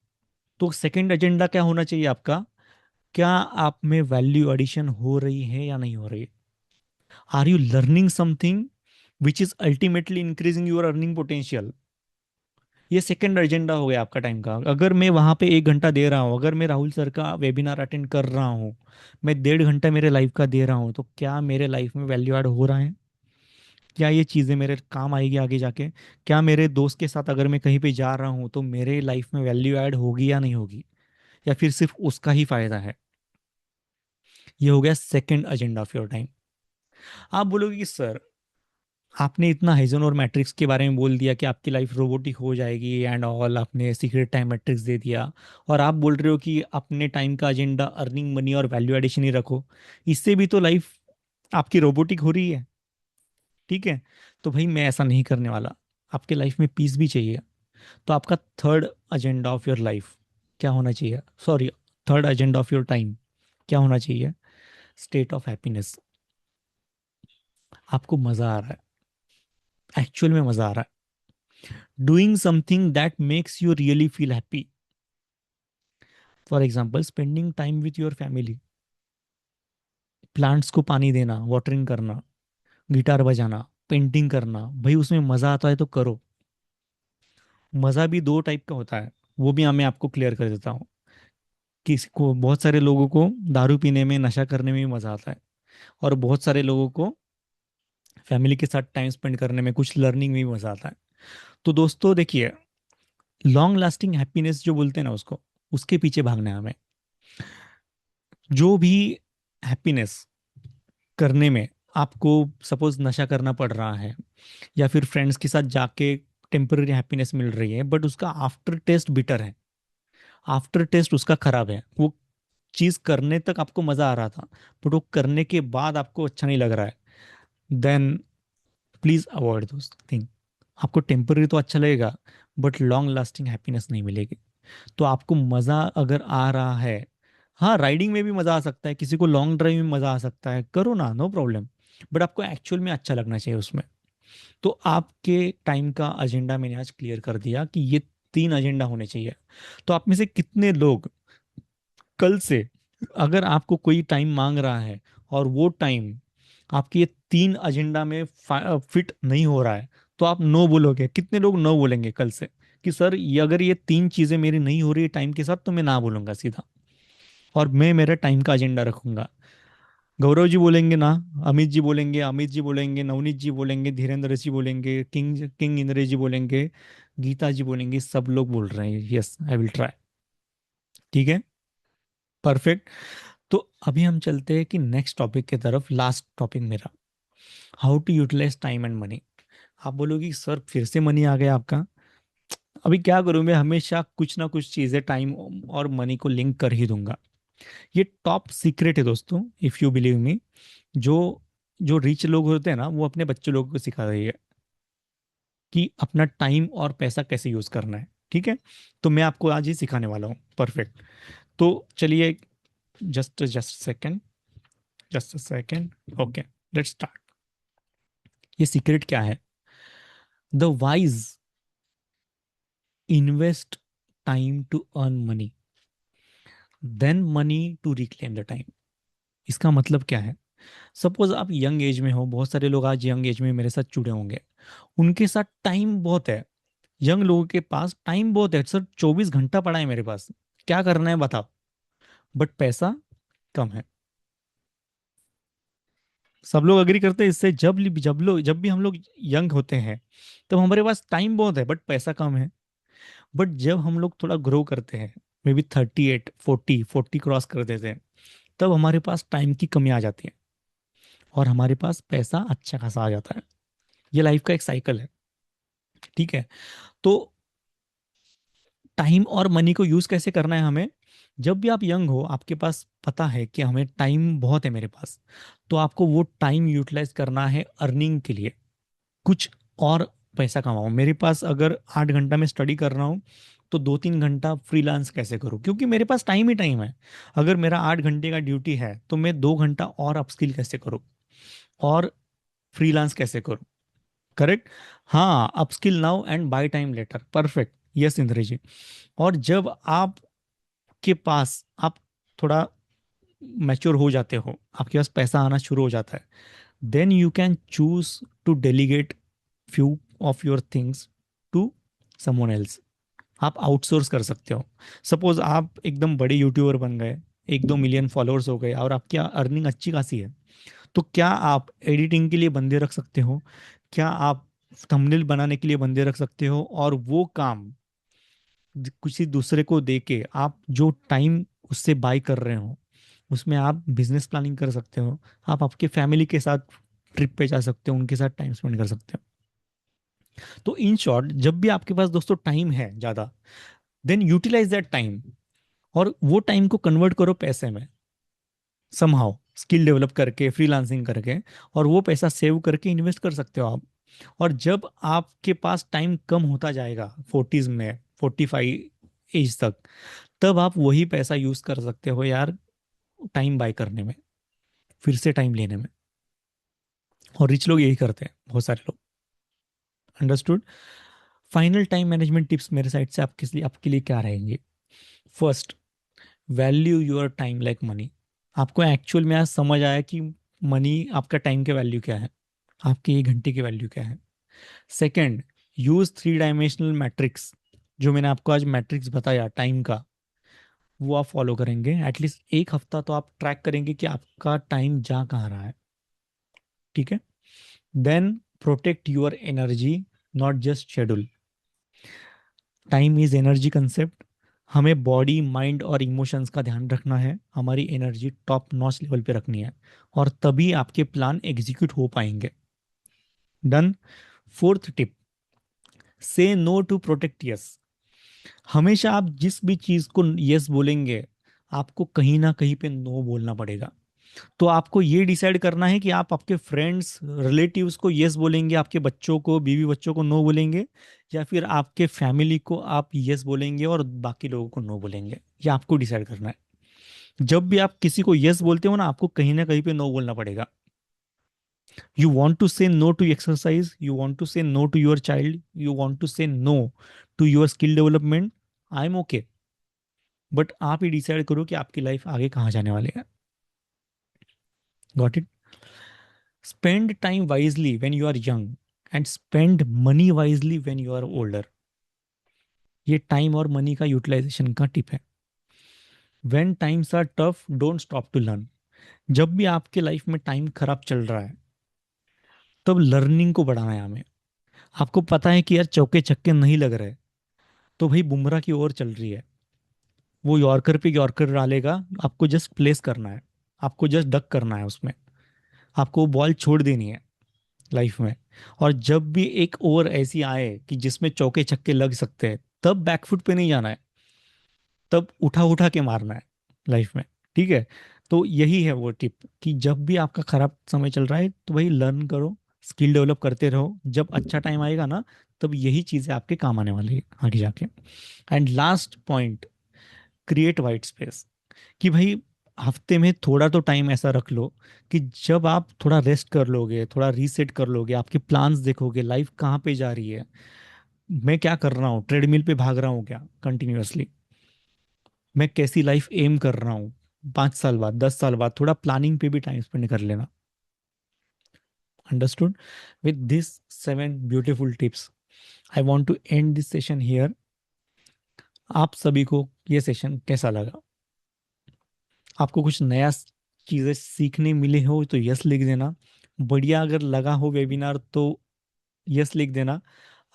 [SPEAKER 1] तो सेकंड एजेंडा क्या होना चाहिए आपका? क्या आप में वैल्यू एडिशन हो रही है या नहीं हो रही है? Are you learning something which is ultimately increasing your earning potential? ये सेकंड एजेंडा हो गया आपका टाइम का। अगर मैं वहां पे 1 घंटा दे रहा हूँ, अगर मैं राहुल सर का वेबिनार अटेंड कर रहा हूँ, मैं 1.5 घंटा मेरे लाइफ का दे रहा हूँ, तो क्या मेरे लाइफ में वैल्यू ऐड हो रहा है? क्या ये चीज़ें मेरे काम आएगी आगे जाके? क्या मेरे दोस्त के साथ अगर मैं कहीं पे जा रहा हूँ तो मेरे लाइफ में वैल्यू ऐड होगी या नहीं होगी? या फिर सिर्फ उसका ही फायदा है? ये हो गया second agenda of your time. आप बोलोगे कि सर, आपने इतना हाइजन और मैट्रिक्स के बारे में बोल दिया कि आपकी लाइफ रोबोटिक हो जाएगी एंड ऑल, आपने सीक्रेट टाइम मैट्रिक्स दे दिया, और आप बोल रहे हो कि अपने टाइम का एजेंडा अर्निंग मनी और वैल्यू एडिशन ही रखो, इससे भी तो लाइफ आपकी रोबोटिक हो रही है। ठीक है, तो भाई मैं ऐसा नहीं करने वाला। आपके लाइफ में पीस भी चाहिए, तो आपका third agenda of your life क्या होना चाहिए? Sorry, third agenda of your time क्या होना चाहिए? State of happiness. आपको मजा आ रहा है, एक्चुअल में मजा आ रहा है, doing something that makes you really feel happy. For example, spending time with your family, plants को पानी देना, वाटरिंग करना, गिटार बजाना, पेंटिंग करना, भाई उसमें मजा आता है तो करो। मजा भी दो टाइप का होता है, वो भी मैं आपको क्लियर कर देता हूँ। किसी को, बहुत सारे लोगों को दारू पीने में, नशा करने में भी मजा आता है, और बहुत सारे लोगों को फैमिली के साथ टाइम स्पेंड करने में, कुछ लर्निंग में भी मजा आता है। तो दोस्तों देखिए, लॉन्ग लास्टिंग हैप्पीनेस जो बोलते हैं ना उसको, उसके पीछे भागना है हमें। जो भी हैप्पीनेस करने में आपको, सपोज नशा करना पड़ रहा है, या फिर फ्रेंड्स के साथ जाके टेम्पररी हैप्पीनेस मिल रही है, बट उसका आफ्टर टेस्ट बिटर है, आफ्टर टेस्ट उसका खराब है। वो चीज करने तक आपको मजा आ रहा था, बट वो करने के बाद आपको अच्छा नहीं लग रहा है, देन प्लीज अवॉइड दोस्त थिंग। आपको टेम्पररी तो अच्छा लगेगा, बट लॉन्ग लास्टिंग हैप्पीनेस नहीं मिलेगी। तो आपको मजा अगर आ रहा है, हाँ राइडिंग में भी मजा आ सकता है, किसी को लॉन्ग ड्राइव में मजा आ सकता है, करो ना, नो प्रॉब्लम, बट आपको एक्चुअल में अच्छा लगना चाहिए उसमें। तो आपके टाइम का एजेंडा मैंने आज क्लियर कर दिया कि ये तीन एजेंडा होने चाहिए। तो आप में से कितने लोग कल से, अगर आपको कोई टाइम मांग रहा है और वो टाइम आपके ये तीन एजेंडा में फिट नहीं हो रहा है, तो आप नो बोलोगे? कितने लोग नो बोलेंगे कल से कि सर, ये अगर ये तीन चीजें मेरी नहीं हो रही है टाइम के साथ, तो मैं ना बोलूंगा सीधा, और मैं मेरा टाइम का एजेंडा रखूंगा? गौरव जी बोलेंगे ना, अमित जी बोलेंगे, नवनीत जी बोलेंगे, धीरेन्द्र जी बोलेंगे, किंग किंग इंद्र जी बोलेंगे, गीता जी बोलेंगे, सब लोग बोल रहे हैं यस आई विल ट्राई। ठीक है, परफेक्ट। तो अभी हम चलते हैं कि नेक्स्ट टॉपिक की तरफ, लास्ट टॉपिक मेरा, how to utilize time and money. आप बोलोगे सर फिर से मनी आ गया आपका। अभी क्या करूं, मैं हमेशा कुछ ना कुछ चीजें टाइम और मनी को लिंक कर ही दूंगा। ये टॉप सीक्रेट है दोस्तों, इफ यू बिलीव मी। जो जो रिच लोग होते हैं ना, वो अपने बच्चे लोगों को सिखा रही है कि अपना टाइम और पैसा कैसे यूज करना है। ठीक है, तो मैं आपको आज ही सिखाने वाला हूँ। परफेक्ट। तो चलिए, just just second, just second. Okay, let's start. ये सीक्रेट क्या है? The wise invest time to earn money, then money to reclaim the time. इसका मतलब क्या है? सपोज आप यंग एज में हो, बहुत सारे लोग आज यंग एज में मेरे साथ जुड़े होंगे, उनके साथ टाइम बहुत है। यंग लोगों के पास टाइम बहुत है, सर 24 घंटा पड़ा है मेरे पास, क्या करना है बताओ, बट पैसा कम है। सब लोग अग्री करते हैं इससे। जब भी हम लोग यंग होते हैं, तब हमारे पास टाइम बहुत है बट पैसा कम है। बट जब हम लोग थोड़ा ग्रो करते हैं, मे बी 38 40 क्रॉस कर देते हैं, तब हमारे पास टाइम की कमी आ जाती है और हमारे पास पैसा अच्छा खासा आ जाता है। ये लाइफ का एक साइकिल है। ठीक है। तो टाइम और मनी को यूज कैसे करना है हमें? जब भी आप यंग हो, आपके पास पता है कि हमें टाइम बहुत है मेरे पास, तो आपको वो टाइम यूटिलाइज करना है अर्निंग के लिए, कुछ और पैसा कमाऊं। मेरे पास अगर 8 घंटा में स्टडी कर रहा हूँ, तो 2 3 घंटा फ्रीलांस कैसे करूँ, क्योंकि मेरे पास टाइम ही टाइम है। अगर मेरा 8 घंटे का ड्यूटी है, तो मैं 2 घंटा और अपस्किल कैसे करूँ और फ्रीलांस कैसे करूँ। करेक्ट। हाँ, upskill now and buy time later. Perfect. Yes Indra ji. और जब आपके पास आप थोड़ा मैच्योर हो जाते हो, आपके पास पैसा आना शुरू हो जाता है, then you can choose to delegate few of your things to someone else. आप आउटसोर्स कर सकते हो। सपोज आप एकदम बड़े यूट्यूबर बन गए, 1 2 मिलियन फॉलोअर्स हो गए और आपकी अर्निंग अच्छी खासी है, तो क्या आप एडिटिंग के लिए बंदे रख सकते हो? क्या आप थंबनेल बनाने के लिए बंदे रख सकते हो? और वो काम किसी दूसरे को दे के आप जो टाइम उससे बाय कर रहे हो, उसमें आप बिजनेस प्लानिंग कर सकते हो। आप आपके फैमिली के साथ ट्रिप पे जा सकते हो, उनके साथ टाइम स्पेंड कर सकते हो। तो इन शॉर्ट, जब भी आपके पास दोस्तों टाइम है ज़्यादा, देन यूटिलाइज दैट टाइम, और वो टाइम को कन्वर्ट करो पैसे में, समहाउ स्किल डेवलप करके, फ्रीलांसिंग करके, और वो पैसा सेव करके इन्वेस्ट कर सकते हो आप। और जब आपके पास टाइम कम होता जाएगा, 40s में, 45 एज तक, तब आप वही पैसा यूज कर सकते हो यार, टाइम बाय करने में, फिर से टाइम लेने में। और रिच लोग यही करते हैं, बहुत सारे लोग। Understood. Final time management tips मेरे साइड से आपके लिए क्या रहेंगे? First, value your time like money. आपको एक्चुअल में आज समझ आया कि मनी, आपका टाइम के वैल्यू क्या है, आपके 1 घंटे की वैल्यू क्या है। Second, use 3 dimensional matrix. जो मैंने आपको आज मैट्रिक्स बताया टाइम का, वो आप फॉलो करेंगे। एटलीस्ट एक हफ्ता तो आप ट्रैक करेंगे कि आपका टाइम जा कहाँ रहा है। ठीक है। Then, protect your energy, not just schedule. Time is energy concept. हमें बॉडी, माइंड और इमोशंस का ध्यान रखना है, हमारी एनर्जी टॉप नॉच लेवल पे रखनी है, और तभी आपके प्लान एग्जीक्यूट हो पाएंगे। डन। फोर्थ टिप, से नो टू प्रोटेक्ट यस। हमेशा आप जिस भी चीज को यस बोलेंगे, आपको कहीं ना कहीं पे नो बोलना पड़ेगा। तो आपको ये डिसाइड करना है कि आप आपके फ्रेंड्स, रिलेटिव्स को यस बोलेंगे, आपके बच्चों को, बीवी बच्चों को नो बोलेंगे, या फिर आपके फैमिली को आप यस बोलेंगे और बाकी लोगों को नो बोलेंगे। ये आपको डिसाइड करना है। जब भी आप किसी को यस बोलते हो ना, आपको कहीं ना कहीं पे नो बोलना पड़ेगा। You want to say no to exercise, you want to say no to your child, you want to say no to your skill development, I am okay. But आप ही डिसाइड करो कि आपकी लाइफ आगे कहाँ जाने वाली है। Got it? Spend time wisely when you are young and spend money wisely when you are older. ये टाइम और मनी का यूटिलाइजेशन का टिप है। When times are tough, don't stop to learn. जब भी आपके लाइफ में टाइम खराब चल रहा है, तब लर्निंग को बढ़ाना है हमें। आपको पता है कि यार चौके छक्के नहीं लग रहे, तो भाई बुमराह की ओवर चल रही है, वो यॉर्कर पे यॉर्कर डालेगा, आपको जस्ट प्लेस करना है, आपको जस्ट डक करना है उसमें, आपको वो बॉल छोड़ देनी है लाइफ में। और जब भी एक ओवर ऐसी आए कि जिसमें चौके छक्के लग सकते हैं, तब बैकफुट पे नहीं जाना है, तब उठा उठा के मारना है लाइफ में। ठीक है। तो यही है वो टिप, कि जब भी आपका खराब समय चल रहा है, तो वही लर्न करो, स्किल डेवलप करते रहो। जब अच्छा टाइम आएगा ना, तब यही चीज़ें आपके काम आने वाली है आगे जाके। And last point, create white space. कि भाई हफ्ते में थोड़ा तो टाइम ऐसा रख लो कि जब आप थोड़ा रेस्ट कर लोगे, थोड़ा रीसेट कर लोगे, आपके प्लान्स देखोगे, लाइफ कहाँ पे जा रही है, मैं क्या कर रहा हूँ, ट्रेडमिल पे भाग रहा हूँ क्या कंटिन्यूअसली, मैं कैसी लाइफ एम कर रहा हूँ 5 साल बाद, 10 साल बाद, थोड़ा प्लानिंग पे भी टाइम स्पेंड कर लेना। Understood? With this 7 beautiful tips, I want to end this session here. आप सभी को ये सेशन कैसा लगा? आपको कुछ नया चीज़ें सीखने मिले हो तो यस लिख देना। बढ़िया अगर लगा हो वेबिनार तो यस लिख देना।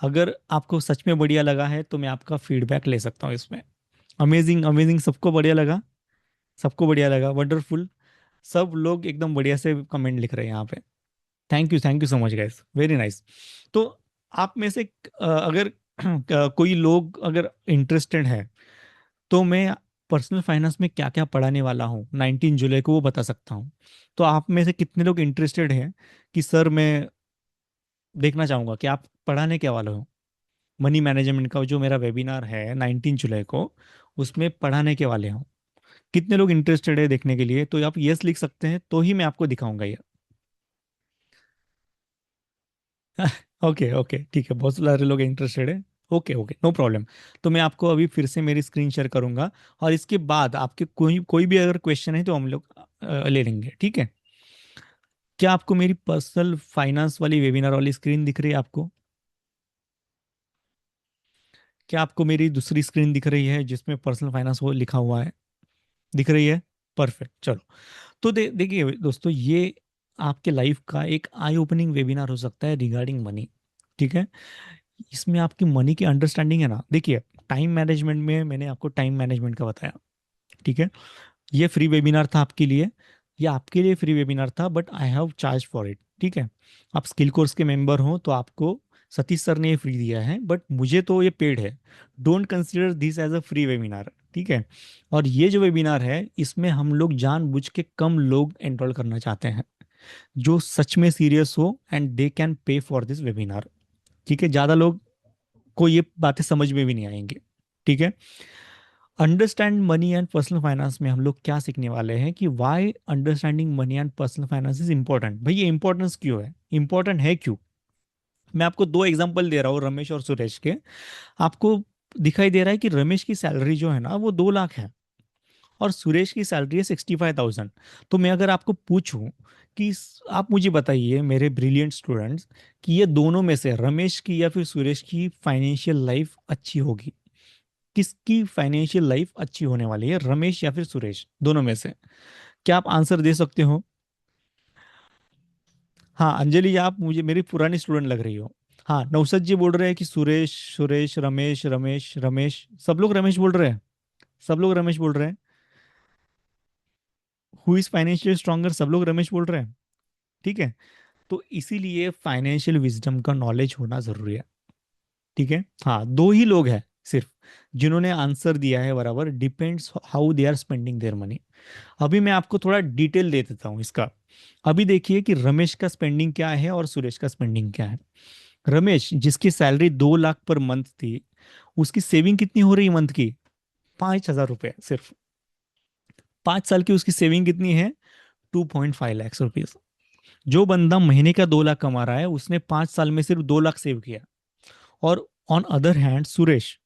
[SPEAKER 1] अगर आपको सच में बढ़िया लगा है तो मैं आपका फीडबैक ले सकता हूँ इसमें। अमेजिंग अमेजिंग, सबको बढ़िया लगा? सबको बढ़िया लगा, वंडरफुल। सब लोग एकदम बढ़िया से कमेंट लिख रहे हैं यहाँ पे। Thank you so much guys, very nice. तो आप में से अगर कोई लोग अगर इंटरेस्टेड है तो मैं पर्सनल फाइनेंस में क्या क्या पढ़ाने वाला हूँ 19 जुलाई को वो बता सकता हूँ। तो आप में से कितने लोग इंटरेस्टेड हैं कि सर मैं देखना चाहूंगा कि आप पढ़ाने क्या वाले हो? मनी मैनेजमेंट का जो मेरा वेबिनार है 19 जुलाई को, उसमें पढ़ाने के वाले हो। कितने लोग इंटरेस्टेड है देखने के लिए? तो आप यस लिख सकते हैं तो ही मैं आपको दिखाऊंगा ये। ओके ओके ठीक है, बहुत सारे लोग इंटरेस्टेड है। Okay okay, no problem. तो मैं आपको अभी फिर से मेरी स्क्रीन शेयर करूंगा, और इसके बाद आपके कोई कोई भी अगर क्वेश्चन है तो हम लोग ले लेंगे, ठीक है? क्या आपको मेरी पर्सनल फाइनेंस वाली वेबिनार वाली स्क्रीन दिख रही है आपको? क्या आपको मेरी दूसरी स्क्रीन दिख रही है जिसमें पर्सनल फाइनेंस वो लिखा हुआ है? दिख रही है? परफेक्ट, चलो। तो देखिए दोस्तों, ये आपके लाइफ का एक आई ओपनिंग वेबिनार हो सकता है रिगार्डिंग मनी, ठीक है? इसमें आपकी मनी की अंडरस्टैंडिंग है ना, देखिए टाइम मैनेजमेंट में मैंने आपको टाइम मैनेजमेंट का बताया, ठीक है? ये फ्री वेबिनार था आपके लिए, ये आपके लिए फ्री वेबिनार था, but I have charge for it, ठीक है? आप स्किल कोर्स के मेंबर हो तो आपको सतीश सर ने ये फ्री दिया है, बट मुझे तो ये पेड है। Don't consider this as a free webinar, ठीक है? और ये जो वेबिनार है इसमें हम लोग जानबूझ के कम लोग एनरोल करना चाहते हैं जो सच में सीरियस हो and they can pay for this webinar, ठीक है? ज्यादा लोग को ये बातें समझ में भी नहीं आएंगे, ठीक है? Understand money and personal finance में हम लोग क्या सीखने वाले हैं कि why understanding money and personal finance is important. भाई ये इंपॉर्टेंस क्यों है, इंपॉर्टेंट है क्यों? मैं आपको दो एग्जांपल दे रहा हूँ रमेश और सुरेश के। आपको दिखाई दे रहा है कि रमेश की सैलरी जो है ना वो 2 लाख है, और सुरेश की सैलरी है 65,000। तो मैं अगर आपको पूछूं कि आप मुझे बताइए मेरे ब्रिलियंट स्टूडेंट्स कि ये दोनों में से रमेश की या फिर सुरेश की फाइनेंशियल लाइफ अच्छी होगी? किसकी फाइनेंशियल लाइफ अच्छी होने वाली है, रमेश या फिर सुरेश, दोनों में से? क्या आप आंसर दे सकते हो? हाँ अंजलि, आप मुझे मेरी पुरानी स्टूडेंट लग रही हो। हाँ नौसद जी बोल रहे हैं कि सुरेश सुरेश रमेश रमेश रमेश, सब लोग रमेश बोल रहे हैं। सब लोग रमेश बोल रहे हैं। हु इज फाइनेंशियल स्ट्रॉन्गर, सब लोग रमेश बोल रहे हैं, ठीक है? तो इसीलिए फाइनेंशियल विजडम का नॉलेज होना जरूरी है, ठीक है? हाँ दो ही लोग हैं सिर्फ जिन्होंने आंसर दिया है बराबर, depends how they are spending their money. अभी मैं आपको थोड़ा डिटेल दे देता हूँ इसका। अभी देखिए कि रमेश का स्पेंडिंग क्या है और सुरेश का स्पेंडिंग क्या है। रमेश जिसकी सैलरी 2 लाख पर मंथ थी, उसकी सेविंग कितनी हो रही है मंथ की? 5,000 रुपये सिर्फ। 5 साल की उसकी सेविंग कितनी है? 2.5 लाख रुपीज। जो बंदा महीने का 2 लाख कमा रहा है उसने 5 साल में सिर्फ 2 लाख सेव किया। और ऑन अदर हैंड सुरेश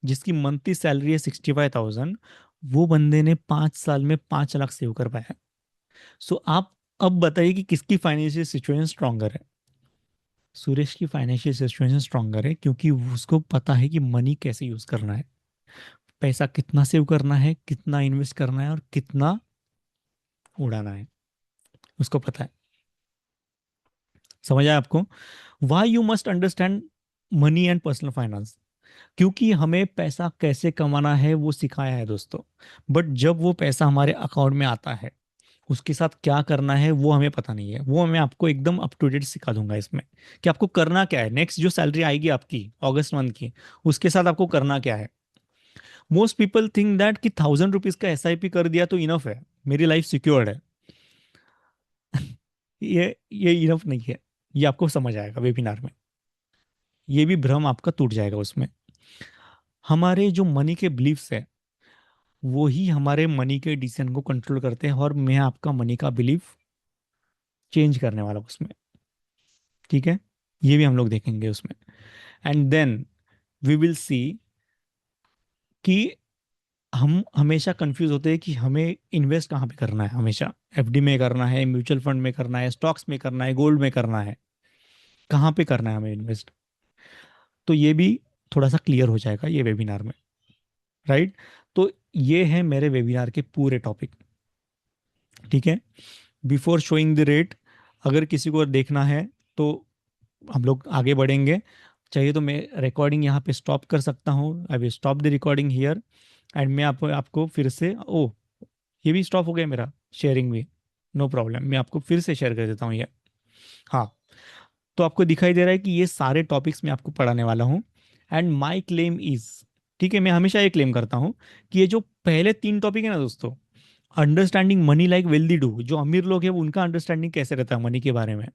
[SPEAKER 1] जिसकी मंथली सैलरी है 65,000, वो बंदे ने 5 साल में 5 लाख सेव कर पाया। सो आप अब बताइए कि किसकी फाइनेंशियल सिचुएशन स्ट्रांगर है? सुरेश की फाइनेंशियल सिचुएशन स्ट्रांगर है, क्योंकि उसको पता है कि मनी कैसे यूज करना है, पैसा कितना सेव करना है, कितना इन्वेस्ट करना है और कितना उड़ाना है, उसको पता है। समझ आया आपको? Why you must understand money and personal finance? क्योंकि हमें पैसा कैसे कमाना है वो सिखाया है दोस्तों, बट जब वो पैसा हमारे अकाउंट में आता है उसके साथ क्या करना है वो हमें पता नहीं है। वो मैं आपको एकदम अप टू डेट सिखा दूंगा इसमें कि आपको करना क्या है। नेक्स्ट जो सैलरी आएगी आपकी अगस्त मंथ की, उसके साथ आपको करना क्या है। मोस्ट पीपल थिंक दैट कि 1,000 रुपीज का एसआईपी कर दिया तो इनफ है, मेरी लाइफ सिक्योर्ड है। ये इनफ नहीं है। ये आपको समझ आएगा वेबिनार में। ये भी भ्रम आपका टूट जाएगा उसमें। हमारे जो मनी के बिलीफ्स है वो ही हमारे मनी के डिसीजन को कंट्रोल करते हैं, और मैं आपका मनी का बिलीफ चेंज करने वाला हूँ उसमें, ठीक है? ये भी हम लोग देखेंगे उसमें। And then we will see कि हम हमेशा कंफ्यूज होते हैं कि हमें इन्वेस्ट कहाँ पे करना है। हमेशा एफडी में करना है, म्यूचुअल फंड में करना है, स्टॉक्स में करना है, गोल्ड में करना है, कहाँ पे करना है हमें इन्वेस्ट? तो ये भी थोड़ा सा क्लियर हो जाएगा ये वेबिनार में, राइट? तो ये है मेरे वेबिनार के पूरे टॉपिक। ठीक है। बिफोर शोइंग द रेट, अगर किसी को देखना है तो हम लोग आगे बढ़ेंगे। चाहिए तो मैं रिकॉर्डिंग यहाँ पे स्टॉप कर सकता हूँ। I will stop the recording here. And मैं आपको फिर से, ओ, ये भी स्टॉप हो गया मेरा शेयरिंग भी। नो प्रॉब्लम, मैं आपको फिर से शेयर कर देता हूँ ये। हाँ, तो आपको दिखाई दे रहा है कि ये सारे टॉपिक्स मैं आपको पढ़ाने वाला हूँ। एंड माई क्लेम इज, ठीक है, मैं हमेशा ये क्लेम करता हूँ कि ये जो पहले 3 टॉपिक है ना दोस्तों, understanding money like wealthy do, जो अमीर लोग हैं उनका अंडरस्टैंडिंग कैसे रहता है मनी के बारे में,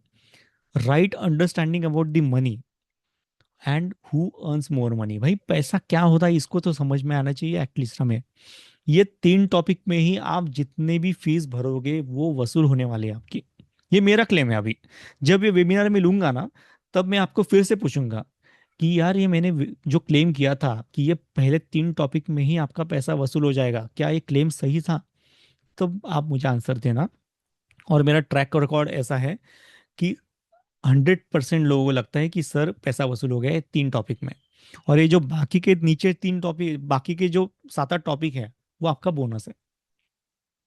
[SPEAKER 1] right understanding about the money, and who earns more money, भाई पैसा क्या होता है इसको तो समझ में आना चाहिए एटलीस्ट हमें। ये 3 टॉपिक में ही आप जितने भी फीस भरोगे वो वसूल होने वाले हैं आपकी। ये मेरा क्लेम है अभी। जब ये वेबिनार में लूंगा ना, तब मैं आपको फिर से पूछूंगा कि यार ये मैंने जो क्लेम किया था कि ये पहले 3 टॉपिक में ही आपका पैसा वसूल हो जाएगा, क्या ये क्लेम सही था? तब आप मुझे आंसर देना। और मेरा ट्रैक रिकॉर्ड ऐसा है कि 100% लोगों को लगता है कि सर पैसा वसूल हो गया है 3 टॉपिक में। और ये जो बाकी के नीचे 3 टॉपिक, बाकी के जो 7 8 टॉपिक है, वो आपका बोनस है।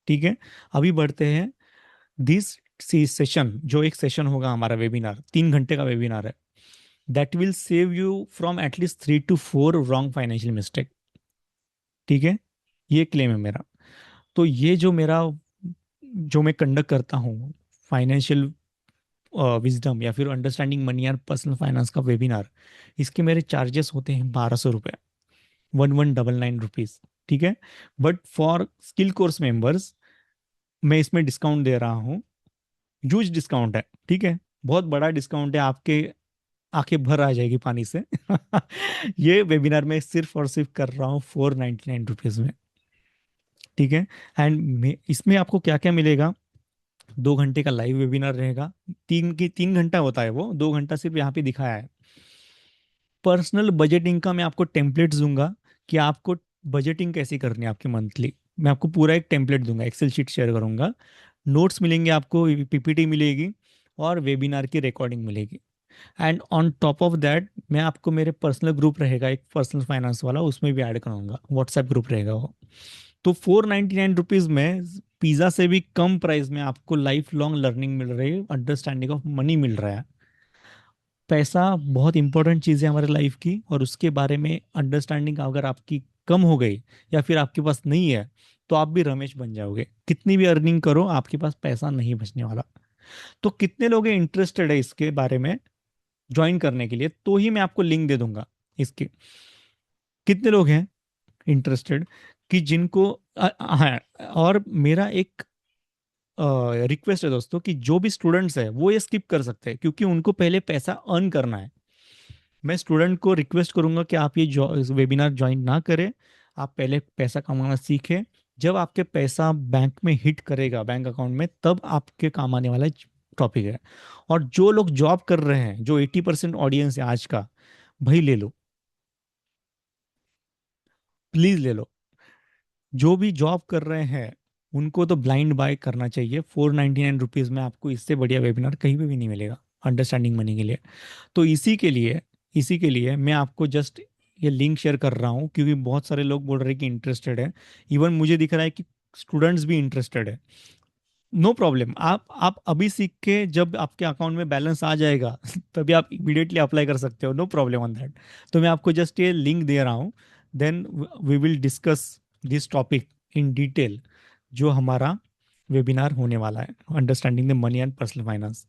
[SPEAKER 1] ठीक है। अभी बढ़ते हैं। दिस सेशन, जो एक सेशन होगा हमारा वेबिनार, 3 घंटे का वेबिनार है, that will save you from at least 3 to 4 wrong financial mistake. ठीक है, ये क्लेम है मेरा। तो ये जो मैं कंडक्ट करता हूँ, फाइनेंशियल विजडम या फिर understanding money and personal finance का वेबिनार, इसके मेरे चार्जेस होते हैं 1200 रुपये, 1199 रुपीज। ठीक है। But for skill course members मैं इसमें डिस्काउंट दे रहा हूँ। ह्यूज डिस्काउंट है। ठीक है, बहुत बड़ा डिस्काउंट है, आपके आंखें भर आ जाएगी पानी से। ये वेबिनार में सिर्फ और सिर्फ कर रहा हूँ 499 रुपीज में। ठीक है। एंड इसमें आपको क्या क्या मिलेगा? 2 घंटे का लाइव वेबिनार रहेगा। 3 घंटा होता है वो, 2 घंटा सिर्फ यहाँ पे दिखाया है। पर्सनल बजटिंग का मैं आपको टेम्पलेट दूंगा कि आपको बजटिंग कैसी करनी है आपकी मंथली। मैं आपको पूरा एक टेम्पलेट दूंगा, एक्सेल शीट शेयर करूंगा। नोट्स मिलेंगे आपको, पीपीटी मिलेगी, और वेबिनार की रिकॉर्डिंग मिलेगी। And on top of that मैं आपको, मेरे पर्सनल ग्रुप रहेगा एक पर्सनल फाइनेंस वाला, उसमें भी ऐड करूंगा, व्हाट्सएप ग्रुप रहेगा वो। तो 499 रुपीज में, पिज्ज़ा से भी कम प्राइस में आपको लाइफ लॉन्ग लर्निंग मिल रही है, अंडरस्टैंडिंग ऑफ मनी मिल रहा है। पैसा बहुत इंपॉर्टेंट चीज़ है हमारे लाइफ की, और उसके बारे में अंडरस्टैंडिंग अगर आपकी कम हो गई या फिर आपके पास नहीं है, तो आप भी रमेश बन जाओगे। कितनी भी अर्निंग करो, आपके पास पैसा नहीं बचने वाला। तो कितने लोग इंटरेस्टेड है इसके बारे में ज्वाइन करने के लिए? तो ही मैं आपको लिंक दे दूंगा इसके। कितने लोग हैं इंटरेस्टेड कि जिनको हाँ, और मेरा एक रिक्वेस्ट है दोस्तों कि जो भी स्टूडेंट्स है वो ये स्किप कर सकते हैं, क्योंकि उनको पहले पैसा अर्न करना है। मैं स्टूडेंट को रिक्वेस्ट करूंगा कि आप ये वेबिनार ज्वाइन ना करें। आप पहले पैसा कमाना सीखें। जब आपके पैसा बैंक में हिट करेगा, बैंक अकाउंट में, तब आपके काम आने वाला टॉपिक है। और जो लोग जॉब कर रहे हैं, जो 80% ऑडियंस है आज का, भाई ले लो, प्लीज ले लो। जो भी जॉब कर रहे हैं उनको तो ब्लाइंड बाय करना चाहिए। 499 रुपीज में आपको इससे बढ़िया वेबिनार कहीं पे भी नहीं मिलेगा अंडरस्टैंडिंग मनी के लिए। तो इसी के लिए मैं आपको जस्ट ये लिंक शेयर कर रहा हूँ, क्योंकि बहुत सारे लोग बोल रहे हैं कि इंटरेस्टेड है। इवन मुझे दिख रहा है कि स्टूडेंट्स भी इंटरेस्टेड है। नो प्रॉब्लम, आप अभी सीख के जब आपके अकाउंट में बैलेंस आ जाएगा तभी आप इमीडिएटली अप्लाई कर सकते हो। No problem on that. तो मैं आपको जस्ट ये लिंक दे रहा हूँ। Then we will discuss this topic in detail, जो हमारा वेबिनार होने वाला है, understanding the money and personal finance.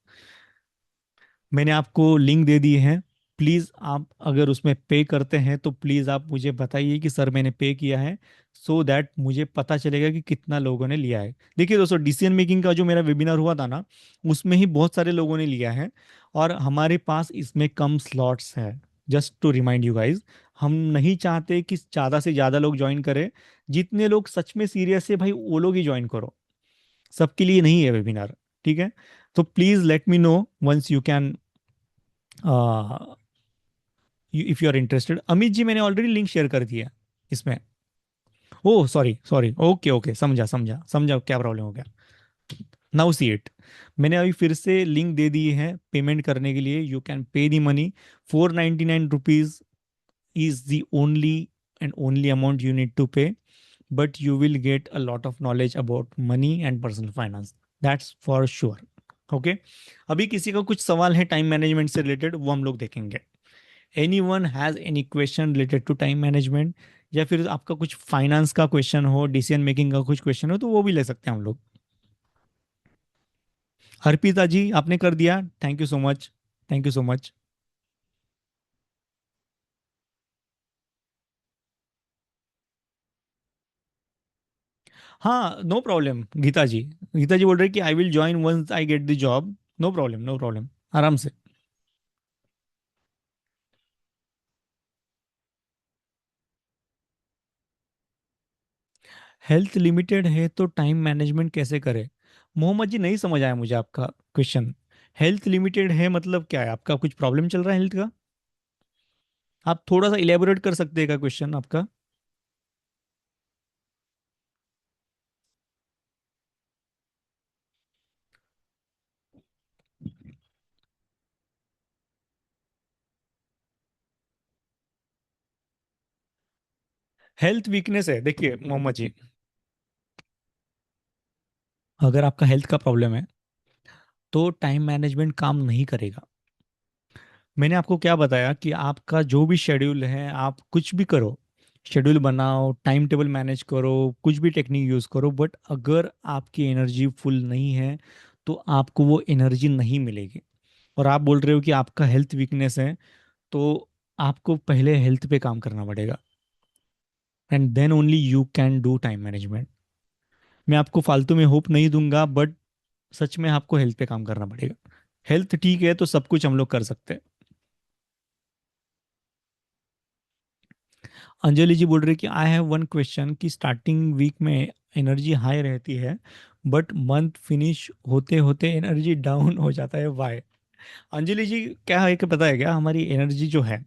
[SPEAKER 1] मैंने आपको लिंक दे दी है। प्लीज़ आप अगर उसमें पे करते हैं तो प्लीज़ आप मुझे बताइए कि सर मैंने पे किया है, सो दैट मुझे पता चलेगा कि कितना लोगों ने लिया है। देखिए दोस्तों, डिसीजन मेकिंग का जो मेरा वेबिनार हुआ था ना, उसमें ही बहुत सारे लोगों ने लिया है, और हमारे पास इसमें कम स्लॉट्स है। Just to remind you guys, हम नहीं चाहते कि ज़्यादा से ज़्यादा लोग ज्वाइन करें। जितने लोग सच में सीरियस है भाई, वो लोग ही ज्वाइन करो। सबके लिए नहीं है वेबिनार। ठीक है। तो please let me know once you can, if you are interested. Amit ji, मैंने ऑलरेडी लिंक शेयर कर दिया इसमें। Oh sorry sorry, okay okay, समझा समझा समझा क्या प्रॉब्लम हो गया। नाउ सी इट, मैंने अभी फिर से लिंक दे दी है पेमेंट करने के लिए। You can pay the money. 499 rupees is the only and only amount you need to pay. but you will get a lot of knowledge about money and personal finance. That's for sure. Okay, अभी किसी का कुछ सवाल है time management से related, वो हम लोग देखेंगे. Anyone has any question related to time management, या फिर आपका कुछ फाइनेंस का क्वेश्चन हो, डिसीजन मेकिंग का कुछ क्वेश्चन हो, तो वो भी ले सकते हैं हम लोग. अर्पिता जी आपने कर दिया, thank you so much. Thank you so much. हाँ, नो प्रॉब्लम गीता जी. गीता जी बोल रहे कि I will join once I get the job. No problem, no problem, आराम से. हेल्थ लिमिटेड है तो टाइम मैनेजमेंट कैसे करे? मोहम्मद जी नहीं समझ आया मुझे आपका क्वेश्चन. हेल्थ लिमिटेड है मतलब क्या है? आपका कुछ प्रॉब्लम चल रहा है हेल्थ का? आप थोड़ा सा इलेबोरेट कर सकते हैं का क्वेश्चन आपका? हेल्थ वीकनेस है, देखिए मोहम्मद जी, अगर आपका हेल्थ का प्रॉब्लम है तो टाइम मैनेजमेंट काम नहीं करेगा. मैंने आपको क्या बताया कि आपका जो भी शेड्यूल है, आप कुछ भी करो, शेड्यूल बनाओ, टाइम टेबल मैनेज करो, कुछ भी टेक्निक यूज़ करो, बट अगर आपकी एनर्जी फुल नहीं है तो आपको वो एनर्जी नहीं मिलेगी. और आप बोल रहे हो कि आपका हेल्थ वीकनेस है, तो आपको पहले हेल्थ पे काम करना पड़ेगा, and then only you can do time management. मैं आपको फालतू में होप नहीं दूंगा, बट सच में आपको हेल्थ पे काम करना पड़ेगा. हेल्थ ठीक है तो सब कुछ हम लोग कर सकते हैं. अंजलि जी बोल रही कि आई हैव वन क्वेश्चन कि स्टार्टिंग वीक में एनर्जी हाई रहती है, बट मंथ फिनिश होते होते एनर्जी डाउन हो जाता है, वाई? अंजलि जी, क्या है कि पता है क्या, हमारी एनर्जी जो है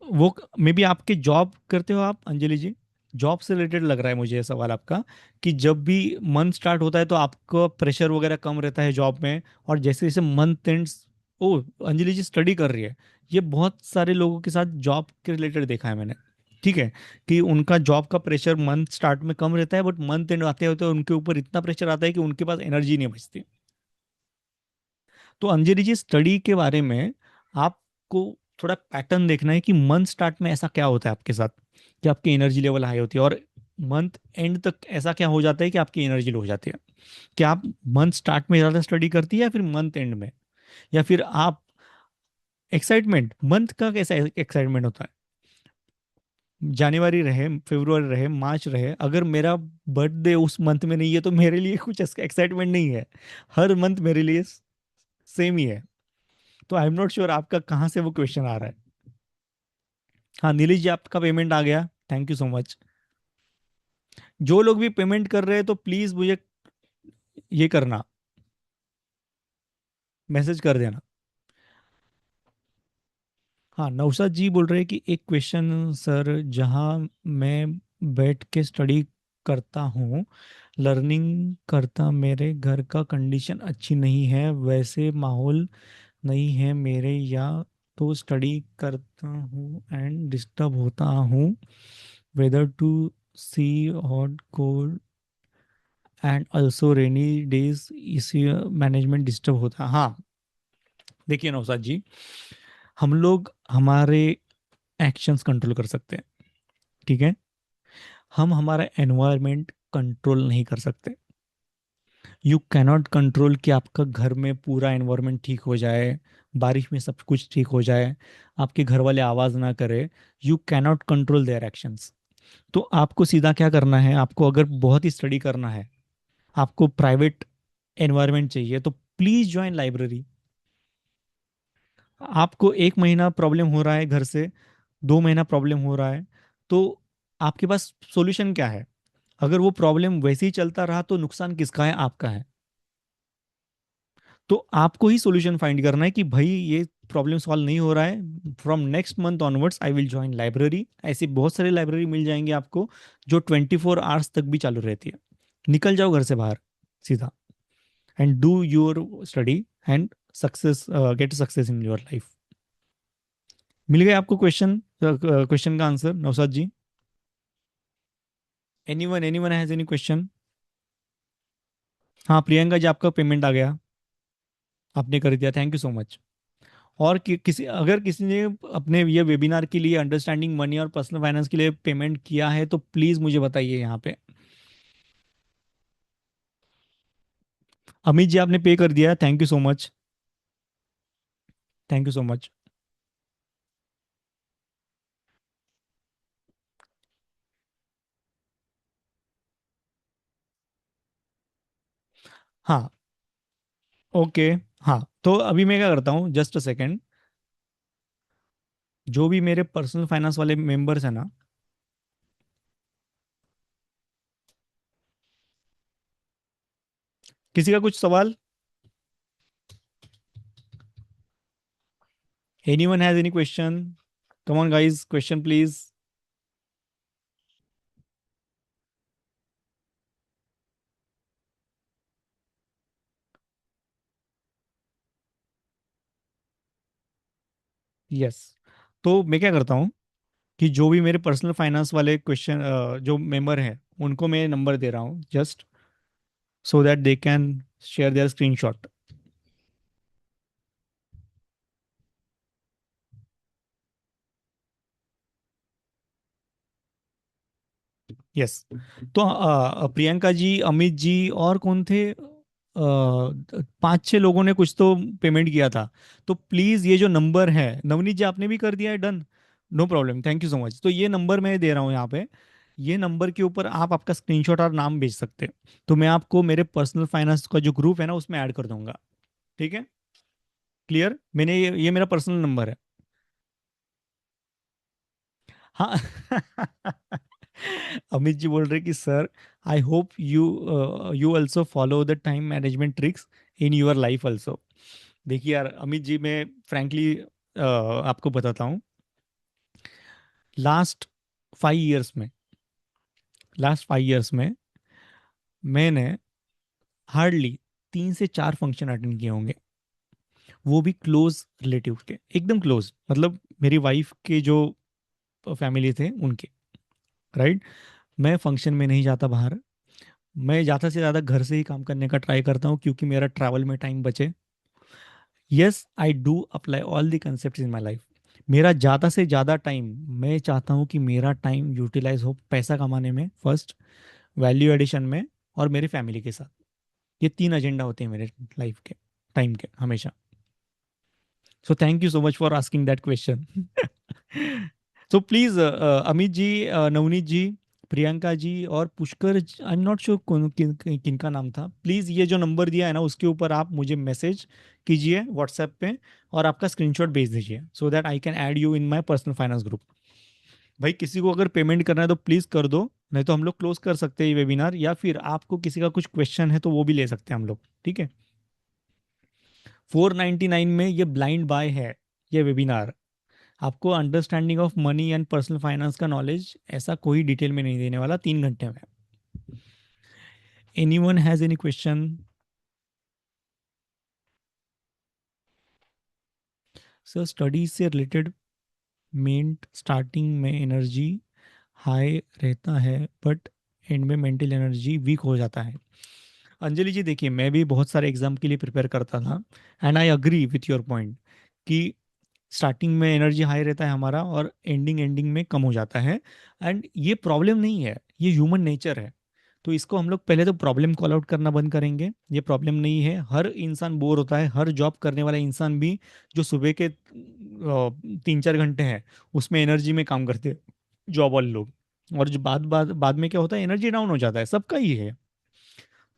[SPEAKER 1] वो, मे बी आपके जॉब करते हो आप अंजलि जी, जॉब से रिलेटेड लग रहा है मुझे ये सवाल आपका, कि जब भी मंथ स्टार्ट होता है तो आपका प्रेशर वगैरह कम रहता है जॉब में, और जैसे जैसे मंथ एंड्स. ओ, अंजलि जी स्टडी कर रही है. ये बहुत सारे लोगों के साथ जॉब के रिलेटेड देखा है मैंने. ठीक है, कि उनका जॉब का प्रेशर मंथ स्टार्ट में कम रहता है, बट मंथ एंड आते होते उनके ऊपर इतना प्रेशर आता है कि उनके पास एनर्जी नहीं बचती. तो अंजलि जी, स्टडी के बारे में आपको थोड़ा पैटर्न देखना है कि मंथ स्टार्ट में ऐसा क्या होता है आपके साथ कि आपकी एनर्जी लेवल हाई होती है, और मंथ एंड तक ऐसा क्या हो जाता है कि आपकी एनर्जी लो हो जाती है. क्या आप मंथ स्टार्ट में ज़्यादा स्टडी करती है या फिर मंथ एंड में, या फिर आप, एक्साइटमेंट मंथ का कैसा एक्साइटमेंट होता है? जनवरी रहे, फरवरी रहे, मार्च रहे, अगर मेरा बर्थडे उस मंथ में नहीं है तो मेरे लिए कुछ एक्साइटमेंट नहीं है. हर मंथ मेरे लिए सेम ही है. तो आई एम नॉट श्योर आपका कहाँ से वो क्वेश्चन आ रहा है. हाँ नीलेश जी, आपका पेमेंट आ गया, थैंक यू सो मच. जो लोग भी पेमेंट कर रहे हैं तो प्लीज मुझे ये करना, मैसेज कर देना. हाँ, नौशाद जी बोल रहे हैं कि एक क्वेश्चन सर, जहाँ मैं बैठ के स्टडी करता हूँ, लर्निंग करता, मेरे घर का कंडीशन अच्छी नहीं है, वैसे माहौल नहीं है मेरे, या तो स्टडी करता हूँ एंड डिस्टर्ब होता हूँ, weather too see hot cold and also rainy days, इसी मैनेजमेंट डिस्टर्ब होता है. हाँ, देखिए नौसाद जी, हम लोग हमारे एक्शंस कंट्रोल कर सकते हैं, ठीक है. हम हमारा एनवायरनमेंट कंट्रोल नहीं कर सकते. यू कैनॉट कंट्रोल कि आपका घर में पूरा एनवायरनमेंट ठीक हो जाए, बारिश में सब कुछ ठीक हो जाए, आपके घर वाले आवाज़ ना करे. You cannot control their actions. तो आपको सीधा क्या करना है, आपको अगर बहुत ही स्टडी करना है, आपको प्राइवेट एनवायरनमेंट चाहिए, तो प्लीज ज्वाइन लाइब्रेरी. आपको एक महीना प्रॉब्लम हो रहा है घर से, 2 महीना प्रॉब्लम हो रहा है, तो आपके पास सॉल्यूशन क्या है? अगर वो प्रॉब्लम वैसे ही चलता रहा तो नुकसान किसका है? आपका है. तो आपको ही सॉल्यूशन फाइंड करना है कि भाई ये प्रॉब्लम सॉल्व नहीं हो रहा है, from next month onwards I will join library. ऐसी बहुत सारी लाइब्रेरी मिल जाएंगी आपको जो 24 आवर्स तक भी चालू रहती है. निकल जाओ घर से बाहर सीधा, and do your study, and success, get success in your life. मिल गया आपको क्वेश्चन, क्वेश्चन का answer Naushad ji? Anyone anyone has any question? हाँ प्रियंका जी, आपका पेमेंट आ गया, आपने कर दिया, थैंक यू सो मच। और किसी, अगर किसी ने अपने ये वेबिनार के लिए अंडरस्टैंडिंग मनी और पर्सनल फाइनेंस के लिए पेमेंट किया है तो प्लीज मुझे बताइए यहाँ पे। अमित जी आपने पे कर दिया, thank you so much. Thank you so much. हाँ ओके। हाँ तो अभी मैं क्या करता हूँ, जस्ट अ सेकेंड। जो भी मेरे पर्सनल फाइनेंस वाले मेंबर्स हैं ना, किसी का कुछ सवाल? Anyone has any question? Come on guys, question please. Yes. तो मैं क्या करता हूँ कि जो भी मेरे पर्सनल फाइनेंस वाले क्वेश्चन, जो मेंबर हैं, उनको मैं नंबर दे रहा हूँ, just so that they can share their screenshot. Yes. तो प्रियंका जी, अमित जी और कौन थे, 5-6 लोगों ने कुछ तो पेमेंट किया था। तो प्लीज ये जो नंबर है, नवनीत जी आपने भी कर दिया है, done, no problem, thank you so much. तो ये नंबर मैं दे रहा हूँ यहाँ पे, ये नंबर के ऊपर आप आपका स्क्रीनशॉट और नाम भेज सकते हैं। तो मैं आपको मेरे पर्सनल फाइनेंस का जो ग्रुप है ना उसमें ऐड कर दूंगा। ठीक है, क्लियर? मैंने ये मेरा पर्सनल नंबर है। हाँ। अमित जी बोल रहे कि sir, I hope you also follow the time management tricks in your life also. देखिए यार अमित जी, मैं फ्रैंकली आपको बताता हूँ, लास्ट 5 इयर्स में, लास्ट 5 इयर्स में मैंने हार्डली 3 से 4 फंक्शन अटेंड किए होंगे, वो भी क्लोज रिलेटिव के, एकदम क्लोज, मतलब मेरी वाइफ के जो फैमिली थे उनके, राइट। मैं फंक्शन में नहीं जाता बाहर, मैं ज़्यादा से ज़्यादा घर से ही काम करने का ट्राई करता हूँ क्योंकि मेरा ट्रैवल में टाइम बचे। Yes, I do apply all the concept in my life. मेरा ज़्यादा से ज़्यादा टाइम, मैं चाहता हूँ कि मेरा टाइम यूटिलाइज हो पैसा कमाने में फर्स्ट, वैल्यू एडिशन में, और मेरी फैमिली के साथ। ये 3 एजेंडा होते हैं मेरे लाइफ के, टाइम के, हमेशा। So thank you so much for asking that question. So please Amit ji, Navneet ji, Priyanka ji और Pushkar, I am not sure किनका नाम था, प्लीज ये जो नंबर दिया है ना उसके ऊपर आप मुझे मैसेज कीजिए व्हाट्सएप पे, और आपका स्क्रीनशॉट भेज दीजिए सो that I can add you in my personal finance group. भाई किसी को अगर पेमेंट करना है तो प्लीज कर दो, नहीं तो हम लोग क्लोज कर सकते हैं ये वेबिनार, या फिर आपको किसी का कुछ क्वेश्चन है तो वो भी ले सकते हैं हम लोग, ठीक है। 499 में ये ब्लाइंड बाय है, ये वेबिनार। आपको understanding of money and personal finance का नॉलेज ऐसा कोई डिटेल में नहीं देने वाला 3 घंटे में। Anyone has any question? Sir studies से रिलेटेड, मेंट स्टार्टिंग में एनर्जी हाई रहता है बट एंड में मेंटल एनर्जी वीक हो जाता है। अंजलि जी देखिए, मैं भी बहुत सारे एग्जाम के लिए प्रिपेयर करता था, and I agree with your point कि स्टार्टिंग में एनर्जी हाई रहता है हमारा और एंडिंग एंडिंग में कम हो जाता है। एंड ये प्रॉब्लम नहीं है, ये ह्यूमन नेचर है। तो इसको हम लोग पहले तो प्रॉब्लम कॉल आउट करना बंद करेंगे, ये प्रॉब्लम नहीं है, हर इंसान बोर होता है, हर जॉब करने वाला इंसान भी, जो सुबह के 3-4 घंटे हैं उसमें एनर्जी में काम करते हैं जॉब वाले लोग, और जो बाद बाद बाद में क्या होता है, एनर्जी डाउन हो जाता है, सबका ही है।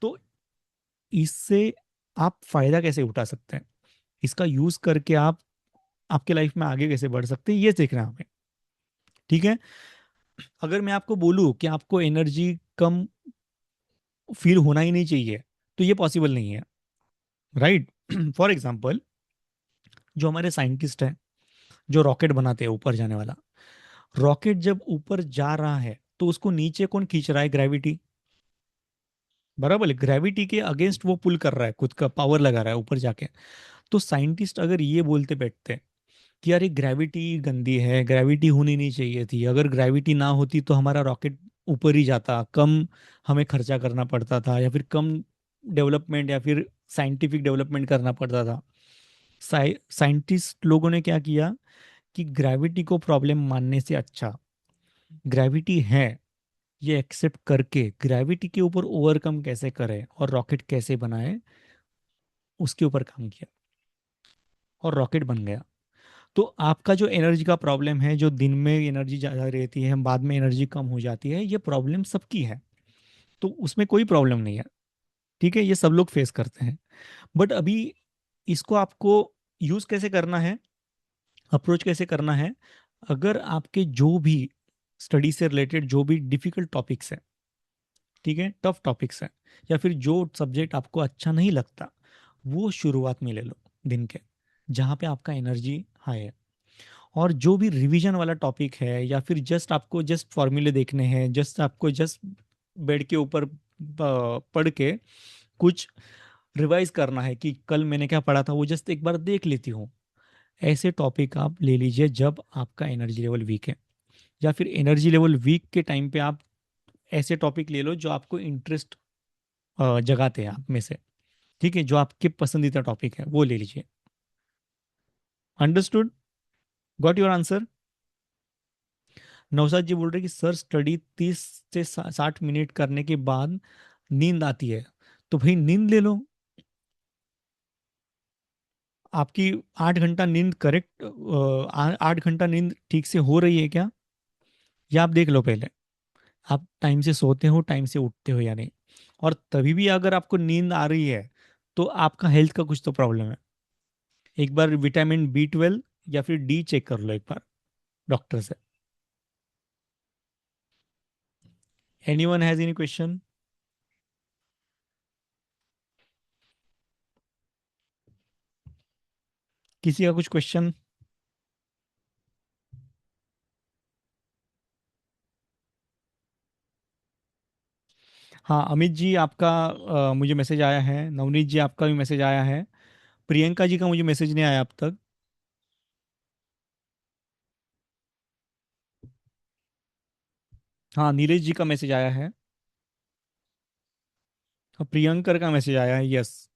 [SPEAKER 1] तो इससे आप फायदा कैसे उठा सकते हैं, इसका यूज करके आप आपके लाइफ में आगे कैसे बढ़ सकते हैं, ये सीखना है हमें, ठीक है। अगर मैं आपको बोलूं कि आपको एनर्जी कम फील होना ही नहीं चाहिए, तो ये पॉसिबल नहीं है, राइट। फॉर एग्जाम्पल, जो हमारे साइंटिस्ट हैं, जो रॉकेट बनाते हैं ऊपर जाने वाला, रॉकेट जब ऊपर जा रहा है तो उसको नीचे कौन खींच रहा है, ग्रेविटी, बराबर है, ग्रेविटी के अगेंस्ट वो पुल कर रहा है, खुद का पावर लगा रहा है ऊपर जाके। तो साइंटिस्ट अगर ये बोलते बैठते हैं कि यार ये ग्रेविटी गंदी है, ग्रेविटी होनी नहीं चाहिए थी, अगर ग्रेविटी ना होती तो हमारा रॉकेट ऊपर ही जाता, कम हमें खर्चा करना पड़ता था, या फिर कम डेवलपमेंट या फिर साइंटिफिक डेवलपमेंट करना पड़ता था। साइंटिस्ट लोगों ने क्या किया कि ग्रेविटी को प्रॉब्लम मानने से अच्छा, ग्रेविटी है ये एक्सेप्ट करके ग्रेविटी के ऊपर ओवरकम कैसे करें और रॉकेट कैसे बनाए, उसके ऊपर काम किया और रॉकेट बन गया। तो आपका जो एनर्जी का प्रॉब्लम है, जो दिन में एनर्जी ज़्यादा रहती है, बाद में एनर्जी कम हो जाती है, ये प्रॉब्लम सबकी है, तो उसमें कोई प्रॉब्लम नहीं है। ठीक है, ये सब लोग फेस करते हैं। बट अभी इसको आपको यूज़ कैसे करना है, अप्रोच कैसे करना है। अगर आपके जो भी स्टडी से रिलेटेड जो भी डिफिकल्ट टॉपिक्स हैं, ठीक है, टफ टॉपिक्स हैं, या फिर जो सब्जेक्ट आपको अच्छा नहीं लगता, वो शुरुआत में ले लो दिन के, जहाँ पे आपका एनर्जी हाई है। और जो भी रिवीजन वाला टॉपिक है, या फिर जस्ट आपको जस्ट फॉर्मूले देखने हैं, जस्ट आपको जस्ट बेड के ऊपर पढ़ के कुछ रिवाइज करना है कि कल मैंने क्या पढ़ा था, वो जस्ट एक बार देख लेती हूँ, ऐसे टॉपिक आप ले लीजिए जब आपका एनर्जी लेवल वीक है। या फिर एनर्जी लेवल वीक के टाइम पे आप ऐसे टॉपिक ले लो जो आपको इंटरेस्ट जगाते हैं आप में से। ठीक है, जो आपके पसंदीदा टॉपिक है वो ले लीजिए। Understood? Got your answer? Naushad ji बोल रहे कि सर स्टडी 30 से 60 मिनट करने के बाद नींद आती है, तो भाई नींद ले लो। आपकी 8 घंटा नींद करेक्ट, 8 घंटा नींद ठीक से हो रही है क्या, या आप देख लो पहले, आप टाइम से सोते हो, टाइम से उठते हो या नहीं। और तभी भी अगर आपको नींद आ रही है, तो आपका हेल्थ का कुछ तो प्रॉब्लम है। एक बार विटामिन B12 या फिर डी चेक कर लो एक बार डॉक्टर से। Anyone has any question? किसी का कुछ क्वेश्चन? हाँ, अमित जी आपका मुझे मैसेज आया है, नवनीत जी आपका भी मैसेज आया है, प्रियंका जी का मुझे मैसेज नहीं आया अब तक। हाँ, नीरज जी का मैसेज आया है, और प्रियंकर का मैसेज आया है, यस।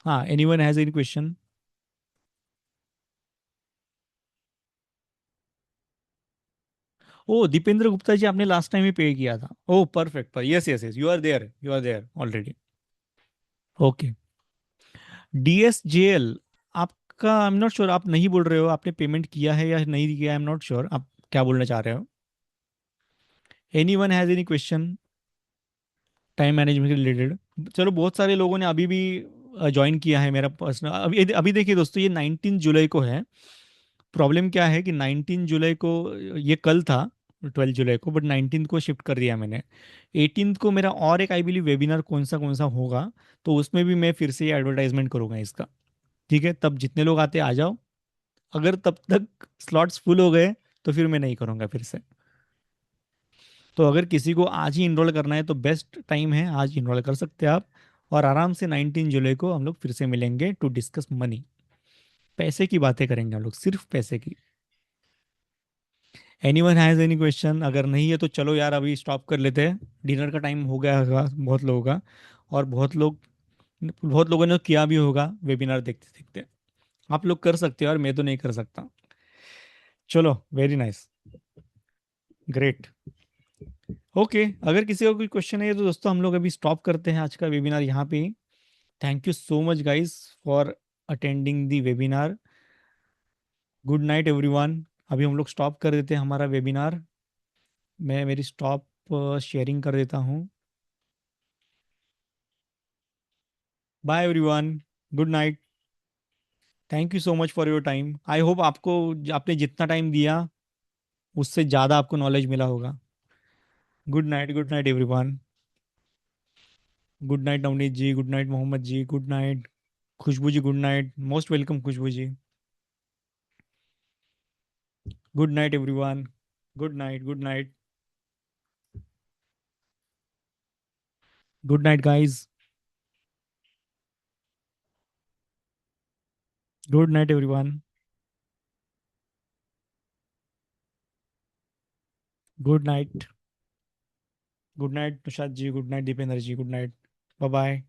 [SPEAKER 1] हाँ, anyone has any question? Oh Dipendra Gupta ji, आपने लास्ट टाइम ही पे किया था। ओ परफेक्ट, पर yes yes yes, you are there, you are there already. Okay. DSJL आपका, आई एम नॉट श्योर, आप नहीं बोल रहे हो आपने पेमेंट किया है या नहीं किया, आई एम नॉट श्योर आप क्या बोलना चाह रहे हो। Any one has any question time management के रिलेटेड? चलो, बहुत सारे लोगों ने अभी भी ज्वाइन किया है मेरा पर्सनल। अभी अभी देखिए दोस्तों, ये 19 जुलाई को है। प्रॉब्लम क्या है कि 19 जुलाई को, ये कल था 12 जुलाई को, बट 19 को शिफ्ट कर दिया मैंने। 18 को मेरा और एक आई बिलीव वेबिनार कौन सा होगा, तो उसमें भी मैं फिर से ये एडवर्टाइजमेंट करूंगा इसका। ठीक है, तब जितने लोग आते आ जाओ। अगर तब तक स्लॉट्स फुल हो गए, तो फिर मैं नहीं करूंगा फिर से। तो अगर किसी को आज ही इनरोल करना है, तो बेस्ट टाइम है, आज इनरोल कर सकते हैं आप। और आराम से 19 जुलाई को हम लोग फिर से मिलेंगे टू डिस्कस मनी। पैसे की बातें करेंगे हम लोग, सिर्फ पैसे की। Any one has any question? अगर नहीं है तो चलो यार, अभी स्टॉप कर लेते हैं, डिनर का टाइम हो गया होगा बहुत लोगों का। और बहुत लोगों ने किया भी होगा वेबिनार देखते देखते। आप लोग कर सकते हो, और मैं तो नहीं कर सकता। चलो, वेरी नाइस, ग्रेट। ओके, अगर किसी का कोई क्वेश्चन है तो दोस्तों हम लोग अभी स्टॉप करते हैं आज का वेबिनार यहाँ पे ही। Thank you so much guys for attending the webinar. Good night everyone. अभी हम लोग स्टॉप कर देते हैं हमारा वेबिनार। मैं मेरी स्टॉप शेयरिंग कर देता हूँ। Bye everyone, good night. Thank you so much for your time. I hope आपको, आपने जितना टाइम दिया उससे ज़्यादा आपको नॉलेज मिला होगा। Good night everyone. Good night Navneet ji, good night Mohammad ji, good night Khushboo ji, good night, most welcome Khushboo ji. Good night everyone. Good night, good night. Good night guys. Good night everyone. Good night. Good night Tushar ji, good night Dipendra ji, good night. Bye bye.